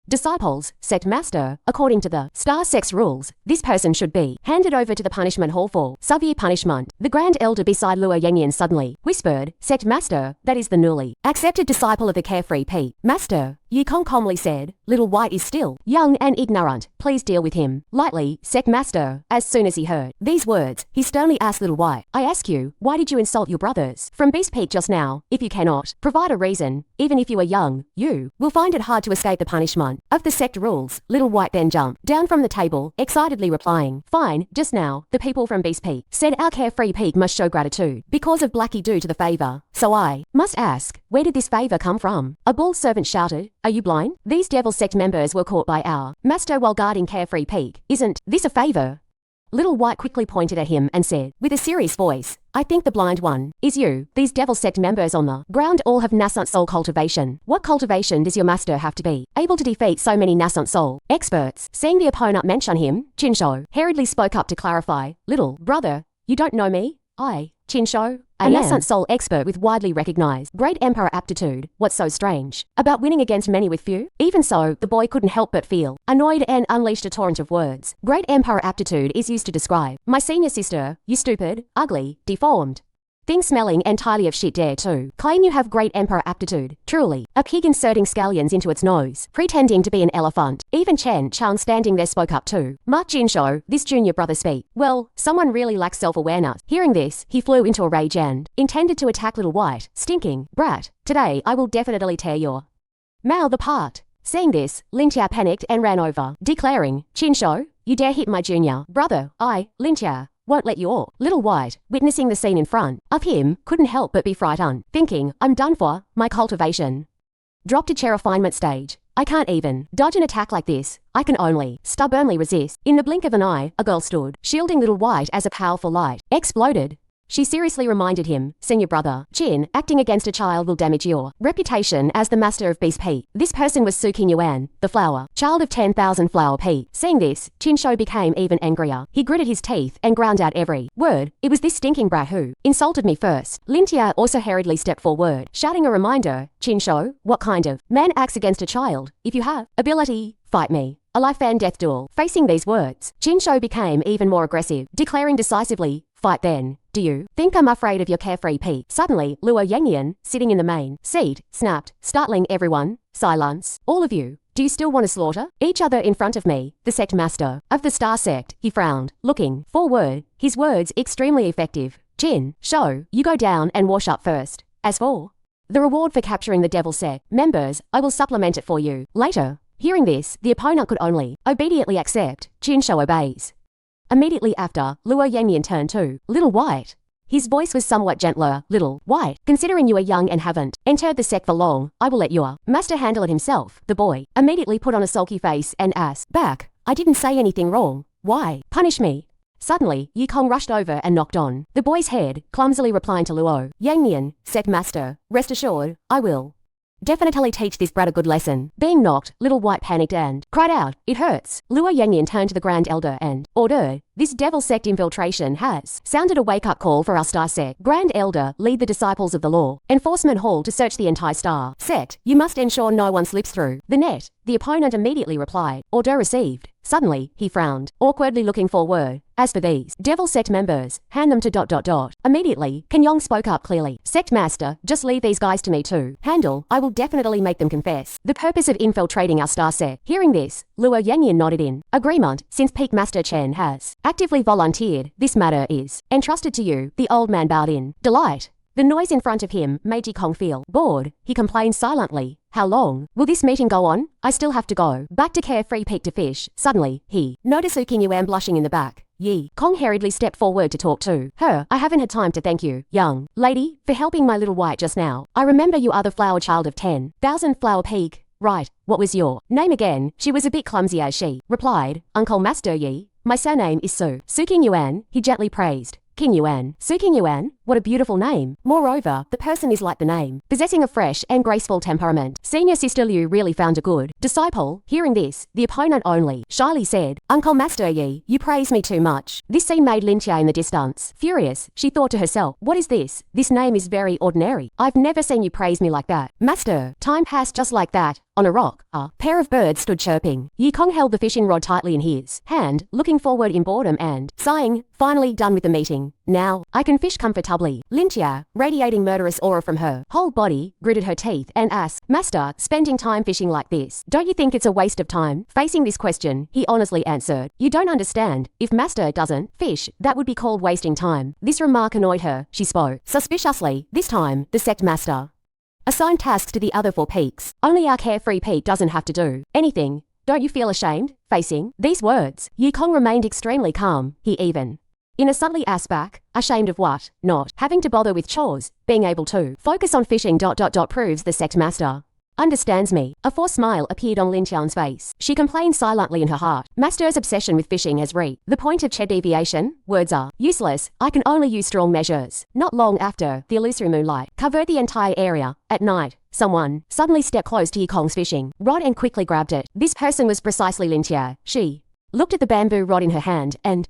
disciples? Sect Master, according to the Star Sect's rules, this person should be handed over to the punishment hall for severe punishment. The Grand Elder beside Luo Yangyan suddenly whispered, Sect Master, that is the newly accepted disciple of the Carefree Peak. Master, Yi Kong calmly said, Little White is still young and ignorant. Please deal with him lightly. Sect Master, as soon as he heard these words, he sternly asked Little White, I ask you, why did you insult your brothers from Beast Peak just now? If you cannot provide a reason, even if you are young, you will find it hard to escape the punishment of the sect rules. Little White then jumped down from the table, excitedly replying, fine, just now, the people from Beast Peak said our Carefree Peak must show gratitude because of Blackie due to the favor. So I must ask, where did this favor come from? A bald servant shouted, Are you blind? These devil sect members were caught by our master while guarding Carefree Peak. Isn't this a favor? Little White quickly pointed at him and said, with a serious voice, I think the blind one is you. These devil sect members on the ground all have nascent soul cultivation. What cultivation does your master have to be able to defeat so many nascent soul experts? Seeing the opponent mention him, Chinsho hurriedly spoke up to clarify, little brother, you don't know me? I, Chinsho, a nascent soul expert with widely recognized great emperor aptitude. What's so strange about winning against many with few? Even so, the boy couldn't help but feel annoyed and unleashed a torrent of words. Great emperor aptitude is used to describe my senior sister, you stupid, ugly, deformed thing smelling entirely of shit dare to claim you have great emperor aptitude. Truly, a pig inserting scallions into its nose, pretending to be an elephant. Even Chen Chang standing there spoke up too. Mark Jinsho, this junior brother speak. Well, someone really lacks self-awareness. Hearing this, he flew into a rage and intended to attack Little White. Stinking brat, today I will definitely tear your mouth apart. Seeing this, Lin Tia panicked and ran over, declaring, Chinsho, you dare hit my junior brother. I, Lin Tia, won't let you all. Little White, witnessing the scene in front of him, couldn't help but be frightened, thinking, I'm done for, my cultivation dropped to chair refinement stage. I can't even dodge an attack like this. I can only stubbornly resist. In the blink of an eye, a girl stood, shielding Little White as a powerful light exploded. She seriously reminded him, senior brother, Chin, acting against a child will damage your reputation as the master of Beast Peak. This person was Su Qingyuan, the flower child of 10,000 Flower Peak. Seeing this, Chinsho became even angrier. He gritted his teeth and ground out every word. It was this stinking brat who insulted me first. Lin Tia also hurriedly stepped forward, shouting a reminder, Chinsho, what kind of man acts against a child? If you have ability, fight me. A life and death duel. Facing these words, Chinsho became even more aggressive, declaring decisively, fight then. Do you think I'm afraid of your Carefree Peak? Suddenly, Luo Yangyan, sitting in the main seat, snapped, startling everyone. Silence. All of you. Do you still want to slaughter each other in front of me? The sect master of the Star Sect, he frowned, looking forward, his words extremely effective. Jin, show, you go down and wash up first. As for the reward for capturing the devil sect members, I will supplement it for you later. Hearing this, the opponent could only obediently accept. Chinsho obeys. Immediately after, Luo Yangyan turned to Little White. His voice was somewhat gentler. Little White, considering you are young and haven't entered the sect for long, I will let your master handle it himself. The boy immediately put on a sulky face and asked, back, I didn't say anything wrong. Why punish me? Suddenly, Yi Kong rushed over and knocked on the boy's head, clumsily replying to Luo Yangyan, sect master, rest assured, I will definitely teach this brat a good lesson. Being knocked, Little White panicked and cried out, it hurts. Luo Yangyan turned to the Grand Elder and ordered, this devil sect infiltration has sounded a wake-up call for our Star Sect. Grand Elder, lead the disciples of the law enforcement hall to search the entire Star Sect. You must ensure no one slips through the net. The opponent immediately replied, order received. Suddenly, he frowned, awkwardly looking forward. As for these devil sect members, hand them to ... Immediately, Kenyong spoke up clearly. Sect master, just leave these guys to me too. Handle, I will definitely make them confess the purpose of infiltrating our Star Sect. Hearing this, Luo Yangyan nodded in agreement. Since Peak Master Chen has actively volunteered, this matter is entrusted to you. The old man bowed in delight. The noise in front of him made Ji Kong feel bored. He complained silently. How long will this meeting go on? I still have to go back to Carefree Peak to fish. Suddenly, he noticed Su Qingyuan blushing in the back. Yi Kong hurriedly stepped forward to talk to her. I haven't had time to thank you, young lady, for helping my Little White just now. I remember you are the flower child of 10,000 Flower Peak. Right, what was your name again? She was a bit clumsy as she replied, Uncle Master Yi. My surname is Su Qingyuan, he gently praised. Qingyuan. Su Qingyuan, what a beautiful name. Moreover, the person is like the name, possessing a fresh and graceful temperament. Senior Sister Liu really found a good disciple. Hearing this, the opponent only shyly said, Uncle Master Yi, you praise me too much. This scene made Lin Tia in the distance furious. She thought to herself, what is this? This name is very ordinary. I've never seen you praise me like that. Master, time passed just like that. On a rock, a pair of birds stood chirping. Yi Kong held the fishing rod tightly in his hand, looking forward in boredom and sighing, finally done with the meeting. Now, I can fish comfortably. Lin Tia, radiating murderous aura from her whole body, gritted her teeth and asked, Master, spending time fishing like this, don't you think it's a waste of time? Facing this question, he honestly answered, you don't understand. If Master doesn't fish, that would be called wasting time. This remark annoyed her. She spoke suspiciously. This time, the sect master assigned tasks to the other 4 peaks. Only our Carefree Peak doesn't have to do anything. Don't you feel ashamed? Facing these words, Yi Kong remained extremely calm. He even in a subtly asked back, ashamed of what? Not having to bother with chores, being able to focus on fishing ... proves the sect master Understands me. A forced smile appeared on Lin Tian's face. She complained silently in her heart. Master's obsession with fishing has reached the point of deviation. Words are useless. I can only use strong measures. Not long after, the illusory moonlight covered the entire area. At night, someone suddenly stepped close to Yikong's fishing rod and quickly grabbed it. This person was precisely Lin Tia. She looked at the bamboo rod in her hand and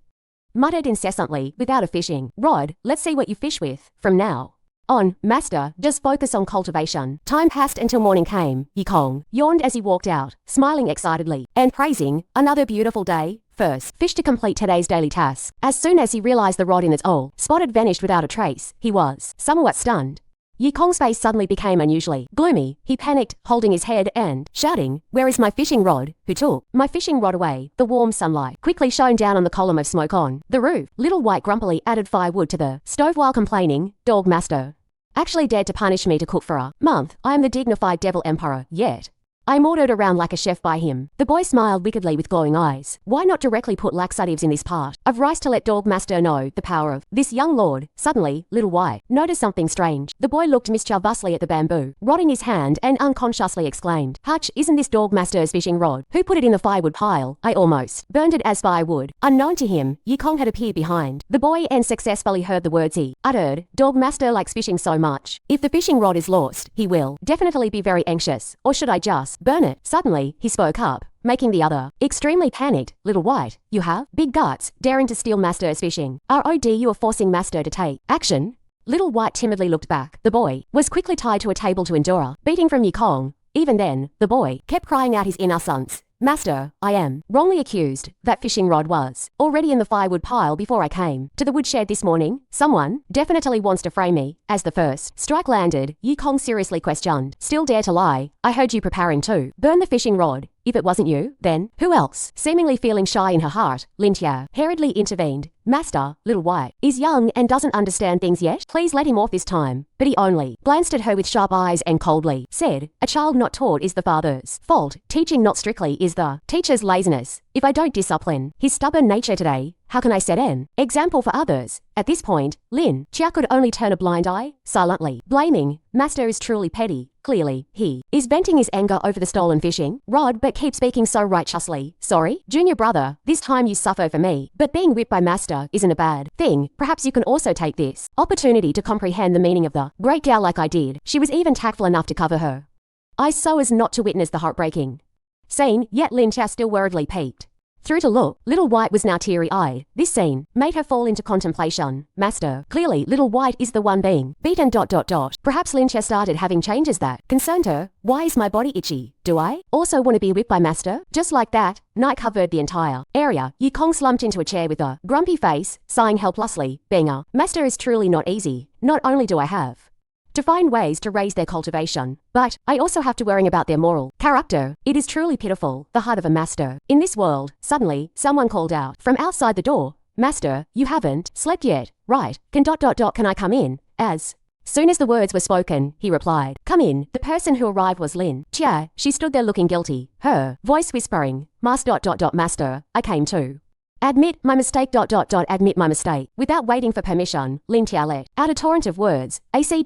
muttered incessantly, without a fishing rod, let's see what you fish with. From now on, master, just focus on cultivation. Time passed until morning came. Yikong yawned as he walked out, smiling excitedly and praising another beautiful day. First, fish to complete today's daily task. As soon as he realized the rod in its old spot had vanished without a trace, he was somewhat stunned. Yikong's face suddenly became unusually gloomy. He panicked, holding his head and shouting, "Where is my fishing rod? Who took my fishing rod away?" The warm sunlight quickly shone down on the column of smoke on the roof. Little White grumpily added firewood to the stove while complaining, "Dog master actually dared to punish me to cook for a month. I am the dignified devil emperor, yet I am ordered around like a chef by him." The boy smiled wickedly with glowing eyes. Why not directly put laxatives in this part of rice to let Dog Master know the power of this young lord? Suddenly, Little White noticed something strange. The boy looked mischievously at the bamboo rod in his hand and unconsciously exclaimed, "Hutch, isn't this Dog Master's fishing rod? Who put it in the firewood pile? I almost burned it as firewood." Unknown to him, Yikong had appeared behind the boy and successfully heard the words he uttered. Dog Master likes fishing so much. If the fishing rod is lost, he will definitely be very anxious. Or should I just burn it? Suddenly, he spoke up, making the other extremely panicked. "Little White, you have big guts, daring to steal Master's fishing. ROD, you are forcing Master to take action." Little White timidly looked back. The boy was quickly tied to a table to endure a beating from Yikong. Even then, the boy kept crying out his innocence. "Master, I am wrongly accused. That fishing rod was already in the firewood pile before I came to the woodshed this morning. Someone definitely wants to frame me." As the first strike landed, Yikong seriously questioned, "Still dare to lie? I heard you preparing to burn the fishing rod. If it wasn't you, then who else?" Seemingly feeling shy in her heart, Lin Tia hurriedly intervened. "Master, Little White is young and doesn't understand things yet. Please let him off this time." But he only glanced at her with sharp eyes and coldly said, "A child not taught is the father's fault. Teaching not strictly is the teacher's laziness. If I don't discipline his stubborn nature today, how can I set an example for others?" At this point, Lin Tia could only turn a blind eye, silently blaming, "Master is truly petty. Clearly, he is venting his anger over the stolen fishing rod but keeps speaking so righteously. Sorry, junior brother, this time you suffer for me. But being whipped by Master isn't a bad thing. Perhaps you can also take this opportunity to comprehend the meaning of the great Tao like I did." She was even tactful enough to cover her eyes so as not to witness the heartbreaking scene, yet Lin Tia still worriedly peeked through to look. Little White was now teary-eyed. This scene made her fall into contemplation. Master, clearly Little White is the one being beaten. Perhaps Lin Tia started having changes that concerned her. "Why is my body itchy? Do I also want to be whipped by Master?" Just like that, night covered the entire area. Yikong slumped into a chair with a grumpy face, sighing helplessly. "Being a master is truly not easy. Not only do I have to find ways to raise their cultivation, but I also have to worrying about their moral character. It is truly pitiful, the heart of a master in this world." Suddenly, someone called out from outside the door, "Master, you haven't slept yet, right? Can I come in?" As soon as the words were spoken, he replied, "Come in." The person who arrived was Lin Tia. She stood there looking guilty, her voice whispering, Master, I came to admit my mistake. Admit my mistake." Without waiting for permission, Lin Tia let out a torrent of words. AC.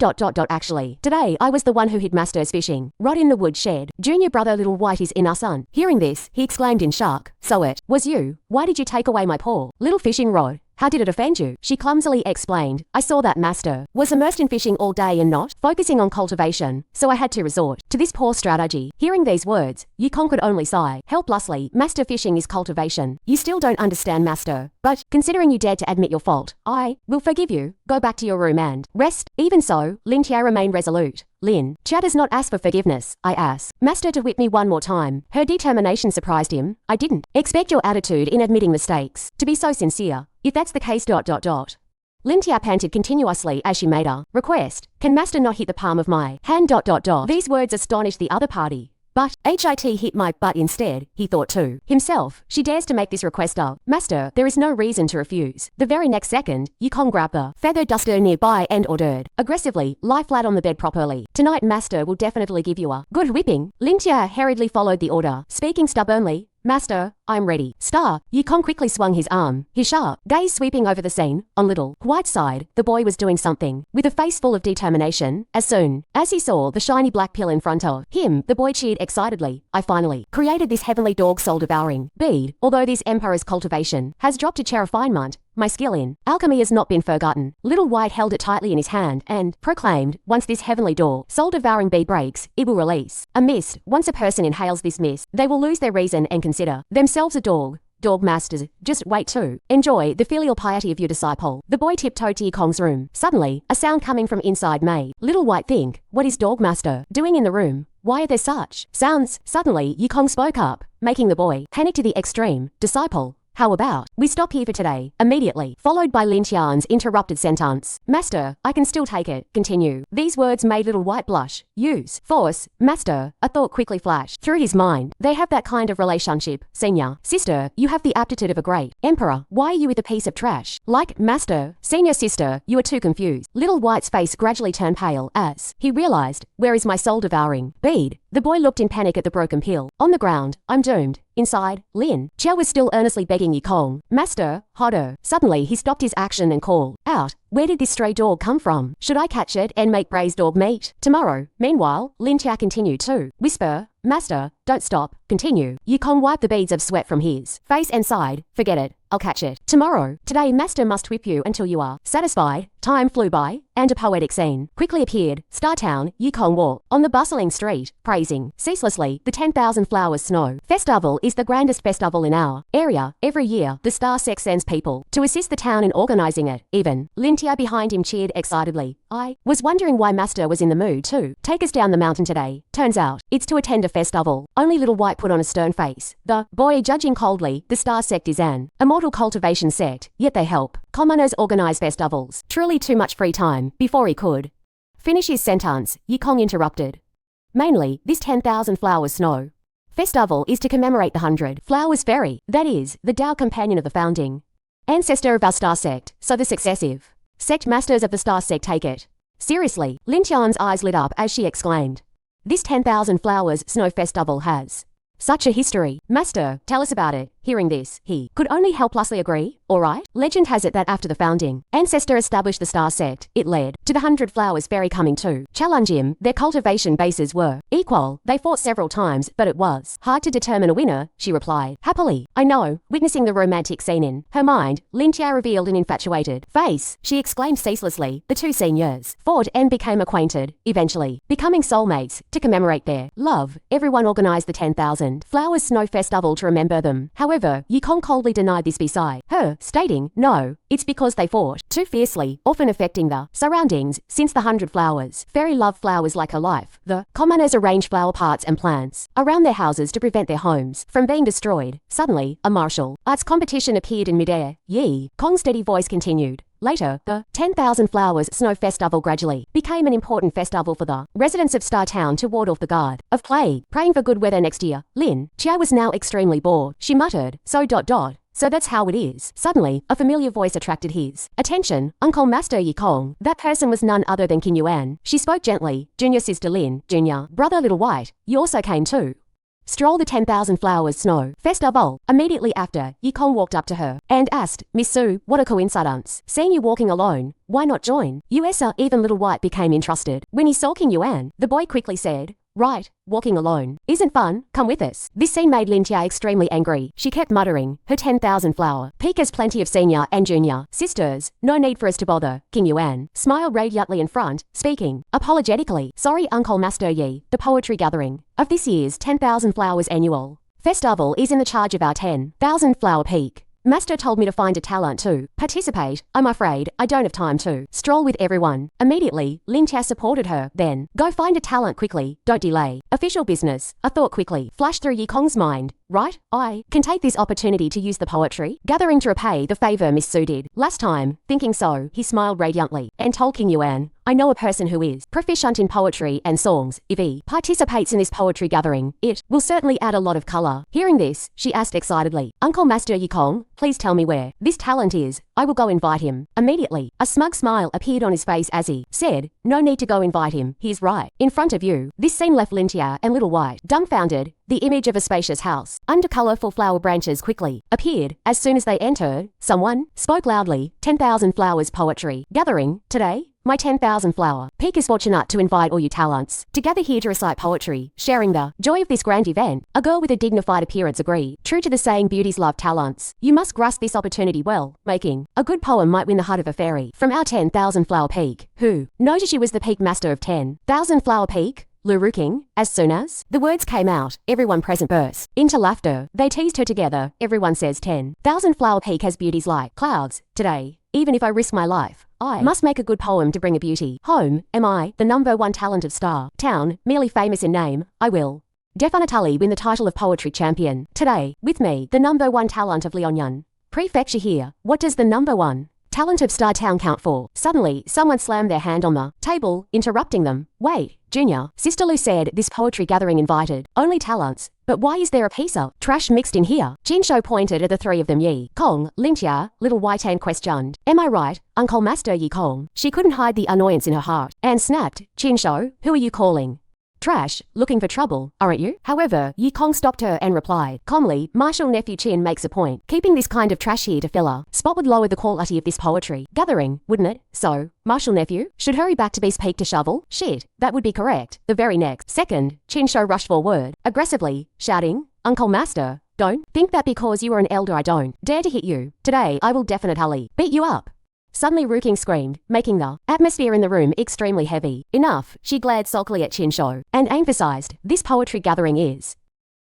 Actually, today I was the one who hid Master's fishing rod in the woodshed. Junior brother Little White is innocent. Hearing this, he exclaimed in shock, "So it was you? Why did you take away my poor little fishing rod? How did it offend you?" She clumsily explained, "I saw that Master was immersed in fishing all day and not focusing on cultivation, so I had to resort to this poor strategy." Hearing these words, Yikong could only sigh helplessly. "Master, fishing is cultivation. You still don't understand, Master. But considering you dared to admit your fault, I will forgive you. Go back to your room and rest." Even so, Lin Tia remained resolute. "Lin Tia does not ask for forgiveness. I ask Master to whip me one more time." Her determination surprised him. "I didn't expect your attitude in admitting mistakes to be so sincere. If that's the case. Lin Tia panted continuously as she made a request. "Can Master not hit the palm of my hand? These words astonished the other party. But HIT hit my butt instead, he thought to himself. She dares to make this request of Master. There is no reason to refuse. The very next second, Yikong grabbed the feather duster nearby and ordered aggressively, "Lie flat on the bed properly. Tonight Master will definitely give you a good whipping." Lin Tia hurriedly followed the order, speaking stubbornly, "Master, I'm ready. Star, Yukong quickly swung his arm, his sharp gaze sweeping over the scene. On Little White's side, the boy was doing something, with a face full of determination. As soon as he saw the shiny black pill in front of him, the boy cheered excitedly. I finally created this heavenly dog soul devouring bead. Although this emperor's cultivation has dropped to refinement, my skill in alchemy has not been forgotten. Little White held it tightly in his hand and proclaimed, once this heavenly door, soul-devouring bead breaks, it will release a mist. Once a person inhales this mist, they will lose their reason and consider themselves a dog. Dog masters, just wait to enjoy the filial piety of your disciple. The boy tiptoed to Yukong's room. Suddenly, a sound coming from inside made Little White think, what is Dog Master doing in the room? Why are there such sounds? Suddenly, Yukong spoke up, making the boy panic to the extreme. Disciple, how about we stop here for today? Immediately, followed by Lin Tian's interrupted sentence. Master, I can still take it. Continue. These words made Little White blush. Use force. Master, a thought quickly flashed through his mind. They have that kind of relationship. Senior, sister, you have the aptitude of a great emperor. Why are you with a piece of trash? Like, master, senior sister, you are too confused. Little White's face gradually turned pale as he realized, where is my soul-devouring bead? The boy looked in panic at the broken pill. On the ground, I'm doomed. Inside, Lin Qiao was still earnestly begging Yukong. Master, Hodder. Suddenly, he stopped his action and called out, where did this stray dog come from? Should I catch it and make braised dog meat tomorrow? Meanwhile, Lin Qiao continued to whisper, Master, don't stop. Continue. Yukong wiped the beads of sweat from his face and sighed, forget it. I'll catch it tomorrow. Today, Master must whip you until you are satisfied. Time flew by, and a poetic scene quickly appeared. Startown, Yukong walked on the bustling street, praising ceaselessly the 10,000 Flowers Snow Festival is the grandest festival in our area. Every year, the Star Sect sends people to assist the town in organizing it. Even Lin Tia behind him cheered excitedly. I was wondering why Master was in the mood to take us down the mountain today. Turns out, it's to attend a festival. Only Little White put on a stern face. The boy judging coldly, the Star Sect is an immortal cultivation sect, yet they help commoners organize festivals. Truly too much free time. Before he could finish his sentence, Yukong interrupted. Mainly, this 10,000 Flowers Snow Festival is to commemorate the 100 Flowers Fairy, that is, the Tao companion of the founding ancestor of our Star Sect, so the successive sect masters of the Star Sect take it seriously. Lin Tian's eyes lit up as she exclaimed, this 10,000 Flowers Snow Festival has such a history. Master, tell us about it. Hearing this, he could only helplessly agree. All right. Legend has it that after the founding ancestor established the Star Sect, it led to the 100 Flowers Fairy coming to challenge him. Their cultivation bases were equal. They fought several times, but it was hard to determine a winner, she replied. Happily, I know. Witnessing the romantic scene in her mind, Lin Tia revealed an infatuated face. She exclaimed ceaselessly. The two seniors fought and became acquainted, eventually becoming soulmates. To commemorate their love, everyone organized the 10,000 Flowers Snow Festival to remember them. However, Yukong coldly denied this beside her, stating, no, it's because they fought too fiercely, often affecting the surroundings. Since the 100 Flowers Fairy love flowers like her life, the commoners arrange flower pots and plants around their houses to prevent their homes from being destroyed. Suddenly, a martial arts competition appeared in midair. Yi Kong's steady voice continued. Later, the 10,000 Flowers Snow Festival gradually became an important festival for the residents of Star Town to ward off the guard of plague, praying for good weather next year. Lin Qiao was now extremely bored. She muttered, so that's how it is. Suddenly, a familiar voice attracted his attention. Uncle Master Yukong. That person was none other than Qing Yuan. She spoke gently. Junior sister Lin, junior brother Little White, you also came too. Stroll the 10,000 Flowers Snow Festival. Immediately after, Yukong walked up to her and asked, Miss Su, what a coincidence. Seeing you walking alone, why not join? Even Little White became interested. When he saw Qing Yuan, the boy quickly said, right, walking alone isn't fun, come with us. This scene made Lin Tia extremely angry. She kept muttering, her 10,000 flower peak has plenty of senior and junior sisters, no need for us to bother. Qing Yuan smiled radiantly in front, speaking apologetically, sorry Uncle Master Yi, the poetry gathering of this year's 10,000 Flowers Annual Festival is in the charge of our 10,000 Flower Peak. Master told me to find a talent to participate. I'm afraid I don't have time to stroll with everyone. Immediately, Lin Tia supported her. Then, go find a talent quickly. Don't delay. Official business. A thought quickly flashed through Yukong's mind. Right, I can take this opportunity to use the poetry gathering to repay the favor Miss Su did last time. Thinking so, he smiled radiantly and told Qing Yuan, I know a person who is proficient in poetry and songs. If he participates in this poetry gathering, it will certainly add a lot of color. Hearing this, she asked excitedly, Uncle Master Yikong, please tell me where this talent is. I will go invite him. Immediately, a smug smile appeared on his face as he said, no need to go invite him, he's right in front of you. This scene left Lintia and Little White dumbfounded. The image of a spacious house, under colorful flower branches quickly appeared. As soon as they entered, someone spoke loudly, 10,000 flowers poetry gathering today. My 10,000 flower peak is fortunate to invite all you talents to gather here to recite poetry, sharing the joy of this grand event. A girl with a dignified appearance agreed. True to the saying, beauties love talents, you must grasp this opportunity well. Making a good poem might win the heart of a fairy. From our 10,000 flower peak, who noticed she was the peak master of 10,000 flower peak, Luru King. As soon as the words came out, everyone present burst into laughter. They teased her together. Everyone says 10,000 flower peak has beauties like clouds today. Even if I risk my life, I must make a good poem to bring a beauty home. Am I the number one talent of Star Town, merely famous in name? I will definitely win the title of poetry champion today. With me, the number one talent of Liaoyuan Prefecture here. What does the number one talent of Star Town count for? Suddenly, someone slammed their hand on the table, interrupting them. Wait, Junior, Sister Lu said this poetry gathering invited only talents. But why is there a piece of trash mixed in here? Jin Shou pointed at the three of them. Yi Kong, Lintia, Little White and questioned. Am I right, Uncle Master Yi Kong? She couldn't hide the annoyance in her heart and snapped. Jin Shou, who are you calling trash? Looking for trouble, aren't you? However, Yi Kong stopped her and replied calmly, Marshal Nephew Chin makes a point. Keeping this kind of trash here to fill a spot would lower the quality of this poetry gathering, wouldn't it? So, Marshal Nephew should hurry back to Beast Peak to shovel? Shit, that would be correct. The very next second, Chin Shou rushed forward, aggressively, shouting, Uncle Master, don't think that because you are an elder I don't dare to hit you. Today I will definitely beat you up. Suddenly Ru King screamed, making the atmosphere in the room extremely heavy. Enough, she glared sulkily at Chin Shou and emphasized, this poetry gathering is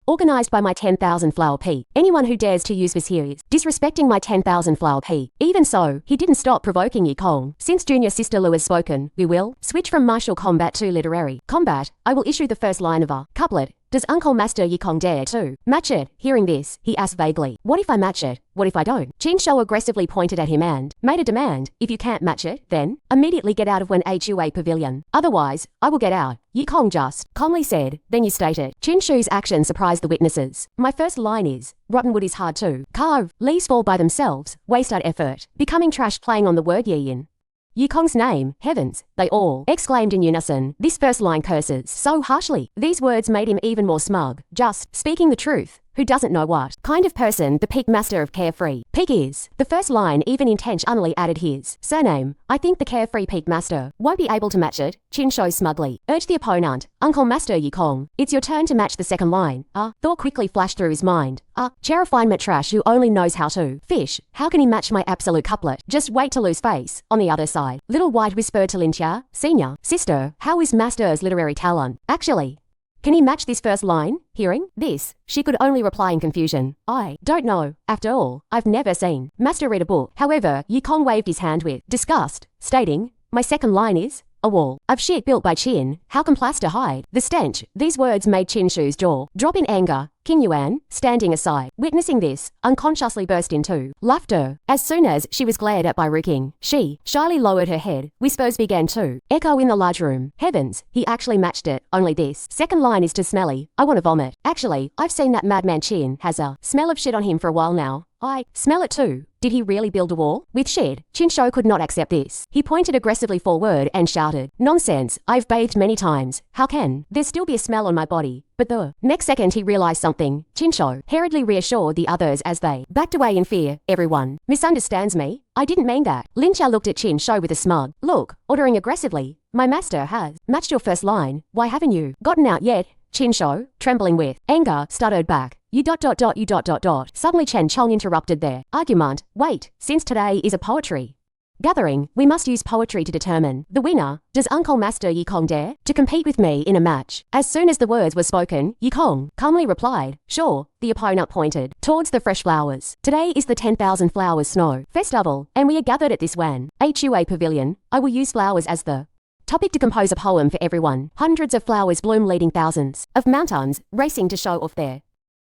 organized by my 10,000 flower peak. Anyone who dares to use this here is disrespecting my 10,000 flower peak. Even so, he didn't stop provoking Yi Kong. Since Junior Sister Lu has spoken, we will switch from martial combat to literary combat. I will issue the first line of a couplet. Does Uncle Master Yi Kong dare to match it? Hearing this, he asked vaguely, what if I match it? What if I don't? Chin Shou aggressively pointed at him and made a demand. If you can't match it, then immediately get out of HUA pavilion. Otherwise, I will get out. Yi Kong just calmly said, then you state it. Chin Shou's action surprised the witnesses. My first line is, rotten wood is hard to carve. Leaves fall by themselves. Waste out effort. Becoming trash playing on the word yin. Yi Kong's name, heavens, they all exclaimed in unison. This first line curses so harshly. These words made him even more smug. Just speaking the truth. Who doesn't know what kind of person the peak master of carefree peak is? The first line even intentionally added his surname. I think the carefree peak master won't be able to match it. Chin Shou smugly urged the opponent. Uncle Master Yi Kong, it's your turn to match the second line. Thought quickly flashed through his mind. Chair refinement trash who only knows how to fish. How can he match my absolute couplet? Just wait to lose face. On the other side, Little White whispered to Lintia, Senior, Sister, how is Master's literary talent? Actually, can he match this first line? Hearing this, she could only reply in confusion. I don't know. After all, I've never seen Master read a book. However, Yi Kong waved his hand with disgust, stating, my second line is, a wall of shit built by Chin. How can plaster hide the stench? These words made Chin Shou's jaw drop in anger. King Yuan, standing aside, witnessing this, unconsciously burst into laughter. As soon as she was glared at by Ru King, she shyly lowered her head. Whispers began to echo in the large room. Heavens, he actually matched it. Only this second line is too smelly. I want to vomit. Actually, I've seen that madman Chin has a smell of shit on him for a while now. I smell it too. Did he really build a wall with shit? Chin Shou could not accept this. He pointed aggressively forward and shouted, nonsense, I've bathed many times. How can there still be a smell on my body? But the next second he realized something. Chin Shou hurriedly reassured the others as they backed away in fear. Everyone misunderstands me. I didn't mean that. Lin Chia looked at Chin Shou with a smug look, ordering aggressively. My master has matched your first line. Why haven't you gotten out yet? Chin Shou, trembling with anger, stuttered back. You ... Suddenly Chen Chong interrupted their argument. Wait, since today is a poetry gathering, we must use poetry to determine the winner. Does Uncle Master Yi Kong dare to compete with me in a match? As soon as the words were spoken, Yi Kong calmly replied, sure. The opponent pointed towards the fresh flowers. Today is the 10,000 flowers snow festival, and we are gathered at this HUA pavilion. I will use flowers as the topic to compose a poem for everyone. Hundreds of flowers bloom leading thousands of mountains racing to show off their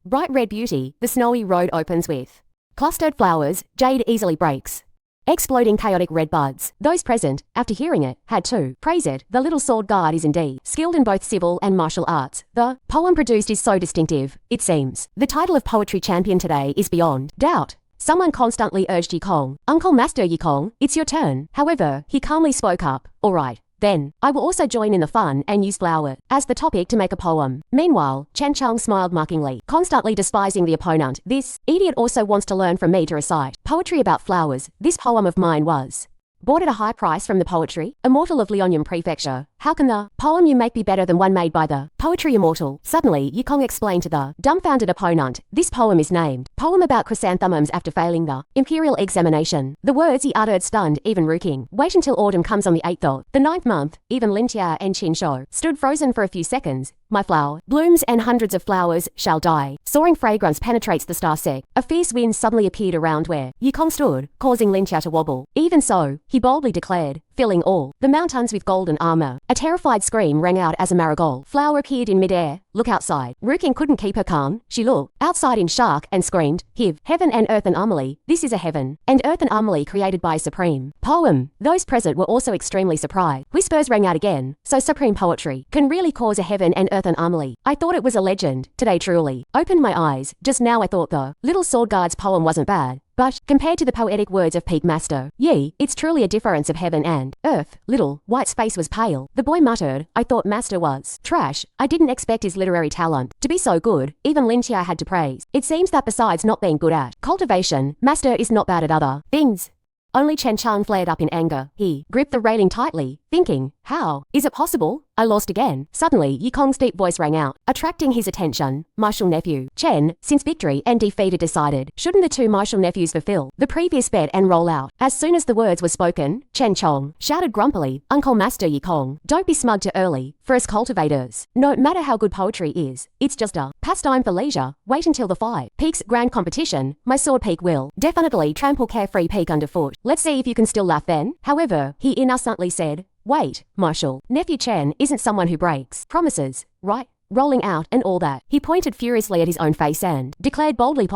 bright red beauty. The snowy road opens with clustered flowers. Jade easily breaks exploding chaotic red buds. Those present, after hearing it, had to praise it. The little sword guard is indeed skilled in both civil and martial arts. The poem produced is so distinctive, it seems. The title of poetry champion today is beyond doubt. Someone constantly urged Yikong, Uncle Master Yikong, it's your turn. However, he calmly spoke up, all right. Then, I will also join in the fun and use flower as the topic to make a poem. Meanwhile, Chen Chang smiled mockingly, constantly despising the opponent. This idiot also wants to learn from me to recite poetry about flowers. This poem of mine was bought at a high price from the poetry immortal of Lionyang Prefecture. How can the poem you make be better than one made by the poetry immortal? Suddenly, Yikong explained to the dumbfounded opponent, this poem is named Poem About Chrysanthemums After Failing the Imperial Examination. The words he uttered stunned even Ruking. Wait until autumn comes on the 8th of the 9th month. Even Lin Tia and Qin Shou stood frozen for a few seconds. My flower blooms and hundreds of flowers shall die. Soaring fragrance penetrates the star sect. A fierce wind suddenly appeared around where Yikong stood, causing Lin Tia to wobble. Even so, he boldly declared, filling all the mountains with golden armor. A terrified scream rang out as a marigold flower appeared in midair. Look outside. Ruking couldn't keep her calm. She looked outside in shock and screamed, Heaven and earth anomaly. This is a heaven and earth anomaly created by a supreme poem. Those present were also extremely surprised. Whispers rang out again. So supreme poetry can really cause a heaven and earth anomaly. I thought it was a legend. Today truly opened my eyes. Just now I thought the little sword guard's poem wasn't bad. But, compared to the poetic words of Peak Master, it's truly a difference of heaven and earth. Little White's face was pale. The boy muttered, I thought Master was trash. I didn't expect his literary talent to be so good. Even Lin Tia had to praise. It seems that besides not being good at cultivation, Master is not bad at other things. Only Chen Chang flared up in anger. He gripped the railing tightly, thinking, how is it possible? I lost again. Suddenly, Yikong's deep voice rang out, attracting his attention. Martial nephew, Chen, since victory and defeat are decided, shouldn't the two martial nephews fulfill the previous bet and roll out? As soon as the words were spoken, Chen Chong shouted grumpily, Uncle Master Yikong, don't be smug too early. For us cultivators, no matter how good poetry is, it's just a pastime for leisure. Wait until the 5 Peaks grand competition. My sword peak will definitely trample carefree peak underfoot. Let's see if you can still laugh then. However, he innocently said, wait, Marshal, nephew Chen isn't someone who breaks promises, right? Rolling out and all that. He pointed furiously at his own face and declared boldly,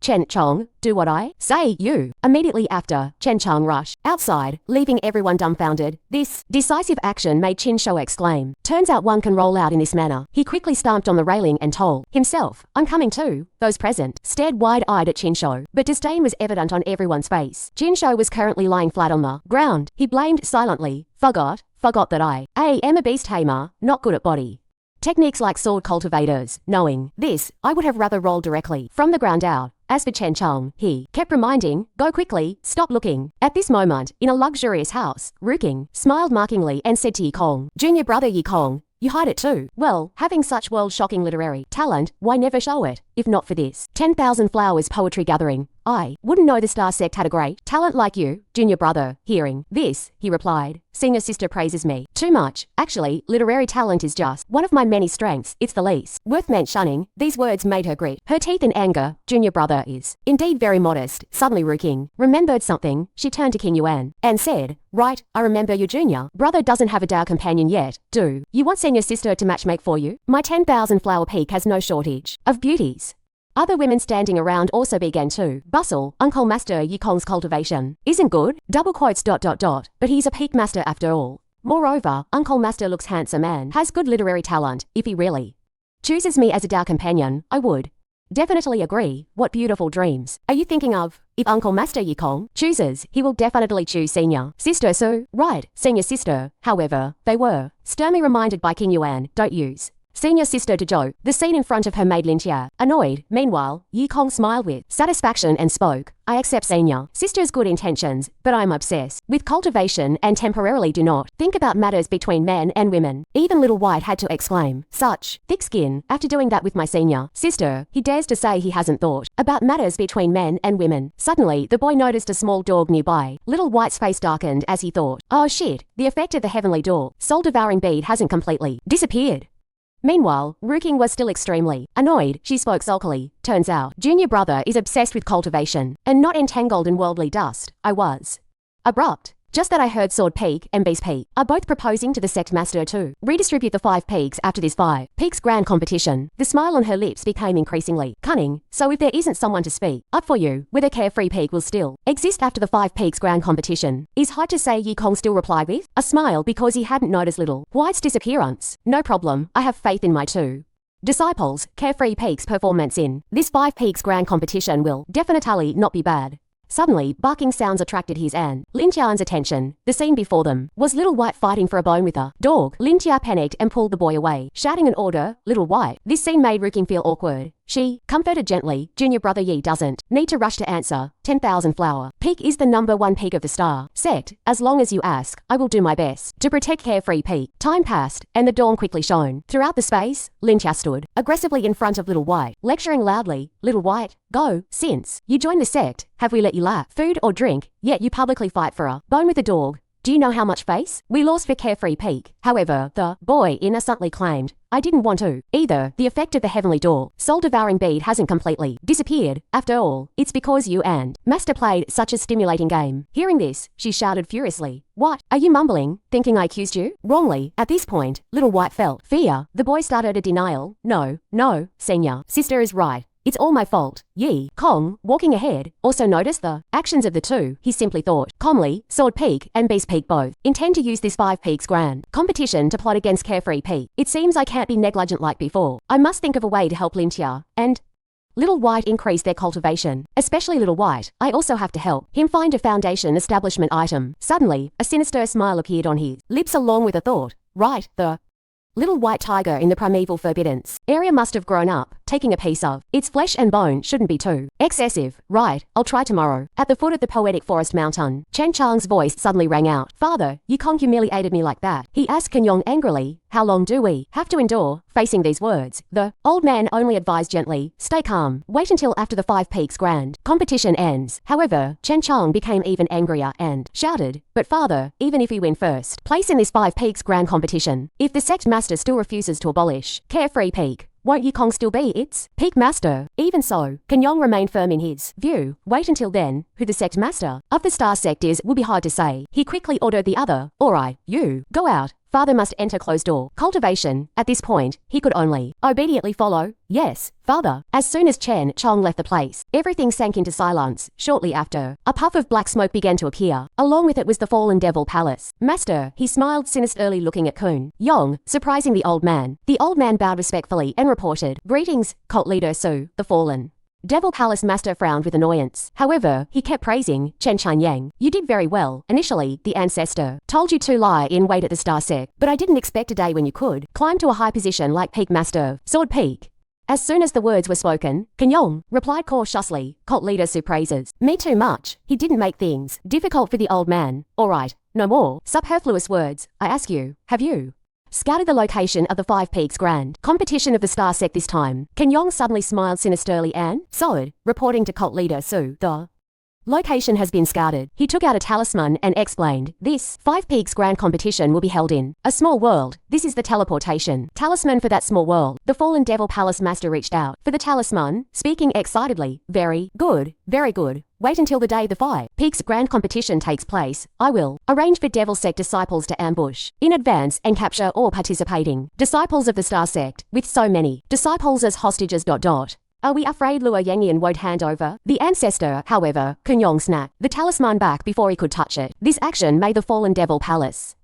Chen Chong, do what I say, you. Immediately after, Chen Chong rushed outside, leaving everyone dumbfounded. This decisive action made Qin Shou exclaim, turns out one can roll out in this manner. He quickly stamped on the railing and told himself, I'm coming too. Those present stared wide-eyed at Qin Shou, but disdain was evident on everyone's face. Qin Shou was currently lying flat on the ground. He blamed silently, forgot that I am a beast tamer, not good at body techniques like sword cultivators. Knowing this, I would have rather rolled directly from the ground out. As for Chen Chong, he kept reminding, go quickly, stop looking. At this moment, in a luxurious house, Ruking smiled mockingly and said to Yikong, junior brother Yikong, you hide it too. Well, having such world-shocking literary talent, why never show it? If not for this 10,000 flowers poetry gathering, I wouldn't know the star sect had a great talent like you, junior brother. Hearing this, he replied, senior sister praises me too much. Actually, literary talent is just one of my many strengths. It's the least worth mentioning. These words made her grit her teeth in anger. Junior brother is indeed very modest. Suddenly Ruking remembered something. She turned to King Yuan and said, right, I remember your junior brother doesn't have a Dao companion yet, do you want senior sister to matchmake for you? My 10,000 flower peak has no shortage of beauties. Other women standing around also began to bustle. Uncle Master Yikong's cultivation isn't good, double quotes ... but he's a peak master after all. Moreover, Uncle Master looks handsome and has good literary talent. If he really chooses me as a Dao companion, I would definitely agree. What beautiful dreams are you thinking of? If Uncle Master Yikong chooses, he will definitely choose senior sister Su. Right, senior sister. However, they were sternly reminded by King Yuan, don't use senior sister to Zhou. The scene in front of her made Lin Tia annoyed. Meanwhile, Yikong smiled with satisfaction and spoke, I accept senior sister's good intentions, but I'm obsessed with cultivation and temporarily do not think about matters between men and women. Even Little White had to exclaim, such thick skin. After doing that with my senior sister, he dares to say he hasn't thought about matters between men and women. Suddenly, the boy noticed a small dog nearby. Little White's face darkened as he thought, oh shit, the effect of the heavenly dog soul-devouring bead hasn't completely disappeared. Meanwhile, Ruking was still extremely annoyed. She spoke sulkily. Turns out, junior brother is obsessed with cultivation and not entangled in worldly dust. I was abrupt. Just that I heard Sword Peak and Beast Peak are both proposing to the sect master to redistribute the 5 peaks after this 5 peaks grand competition. The smile on her lips became increasingly cunning. So if there isn't someone to speak up for you, whether Carefree Peak will still exist after the 5 peaks grand competition, is hard to say. Yi Kong still replied with a smile because he hadn't noticed Little White's disappearance. No problem, I have faith in my 2 disciples. Carefree Peak's performance in this 5 peaks grand competition will definitely not be bad. Suddenly, barking sounds attracted his and Lin Tian's attention. The scene before them was Little White fighting for a bone with a dog. Lin Tia panicked and pulled the boy away, shouting an order, Little White. This scene made Ruking feel awkward. She comforted gently, junior brother Yi doesn't need to rush to answer. 10,000 flower peak is the #1 peak of the star sect. As long as you ask, I will do my best to protect Carefree Peak. Time passed, and the dawn quickly shone. Throughout the space, Lin Tia stood aggressively in front of Little White, lecturing loudly, Little White, go, since you joined the sect, have we let you lack food or drink, yet you publicly fight for a bone with a dog? Do you know how much face we lost for Carefree Peak? However, the boy innocently claimed, I didn't want to either. The effect of the heavenly door soul-devouring bead hasn't completely disappeared. After all, it's because you and Master played such a stimulating game. Hearing this, she shouted furiously, what are you mumbling, thinking I accused you? Wrongly. At this point, Little White felt fear. The boy started a denial. No, senior sister is right. It's all my fault. Yi Kong, walking ahead, also noticed the actions of the 2. He simply thought calmly, Sword Peak and Beast Peak both intend to use this 5 peaks grand competition to plot against Carefree Peak. It seems I can't be negligent like before. I must think of a way to help Lin Tia and Little White increase their cultivation, especially Little White. I also have to help him find a foundation establishment item. Suddenly, a sinister smile appeared on his lips along with a thought. Right, the Little White tiger in the primeval forbiddance area must have grown up, taking a piece of its flesh and bone shouldn't be too excessive. Right, I'll try tomorrow. At the foot of the poetic forest mountain, Chen Chang's voice suddenly rang out. Father, you can't humiliated me like that. He asked Kenyong angrily. How long do we have to endure facing these words? The old man only advised gently, stay calm. Wait until after the 5 peaks grand competition ends. However, Chen Chang became even angrier and shouted, but father, even if we win first place in this 5 peaks grand competition, if the sect master still refuses to abolish Carefree Peak, won't Yi Kong still be its peak master? Even so, Kenyong remained firm in his view. Wait until then, who the sect master of the star sect is will be hard to say. He quickly ordered the other, alright, you, go out. Father must enter closed door cultivation. At this point, he could only obediently follow. Yes, father. As soon as Chen Chong left the place, everything sank into silence. Shortly after, a puff of black smoke began to appear. Along with it was the fallen devil palace. Master, he smiled sinisterly looking at Kun Yong, surprising the old man. The old man bowed respectfully and reported, greetings, cult leader Su, the fallen Devil Palace Master frowned with annoyance. However, he kept praising Chen Yang. You did very well. Initially, the ancestor told you to lie in wait at the star sect, but I didn't expect a day when you could climb to a high position like Peak Master, Sword Peak. As soon as the words were spoken, Kenyong replied cautiously, cult leader Su praises me too much. He didn't make things difficult for the old man. All right, no more superfluous words. I ask you, have you scouted the location of the 5 peaks grand competition of the star sect this time? Kenyong suddenly smiled sinisterly and solid, reporting to cult leader Su, the location has been scouted. He took out a talisman and explained, this 5 peaks grand competition will be held in a small world. This is the teleportation talisman for that small world. The fallen devil palace master reached out for the talisman, speaking excitedly. Very good, very good. Wait until the day the 5 peaks grand competition takes place. I will arrange for devil sect disciples to ambush in advance and capture all participating disciples of the star sect. With so many disciples as hostages. Are we afraid Luo Yangian won't hand over the ancestor? However, Kenyong snapped the talisman back before he could touch it. This action made the fallen devil palace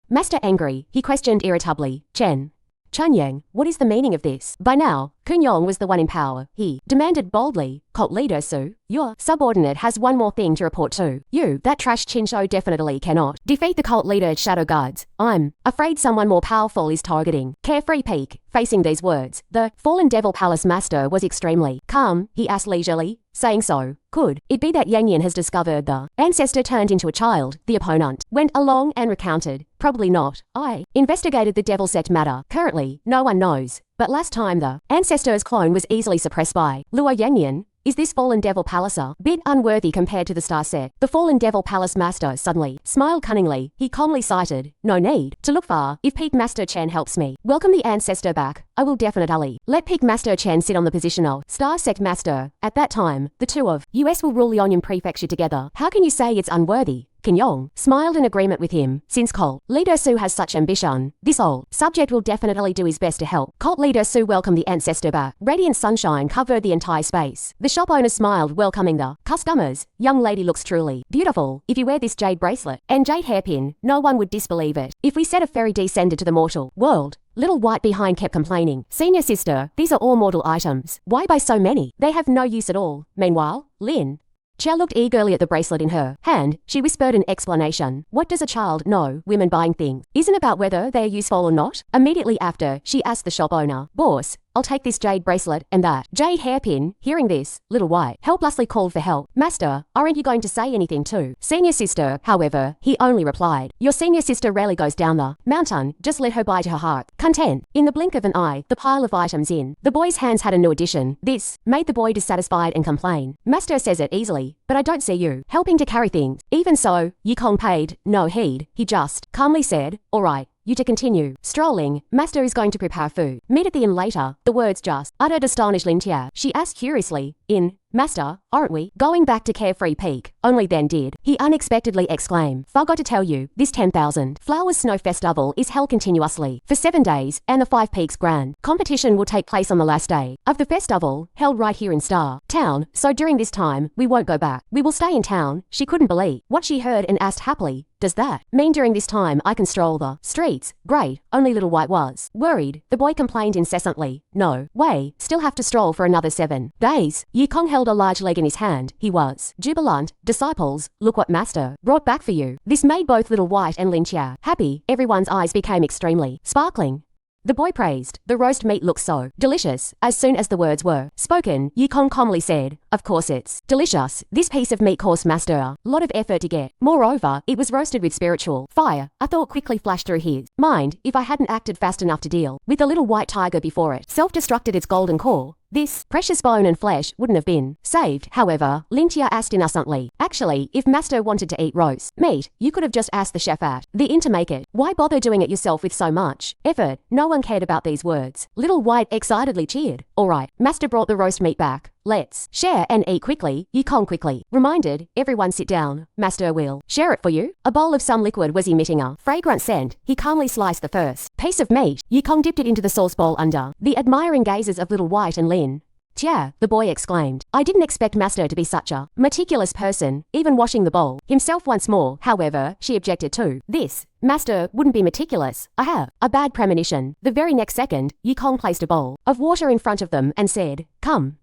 master angry. He questioned irritably, Chen Chunyang, what is the meaning of this? By now, Kenyong was the one in power. He demanded boldly, cult leader Su, your subordinate has one more thing to report to you. That trash Chinsho definitely cannot defeat the cult leader Shadow Guards. I'm afraid someone more powerful is targeting Carefree Peak. Facing these words, the fallen devil palace master was extremely calm. He asked leisurely, saying so, could it be that Yangian has discovered the ancestor turned into a child? The opponent went along and recounted, probably not. I investigated the devil sect matter. Currently, no one knows. But last time the ancestor's clone was easily suppressed by Luo Yangian. Is this fallen devil palace a bit unworthy compared to the star sect? The fallen devil palace master suddenly smiled cunningly. He calmly cited, no need to look far. If Peak Master Chen helps me welcome the ancestor back, I will definitely let Peak Master Chen sit on the position of star sect master. At that time, the two of us will rule Lionyang prefecture together. How can you say it's unworthy? Yong smiled in agreement with him. Since cult leader Su has such ambition, this old subject will definitely do his best to help. Cult leader Su welcomed the ancestor back. Radiant sunshine covered the entire space. The shop owner smiled, welcoming the customers. Young lady looks truly beautiful. If you wear this jade bracelet and jade hairpin, no one would disbelieve it. If we said a fairy descended to the mortal world, Little White behind kept complaining. Senior sister, these are all mortal items. Why buy so many? They have no use at all. Meanwhile, Lin Chia looked eagerly at the bracelet in her hand. She whispered an explanation. What does a child know? Women buying things isn't about whether they are useful or not. Immediately after, she asked the shop owner, "Boss, I'll take this jade bracelet and that jade hairpin." Hearing this, Little White helplessly called for help. "Master, aren't you going to say anything too?" Senior sister, however, he only replied, "Your senior sister rarely goes down the mountain. Just let her buy to her heart content." In the blink of an eye, the pile of items in the boy's hands had a new addition. This made the boy dissatisfied and complain. "Master says it easily, but I don't see you helping to carry things." Even so, Yikong paid no heed. He just calmly said, "All right, you to continue strolling. Master is going to prepare food. Meet at the inn later." The words just uttered astonished Lin Tia. She asked curiously, "In, Master, aren't we going back to Carefree Peak?" Only then did he unexpectedly exclaim, "Forgot to tell you, this 10,000 Flowers Snow Festival is held continuously for 7 days, and the 5 Peaks Grand competition will take place on the last day of the festival, held right here in Star Town. So during this time, we won't go back. We will stay in town." She couldn't believe what she heard and asked happily, "Does that mean during this time I can stroll the streets?" Great, only Little White was worried. The boy complained incessantly, "No way, still have to stroll for another 7 days." Yikong held a large leg in his hand. He was jubilant. "Disciples, look what Master brought back for you." This made both Little White and Lin Chia happy. Everyone's eyes became extremely sparkling. The boy praised. "The roast meat looks so delicious." As soon as the words were spoken, Yikong calmly said, "Of course it's delicious. This piece of meat cost Master a lot of effort to get. Moreover, it was roasted with spiritual fire." A thought quickly flashed through his mind. If I hadn't acted fast enough to deal with the little white tiger before it self-destructed its golden core, this precious bone and flesh wouldn't have been saved. However, Lin Tia asked innocently, "Actually, if Master wanted to eat roast meat, you could have just asked the chef at the inn to make it. Why bother doing it yourself with so much effort?" No one cared about these words. Little White excitedly cheered. "All right, Master brought the roast meat back. Let's share and eat quickly." Yikong quickly reminded, "Everyone sit down. Master will share it for you." A bowl of some liquid was emitting a fragrant scent. He calmly sliced the first piece of meat. Yikong dipped it into the sauce bowl under the admiring gazes of Little White and Lin Tia. The boy exclaimed, "I didn't expect Master to be such a meticulous person, even washing the bowl himself once more." However, she objected to this. "Master wouldn't be meticulous. I have a bad premonition." The very next second, Yikong placed a bowl of water in front of them and said, "Come,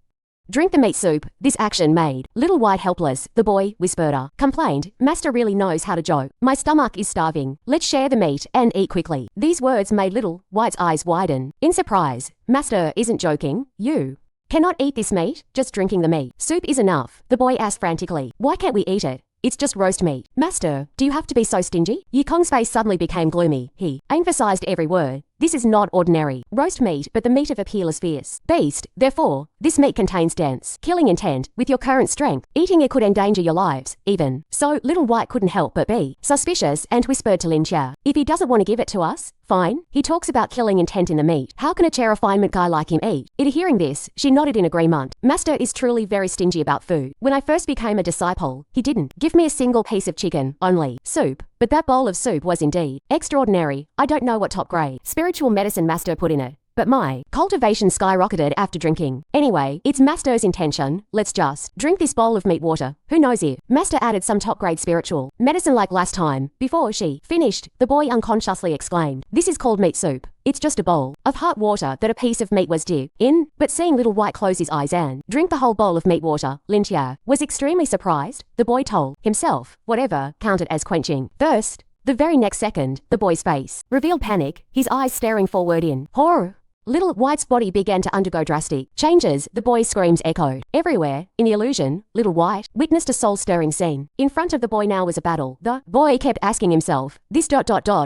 drink the meat soup." This action made Little White helpless. The boy whispered, complained, "Master really knows how to joke. My stomach is starving. Let's share the meat and eat quickly." These words made Little White's eyes widen in surprise. "Master isn't joking. You cannot eat this meat. Just drinking the meat soup is enough." The boy asked frantically, "Why can't we eat it? It's just roast meat." "Master, do you have to be so stingy?" Yikong's face suddenly became gloomy. He emphasized every word. "This is not ordinary roast meat, but the meat of a peerless fierce beast. Therefore, this meat contains dense killing intent. With your current strength, eating it could endanger your lives." Even so, Little White couldn't help but be suspicious and whispered to Lin Chia, "If he doesn't want to give it to us, fine. He talks about killing intent in the meat. How can a chair refinement guy like him eat it?" Hearing this, she nodded in agreement. "Master is truly very stingy about food. When I first became a disciple, he didn't give me a single piece of chicken, only soup. But that bowl of soup was indeed extraordinary. I don't know what top grade spiritual medicine Master put in it, but my cultivation skyrocketed after drinking. Anyway, it's Master's intention. Let's just drink this bowl of meat water. Who knows if Master added some top-grade spiritual medicine like last time." Before she finished, the boy unconsciously exclaimed, "This is called meat soup. It's just a bowl of hot water that a piece of meat was dipped in." But seeing Little White close his eyes and drink the whole bowl of meat water, Lin Tia was extremely surprised. The boy told himself whatever counted as quenching thirst. The very next second, the boy's face revealed panic, his eyes staring forward in horror. Little White's body began to undergo drastic changes. The boy's screams echoed everywhere. In the illusion, Little White witnessed a soul-stirring scene. In front of the boy now was a battle. The boy kept asking himself, "This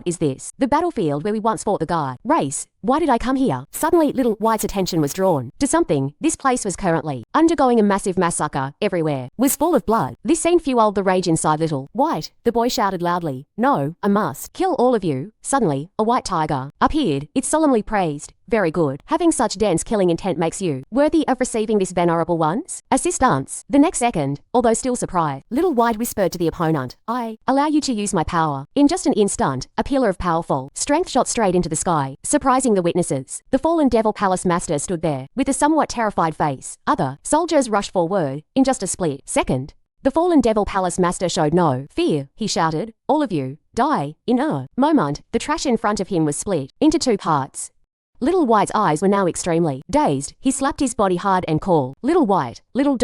is this the battlefield where we once fought the guard race?" Why did I come here? Suddenly, little White's attention was drawn to something. This place was currently undergoing a massive massacre. Everywhere was full of blood. This scene fueled the rage inside little White. The boy shouted loudly, "No, I must kill all of you." Suddenly, a white tiger appeared. It solemnly praised, "Very good. Having such dense killing intent makes you worthy of receiving this venerable one's assistance." The next second, although still surprised, little White whispered to the opponent, "I allow you to use my power." In just an instant, a pillar of powerful strength shot straight into the sky, surprising the witnesses. The fallen Devil Palace Master stood there, with a somewhat terrified face. Other soldiers rushed forward. In just a split second, the fallen Devil Palace Master showed no fear. He shouted, "All of you, die." In a moment, the trash in front of him was split into two parts. Little White's eyes were now extremely dazed. He slapped his body hard and called, "Little White, little ...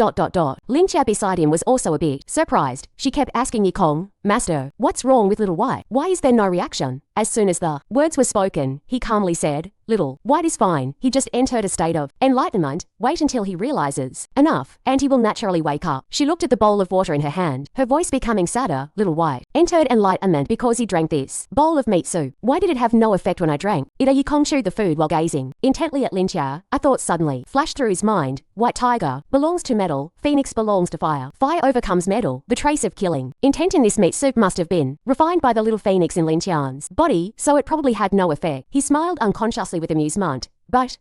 Lin Chia beside him was also a bit surprised. She kept asking Yikong, "Master, what's wrong with Little White? Why is there no reaction?" As soon as the words were spoken, he calmly said, "Little White is fine. He just entered a state of enlightenment. Wait until he realizes enough, and he will naturally wake up." She looked at the bowl of water in her hand, her voice becoming sadder. "Little White entered enlightenment because he drank this bowl of meat soup. Why did it have no effect when I drank it?" Yikong chewed the food while gazing intently at Lin Chia. A thought suddenly flashed through his mind. White tiger belongs to metal. Phoenix belongs to fire. Fire overcomes metal. The trace of killing intent in this meat soup must have been refined by the little phoenix in Lin Chia's body, so it probably had no effect. He smiled unconsciously with amusement. But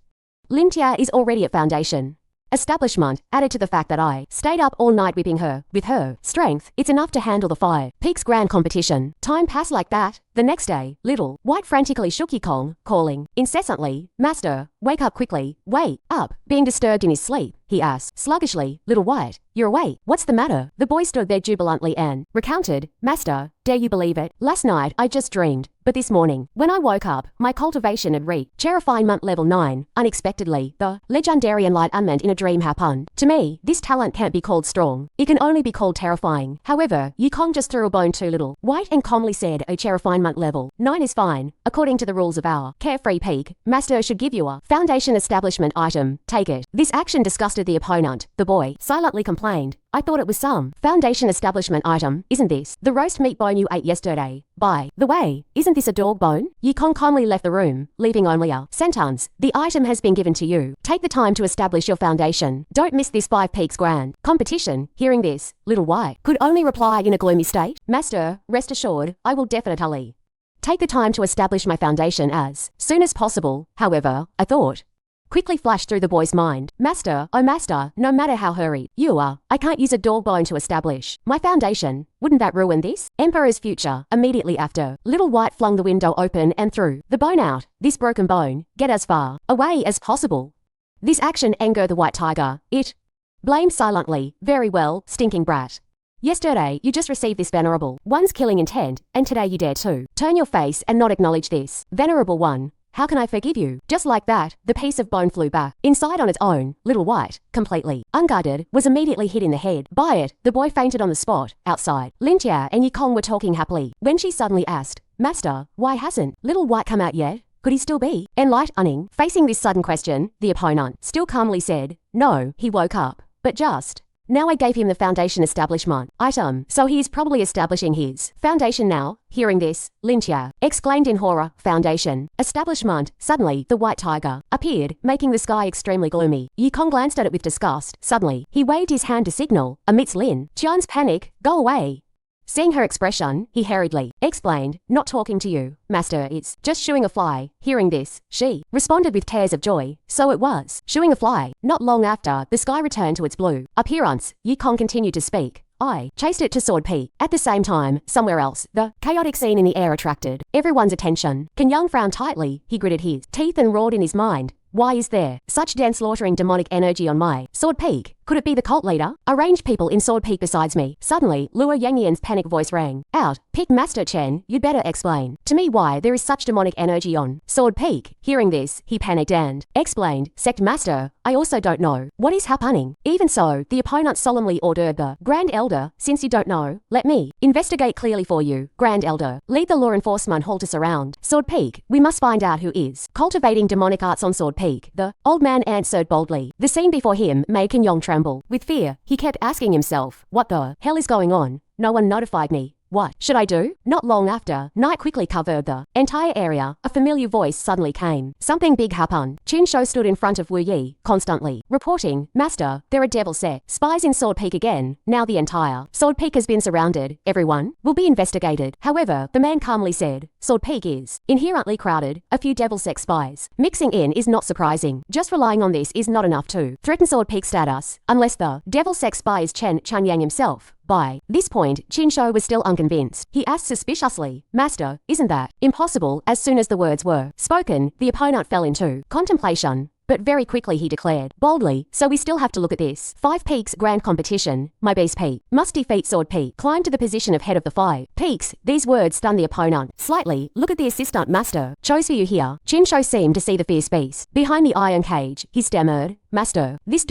Lin Chia is already at foundation establishment, added to the fact that I stayed up all night whipping her. With her strength, it's enough to handle the Fire Peaks Grand Competition. Time passed like that. The next day, little White frantically shook Yikong, calling incessantly, "Master, wake up quickly. Wake up." Being disturbed in his sleep, he asked sluggishly, "Little White, you're awake. What's the matter?" The boy stood there jubilantly and recounted, "Master, dare you believe it? Last night I just dreamed, but this morning, when I woke up, my cultivation had reached refinement level 9. Unexpectedly, the legendary enlightenment in a dream happened. To me, this talent can't be called strong. It can only be called terrifying." However, Yikong just threw a bone to little White and calmly said, "A refinement level 9 is fine. According to the rules of our carefree peak, Master should give you a foundation establishment item. Take it." This action disgusted the opponent. The boy silently complained, "I thought it was some foundation establishment item. Isn't this the roast meat bone you ate yesterday? By the way, isn't this a dog bone?" Yikong calmly left the room, leaving only a sentence. "The item has been given to you. Take the time to establish your foundation. Don't miss this 5 Peaks Grand Competition." Hearing this, little White could only reply in a gloomy state, "Master, rest assured, I will definitely take the time to establish my foundation as soon as possible." However, a thought quickly flashed through the boy's mind. "Master, oh master, no matter how hurried you are, I can't use a dog bone to establish my foundation. Wouldn't that ruin this emperor's future?" Immediately after, little White flung the window open and threw the bone out. "This broken bone, get as far away as possible." This action angered the white tiger. It blamed silently, "Very well, stinking brat. Yesterday, you just received this venerable one's killing intent, and today you dare to turn your face and not acknowledge this venerable one. How can I forgive you?" Just like that, the piece of bone flew back inside on its own. Little White, completely unguarded, was immediately hit in the head by it. The boy fainted on the spot. Outside, Lin Chia and Yikong were talking happily when she suddenly asked, "Master, why hasn't Little White come out yet? Could he still be enlightening?" Facing this sudden question, the opponent still calmly said, "No, he woke up, but just now I gave him the foundation establishment item, so he is probably establishing his foundation now." Hearing this, Lin Chia exclaimed in horror, "Foundation establishment." Suddenly, the white tiger appeared, making the sky extremely gloomy. Yikong glanced at it with disgust. Suddenly, he waved his hand to signal. Amidst Lin Chia's panic, "Go away." Seeing her expression, he hurriedly explained, "Not talking to you, master, it's just shooing a fly." Hearing this, she responded with tears of joy. So it was shooing a fly. Not long after, the sky returned to its blue appearance. Yikong continued to speak. "I chased it to Sword Peak." At the same time, somewhere else, the chaotic scene in the air attracted everyone's attention. Kan Young frowned tightly. He gritted his teeth and roared in his mind, "Why is there such dense slaughtering demonic energy on my Sword Peak? Could it be the cult leader? Arranged people in Sword Peak besides me?" Suddenly, Lua Yangian's panic voice rang out. "Peak Master Chen, you'd better explain to me why there is such demonic energy on Sword Peak." Hearing this, he panicked and explained, "Sect Master, I also don't know what is happening." Even so, the opponent solemnly ordered the Grand Elder, "Since you don't know, let me investigate clearly for you. Grand Elder, lead the law enforcement hall to surround Sword Peak. We must find out who is cultivating demonic arts on Sword Peak." The old man answered boldly. The scene before him made Kan Yong tremble. With fear, he kept asking himself, "What the hell is going on? No one notified me What should I do? Not long after, night quickly covered the entire area. A familiar voice suddenly came. Something big happened. Qin Shou stood in front of Wu Yi, constantly reporting, Master, there are devil set spies in Sword Peak again. Now the entire Sword Peak has been surrounded. Everyone will be investigated. However, the man calmly said, Sword Peak is inherently crowded. A few devil sect spies mixing in is not surprising. Just relying on this is not enough to threaten Sword Peak status, unless the devil sect spy is Chen Chunyang himself. By this point, Qin Shou was still unconvinced. He asked suspiciously, Master, isn't that impossible? As soon as the words were spoken, the opponent fell into contemplation. But very quickly he declared, boldly, so we still have to look at this. 5 Peaks Grand Competition. My Beast Peak must defeat Sword Peak. Climb to the position of head of the 5 Peaks. These words stunned the opponent slightly. Look at the assistant master. Chose for you here. Qin Shou seemed to see the fierce beast behind the iron cage. He stammered, Master, this ...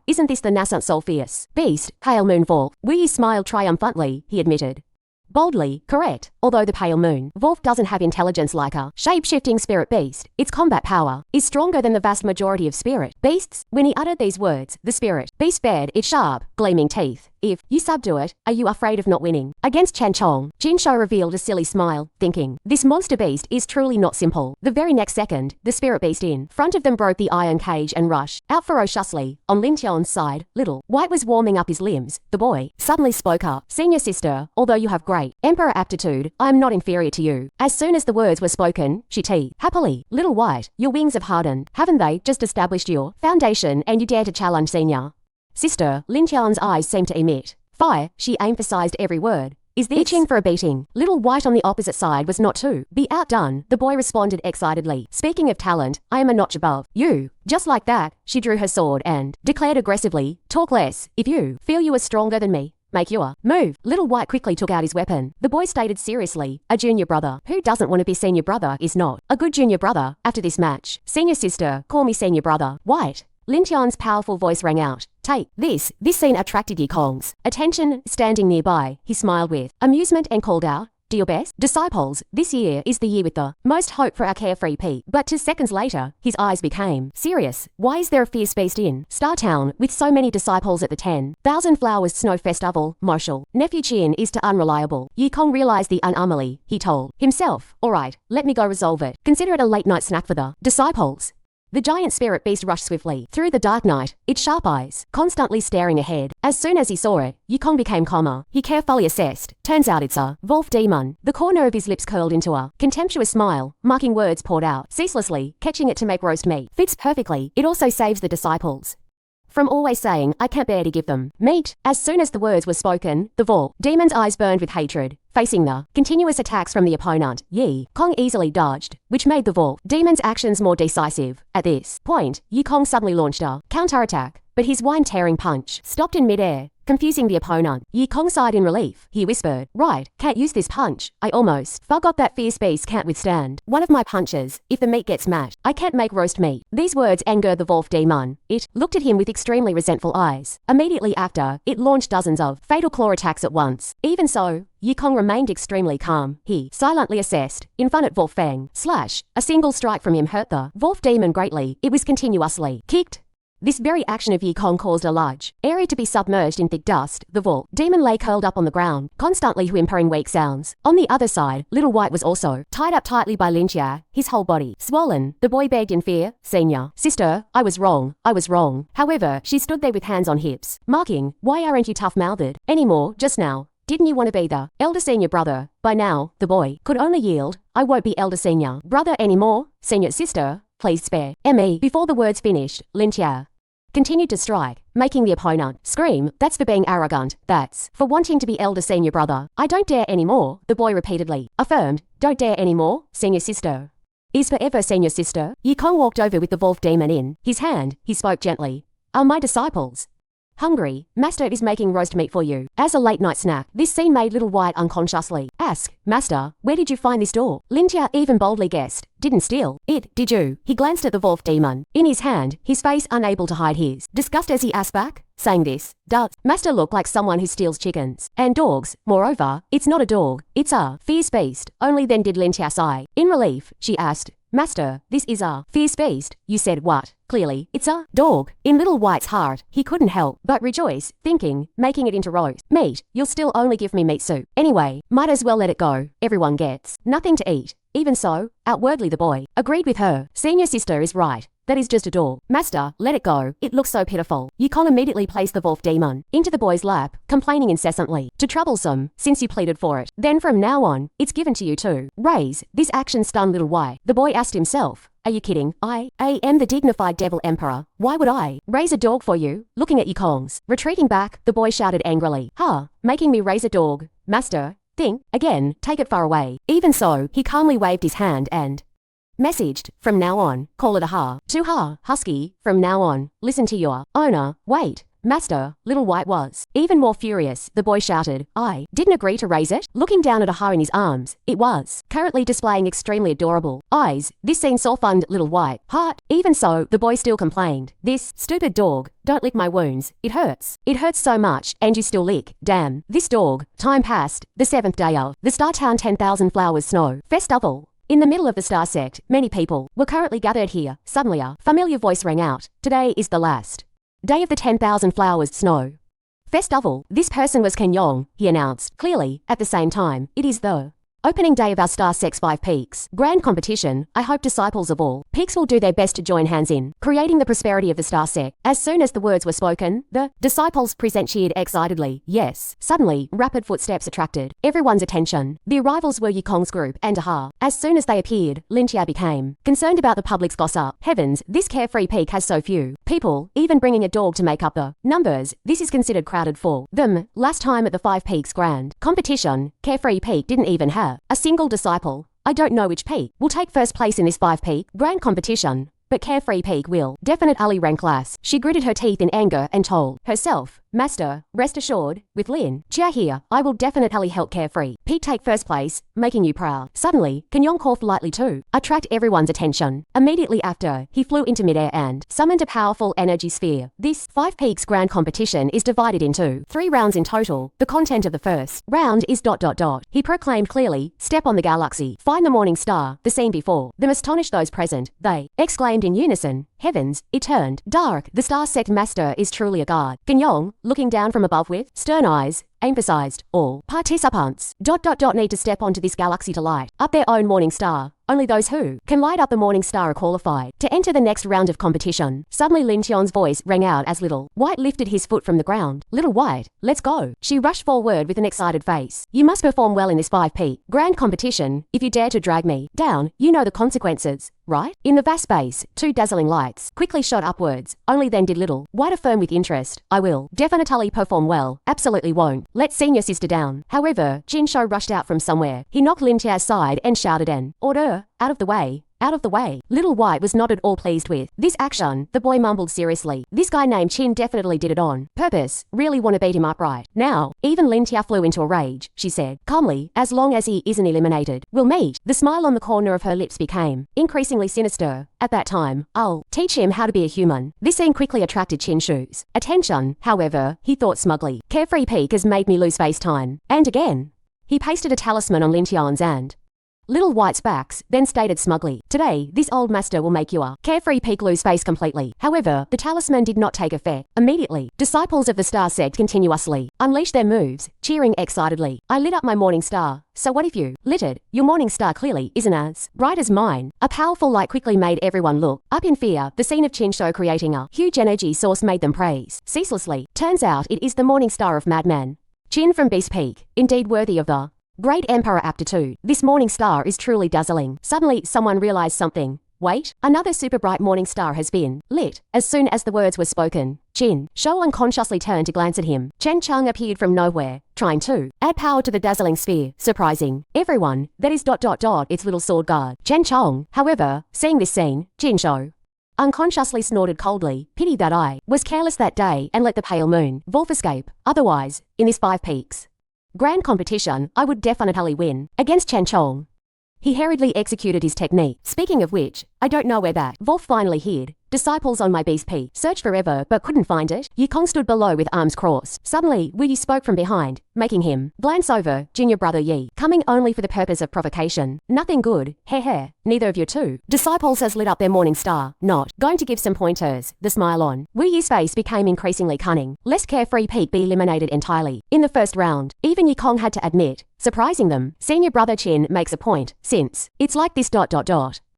isn't this the nascent soul fierce beast, Pale Moon Wolf? Wu Yi smiled triumphantly, he admitted. Boldly, correct. Although the Pale Moon Wolf doesn't have intelligence like a shape-shifting spirit beast, its combat power is stronger than the vast majority of spirit beasts. When he uttered these words, the spirit beast bared its sharp, gleaming teeth. If you subdue it, are you afraid of not winning? Against Chan Chong, Qin Shou revealed a silly smile, thinking, this monster beast is truly not simple. The very next second, the spirit beast in front of them broke the iron cage and rushed out ferociously. On Lin Tian's side, Little White was warming up his limbs. The boy suddenly spoke up. Senior sister, although you have great emperor aptitude, I am not inferior to you. As soon as the words were spoken, she teased happily. Little White, your wings have hardened. Haven't they just established your foundation and you dare to challenge senior sister? Lin Tian's eyes seemed to emit fire. She emphasized every word. Is this itching for a beating? Little White on the opposite side was not to be outdone. The boy responded excitedly. Speaking of talent, I am a notch above you. Just like that, she drew her sword and declared aggressively, talk less. If you feel you are stronger than me, make your move. Little White quickly took out his weapon. The boy stated seriously, a junior brother who doesn't want to be senior brother is not a good junior brother. After this match, senior sister, call me senior brother. White. Lin Tian's powerful voice rang out. Take this. This scene attracted Yi Kong's attention. Standing nearby, he smiled with amusement and called out, do your best. Disciples, this year is the year with the most hope for our carefree peak. But 2 seconds later, his eyes became serious. Why is there a fierce beast in Star Town with so many disciples at the 10,000 Flowers Snow Festival? Marshal, nephew Chin is too unreliable. Yi Kong realized the anomaly. He told himself, all right, let me go resolve it. Consider it a late night snack for the disciples. The giant spirit beast rushed swiftly through the dark night, its sharp eyes constantly staring ahead. As soon as he saw it, Yi Kong became calmer. He carefully assessed. Turns out it's a wolf demon. The corner of his lips curled into a contemptuous smile. Mocking words poured out ceaselessly, catching it to make roast meat. Fits perfectly. It also saves the disciples from always saying, I can't bear to give them meat. As soon as the words were spoken, the wolf demon's eyes burned with hatred. Facing the continuous attacks from the opponent, Yi Kong easily dodged, which made the wolf demon's actions more decisive. At this point, Yi Kong suddenly launched a counterattack, but his wine-tearing punch stopped in midair, confusing the opponent. Yi Kong sighed in relief. He whispered, right, can't use this punch. I almost forgot that fierce beast can't withstand one of my punches. If the meat gets mashed, I can't make roast meat. These words angered the wolf demon. It looked at him with extremely resentful eyes. Immediately after, it launched dozens of fatal claw attacks at once. Even so, Yi Kong remained extremely calm. He silently assessed, in front at Wolf Fang. Slash. A single strike from him hurt the wolf demon greatly. It was continuously kicked. This very action of Yi Kong caused a large area to be submerged in thick dust. The wolf demon lay curled up on the ground, constantly whimpering weak sounds. On the other side, Little White was also tied up tightly by Lin Tia, his whole body swollen. The boy begged in fear, Senior sister, I was wrong. I was wrong. However, she stood there with hands on hips, marking, why aren't you tough-mouthed anymore just now? Didn't you want to be the elder senior brother? By now, the boy could only yield, I won't be elder senior brother anymore. Senior sister, please spare me. Before the words finished, Lin Tia continued to strike, making the opponent scream, that's for being arrogant. That's for wanting to be elder senior brother. I don't dare anymore, the boy repeatedly affirmed. Don't dare anymore, senior sister is forever senior sister. Yi Kong walked over with the wolf demon in his hand. He spoke gently. Are my disciples hungry? Master is making roast meat for you as a late night snack. This scene made Little White unconsciously ask, Master, where did you find this door? Lin Tia even boldly guessed, didn't steal it, did you? He glanced at the wolf demon in his hand, his face unable to hide his disgust as he asked back, saying this, does Master look like someone who steals chickens and dogs? Moreover, it's not a dog, it's a fierce beast. Only then did Lin Tia sigh. In relief, she asked, Master, this is a fierce beast. You said what? Clearly, it's a dog. In Little White's heart, he couldn't help but rejoice, thinking, making it into roast meat, you'll still only give me meat soup. Anyway, might as well let it go. Everyone gets nothing to eat. Even so, outwardly the boy agreed with her. Senior sister is right. That is just a dog. Master, let it go. It looks so pitiful. Yukon immediately placed the wolf demon into the boy's lap, complaining incessantly. Too troublesome, since you pleaded for it. Then from now on, it's given to you too. Raise. This action stunned Little White. The boy asked himself, are you kidding? I am the dignified devil emperor. Why would I raise a dog for you? Looking at Yukongs. Retreating back, the boy shouted angrily. Making me raise a dog. Master, think, again, take it far away. Even so, he calmly waved his hand and messaged, from now on, call it a husky, from now on, listen to your owner, wait. Master, Little White was even more furious. The boy shouted, I didn't agree to raise it. Looking down at a in his arms, it was currently displaying extremely adorable eyes. This scene softened Little White heart. Even so, the boy still complained. This stupid dog, don't lick my wounds. It hurts. It hurts so much, and you still lick. Damn. This dog. Time passed. The 7th day of the Star Town 10,000 Flowers Snow Festival. In the middle of the star sect, many people were currently gathered here. Suddenly a familiar voice rang out. Today is the last day of the 10,000 Flowers Snow Festival. This person was Ken Yong, he announced. Clearly, at the same time, it is the opening day of our Star Sect's 5 Peaks grand competition. I hope disciples of all peaks will do their best to join hands in creating the prosperity of the Star Sect. As soon as the words were spoken, the disciples present cheered excitedly. Yes. Suddenly, rapid footsteps attracted everyone's attention. The arrivals were Yukong's group and Aha. As soon as they appeared, Lintia became concerned about the public's gossip. Heavens, this carefree peak has so few people, even bringing a dog to make up the numbers. This is considered crowded for them. Last time at the 5 Peaks grand competition, Carefree Peak didn't even have a single disciple. I don't know which peak will take first place in this 5 Peak grand competition, but Carefree Peak will definitely rank last. She gritted her teeth in anger and told herself, Master, rest assured, with Lin Chia here, I will definitely help Carefree Peak take first place, making you proud. Suddenly, Kenyong coughed lightly to attract everyone's attention. Immediately after, he flew into midair and summoned a powerful energy sphere. This 5 Peaks grand competition is divided into 3 rounds in total. The content of the first round is ... He proclaimed clearly, step on the galaxy, find the morning star. The scene before them astonished those present. They exclaimed in unison, heavens, it turned dark. The Star Sect Master is truly a god. Kenyong, looking down from above with stern eyes, emphasized, all participants ... need to step onto this galaxy to light up their own morning star. Only those who can light up the morning star are qualified to enter the next round of competition. Suddenly Lin Tion's voice rang out as Little White lifted his foot from the ground. Little White, let's go. She rushed forward with an excited face. You must perform well in this 5 Peak grand competition. If you dare to drag me down, you know the consequences, right? In the vast space, 2 dazzling lights quickly shot upwards. Only then did Little White affirm with interest, I will definitely perform well. Absolutely won't let senior sister down. However, Jin Shou rushed out from somewhere. He knocked Lin Tia's side and shouted an order. Out of the way. Out of the way. Little White was not at all pleased with this action. The boy mumbled seriously. This guy named Chin definitely did it on purpose. Really want to beat him up right now. Even Lin Tia flew into a rage. She said, calmly, as long as he isn't eliminated, we'll meet. The smile on the corner of her lips became increasingly sinister. At that time, I'll teach him how to be a human. This scene quickly attracted Chin Shu's attention. However, he thought smugly, Carefree Peak has made me lose face time. And again. He pasted a talisman on Lin Tian's and Little White's backs, then stated smugly, today, this old master will make you a Carefree Peak lose face completely. However, the talisman did not take effect. Immediately, disciples of the Star Sect continuously unleashed their moves, cheering excitedly. I lit up my morning star. So what if you lit it? Your morning star clearly isn't as bright as mine. A powerful light quickly made everyone look up in fear. The scene of Chin Shou creating a huge energy source made them praise ceaselessly. Turns out it is the morning star of Madman Chin from Beast Peak, indeed worthy of the Great Emperor aptitude. This morning star is truly dazzling. Suddenly, someone realized something. Wait, another super bright morning star has been lit. As soon as the words were spoken, Chin Shou unconsciously turned to glance at him. Chen Chung appeared from nowhere, trying to add power to the dazzling sphere, surprising everyone. That is ... its little sword guard. Chen Chung, however, seeing this scene, Chin Shou unconsciously snorted coldly. Pity that I was careless that day and let the pale moon wolf escape. Otherwise, in this 5 Peaks grand competition, I would definitely win against Chen Chong. He hurriedly executed his technique. Speaking of which, I don't know where that wolf finally hid. Disciples on my beast peak. Searched forever but couldn't find it. Yikong stood below with arms crossed. Suddenly, Wu Yi spoke from behind, making him glance over. Junior brother Yi, coming only for the purpose of provocation. Nothing good. Heh. Neither of you two disciples has lit up their morning star. Not going to give some pointers. The smile on Wu Yi's face became increasingly cunning. Lest carefree Pete be eliminated entirely. In the first round, even Yikong had to admit, surprising them, senior brother Chin makes a point, since it's like this.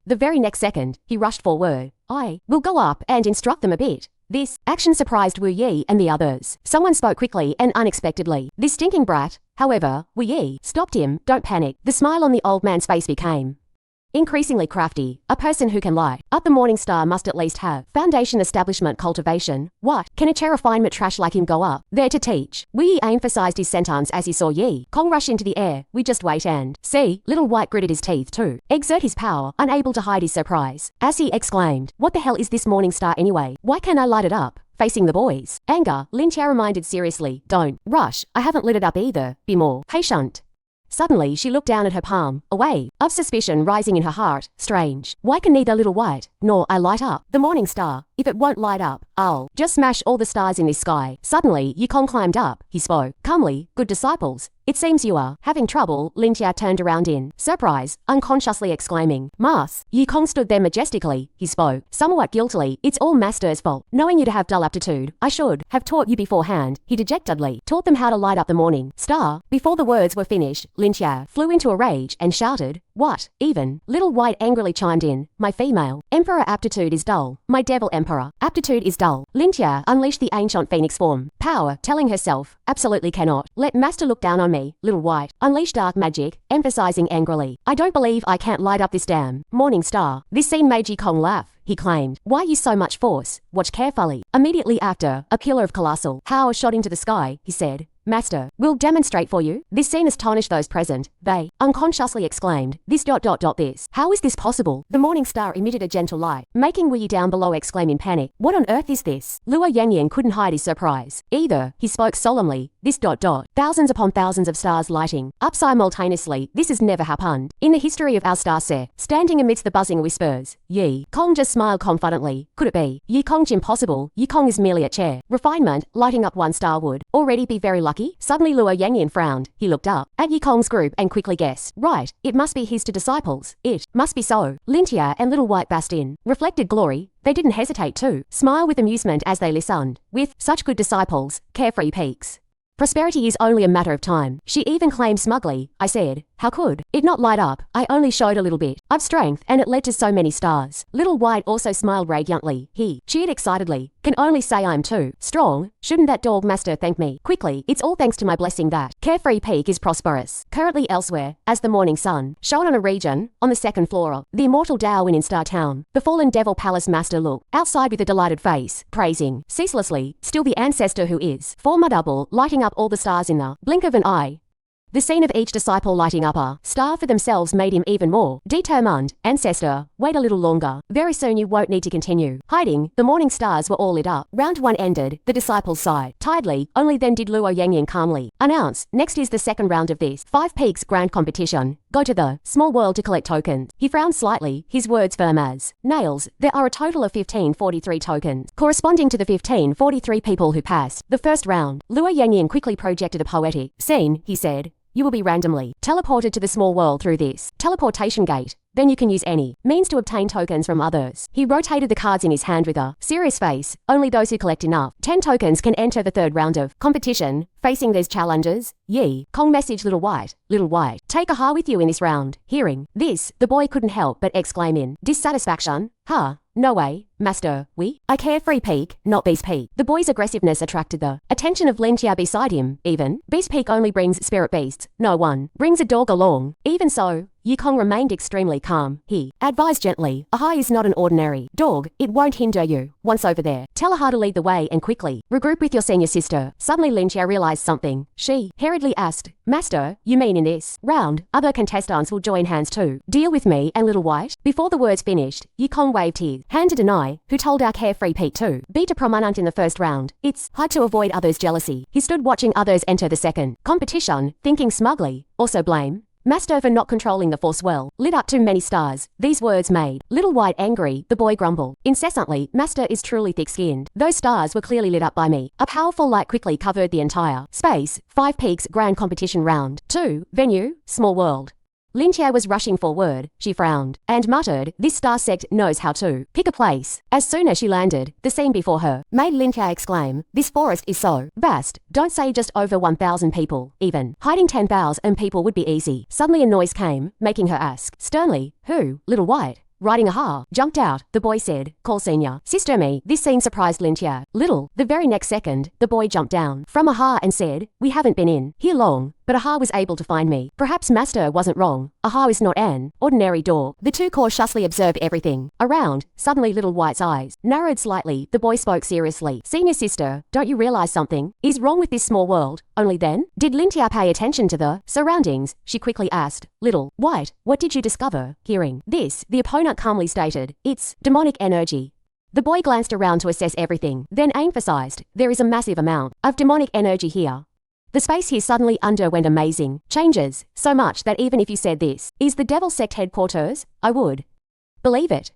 The very next second, he rushed forward. I will go up and instruct them a bit. This action surprised Wu Yi and the others. Someone spoke quickly and unexpectedly. This stinking brat. However, Wu Yi stopped him. Don't panic. The smile on the old man's face became increasingly crafty. A person who can light up the morning star must at least have foundation establishment cultivation. What can a chair refinement trash like him go up there to teach? Wu Yi emphasized his sentence as he saw Yi Kong rush into the air. We just wait and see. Little White gritted his teeth to exert his power, unable to hide his surprise, as he exclaimed, what the hell is this morning star anyway? Why can't I light it up? Facing the boys' anger, Lin Tia reminded seriously, don't rush. I haven't lit it up either. Be more patient. Suddenly, she looked down at her palm, a wave of suspicion rising in her heart. Strange. Why can neither Little White nor I light up the morning star? If it won't light up, I'll just smash all the stars in this sky. Suddenly, Yikong climbed up. He spoke calmly. Good disciples. It seems you are having trouble. Lin Tia turned around in surprise, unconsciously exclaiming, Mas. Yikong stood there majestically. He spoke somewhat guiltily. It's all Master's fault. Knowing you to have dull aptitude, I should have taught you beforehand. He dejectedly taught them how to light up the morning star. Before the words were finished, Lin Tia flew into a rage and shouted, what? Even Little White angrily chimed in, my female emperor aptitude is dull. My devil emperor aptitude is dull. Lin Tia unleashed the ancient phoenix form power, telling herself, absolutely cannot let Master look down on me. Little White unleashed dark magic, emphasizing angrily, I don't believe I can't light up this damn morning star. This scene made Yikong laugh. He claimed, why use so much force? Watch carefully. Immediately after, a pillar of colossal power shot into the sky. He said, Master, we'll demonstrate for you. This scene astonished those present. They unconsciously exclaimed, this. How is this possible? The morning star emitted a gentle light, making Wu Yi down below exclaim in panic, what on earth is this? Luo Yanyan couldn't hide his surprise either. He spoke solemnly, this. Thousands upon thousands of stars lighting up simultaneously. This has never happened in the history of our star set. Standing amidst the buzzing whispers, Yi Kong just smiled confidently. Could it be? Yi Kong's impossible. Yi Kong is merely a chair. Refinement, lighting up one star would already be very lucky. Suddenly Luo Yanyan frowned. He looked up at Yikong's group and quickly guessed. Right, it must be his two disciples. It must be so. Lin Tia and Little White basked in reflected glory. They didn't hesitate to smile with amusement as they listened. With such good disciples, carefree peaks. Prosperity is only a matter of time. She even claimed smugly, I said, how could it not light up? I only showed a little bit of strength and it led to so many stars. Little White also smiled radiantly. He cheered excitedly. Can only say I'm too strong. Shouldn't that dog master thank me? Quickly, it's all thanks to my blessing that Carefree Peak is prosperous. Currently elsewhere, as the morning sun shone on a region on the second floor, the immortal Darwin in Star Town, the fallen Devil Palace master looked outside with a delighted face, praising ceaselessly, still the ancestor who is formidable, lighting up all the stars in the blink of an eye. The scene of each disciple lighting up a star for themselves made him even more determined. Ancestor, wait a little longer. Very soon you won't need to continue hiding. The morning stars were all lit up. Round one ended. The disciples sighed tiredly. Only then did Luo Yanyan calmly announce, next is the second round of this 5 Peaks grand competition. Go to the small world to collect tokens. He frowned slightly, his words firm as nails. There are a total of 1543 tokens, corresponding to the 1543 people who passed the first round. Luo Yanyan quickly projected a poetic scene. He said, you will be randomly teleported to the small world through this teleportation gate. Then you can use any means to obtain tokens from others. He rotated the cards in his hand with a serious face. Only those who collect enough 10 tokens can enter the third round of competition. Facing these challengers, Yi Kong messaged Little White, take a ha with you in this round. Hearing this, the boy couldn't help but exclaim in dissatisfaction, ha, no way, Master, I Carefree Peak, not Beast Peak. The boy's aggressiveness attracted the attention of Lin Tia beside him. Even Beast Peak only brings spirit beasts. No one brings a dog along. Even so, Yikong remained extremely calm. He advised gently, Aha is not an ordinary dog. It won't hinder you. Once over there, tell Aha to lead the way and quickly regroup with your senior sister. Suddenly Lin Tia realized something. She hurriedly asked, Master, you mean in this round, other contestants will join hands too? Deal with me and Little White? Before the words finished, Yikong waved his hand to deny, who told our Carefree Pete to beat a prominent in the first round. It's hard to avoid others' jealousy. He stood watching others enter the second competition, thinking smugly, also blame Master for not controlling the force well. Lit up too many stars. These words made Little White angry. The boy grumbled incessantly. Master is truly thick-skinned. Those stars were clearly lit up by me. A powerful light quickly covered the entire space. 5 Peaks Grand Competition Round 2. Venue, Small World. Lintia was rushing forward. She frowned and muttered, this star sect knows how to pick a place. As soon as she landed, the scene before her made Lintia exclaim, this forest is so vast. Don't say just over 1,000 people, even. Hiding 10,000 people would be easy. Suddenly a noise came, making her ask sternly, who? Little White. Riding a ha, jumped out, the boy said, call senior. Sister me. This scene surprised Lintia. Little. The very next second, the boy jumped down from a ha and said, we haven't been in here long, but Aha was able to find me. Perhaps Master wasn't wrong. Aha is not an ordinary door. The two cautiously observed everything around. Suddenly Little White's eyes narrowed slightly. The boy spoke seriously. Senior sister, don't you realize something is wrong with this small world? Only then did Lintia pay attention to the surroundings. She quickly asked, Little White, what did you discover? Hearing this, the opponent calmly stated, it's demonic energy. The boy glanced around to assess everything, then emphasized, there is a massive amount of demonic energy here. The space here suddenly underwent amazing changes, so much that even if you said this is the Devil Sect headquarters, I would believe it.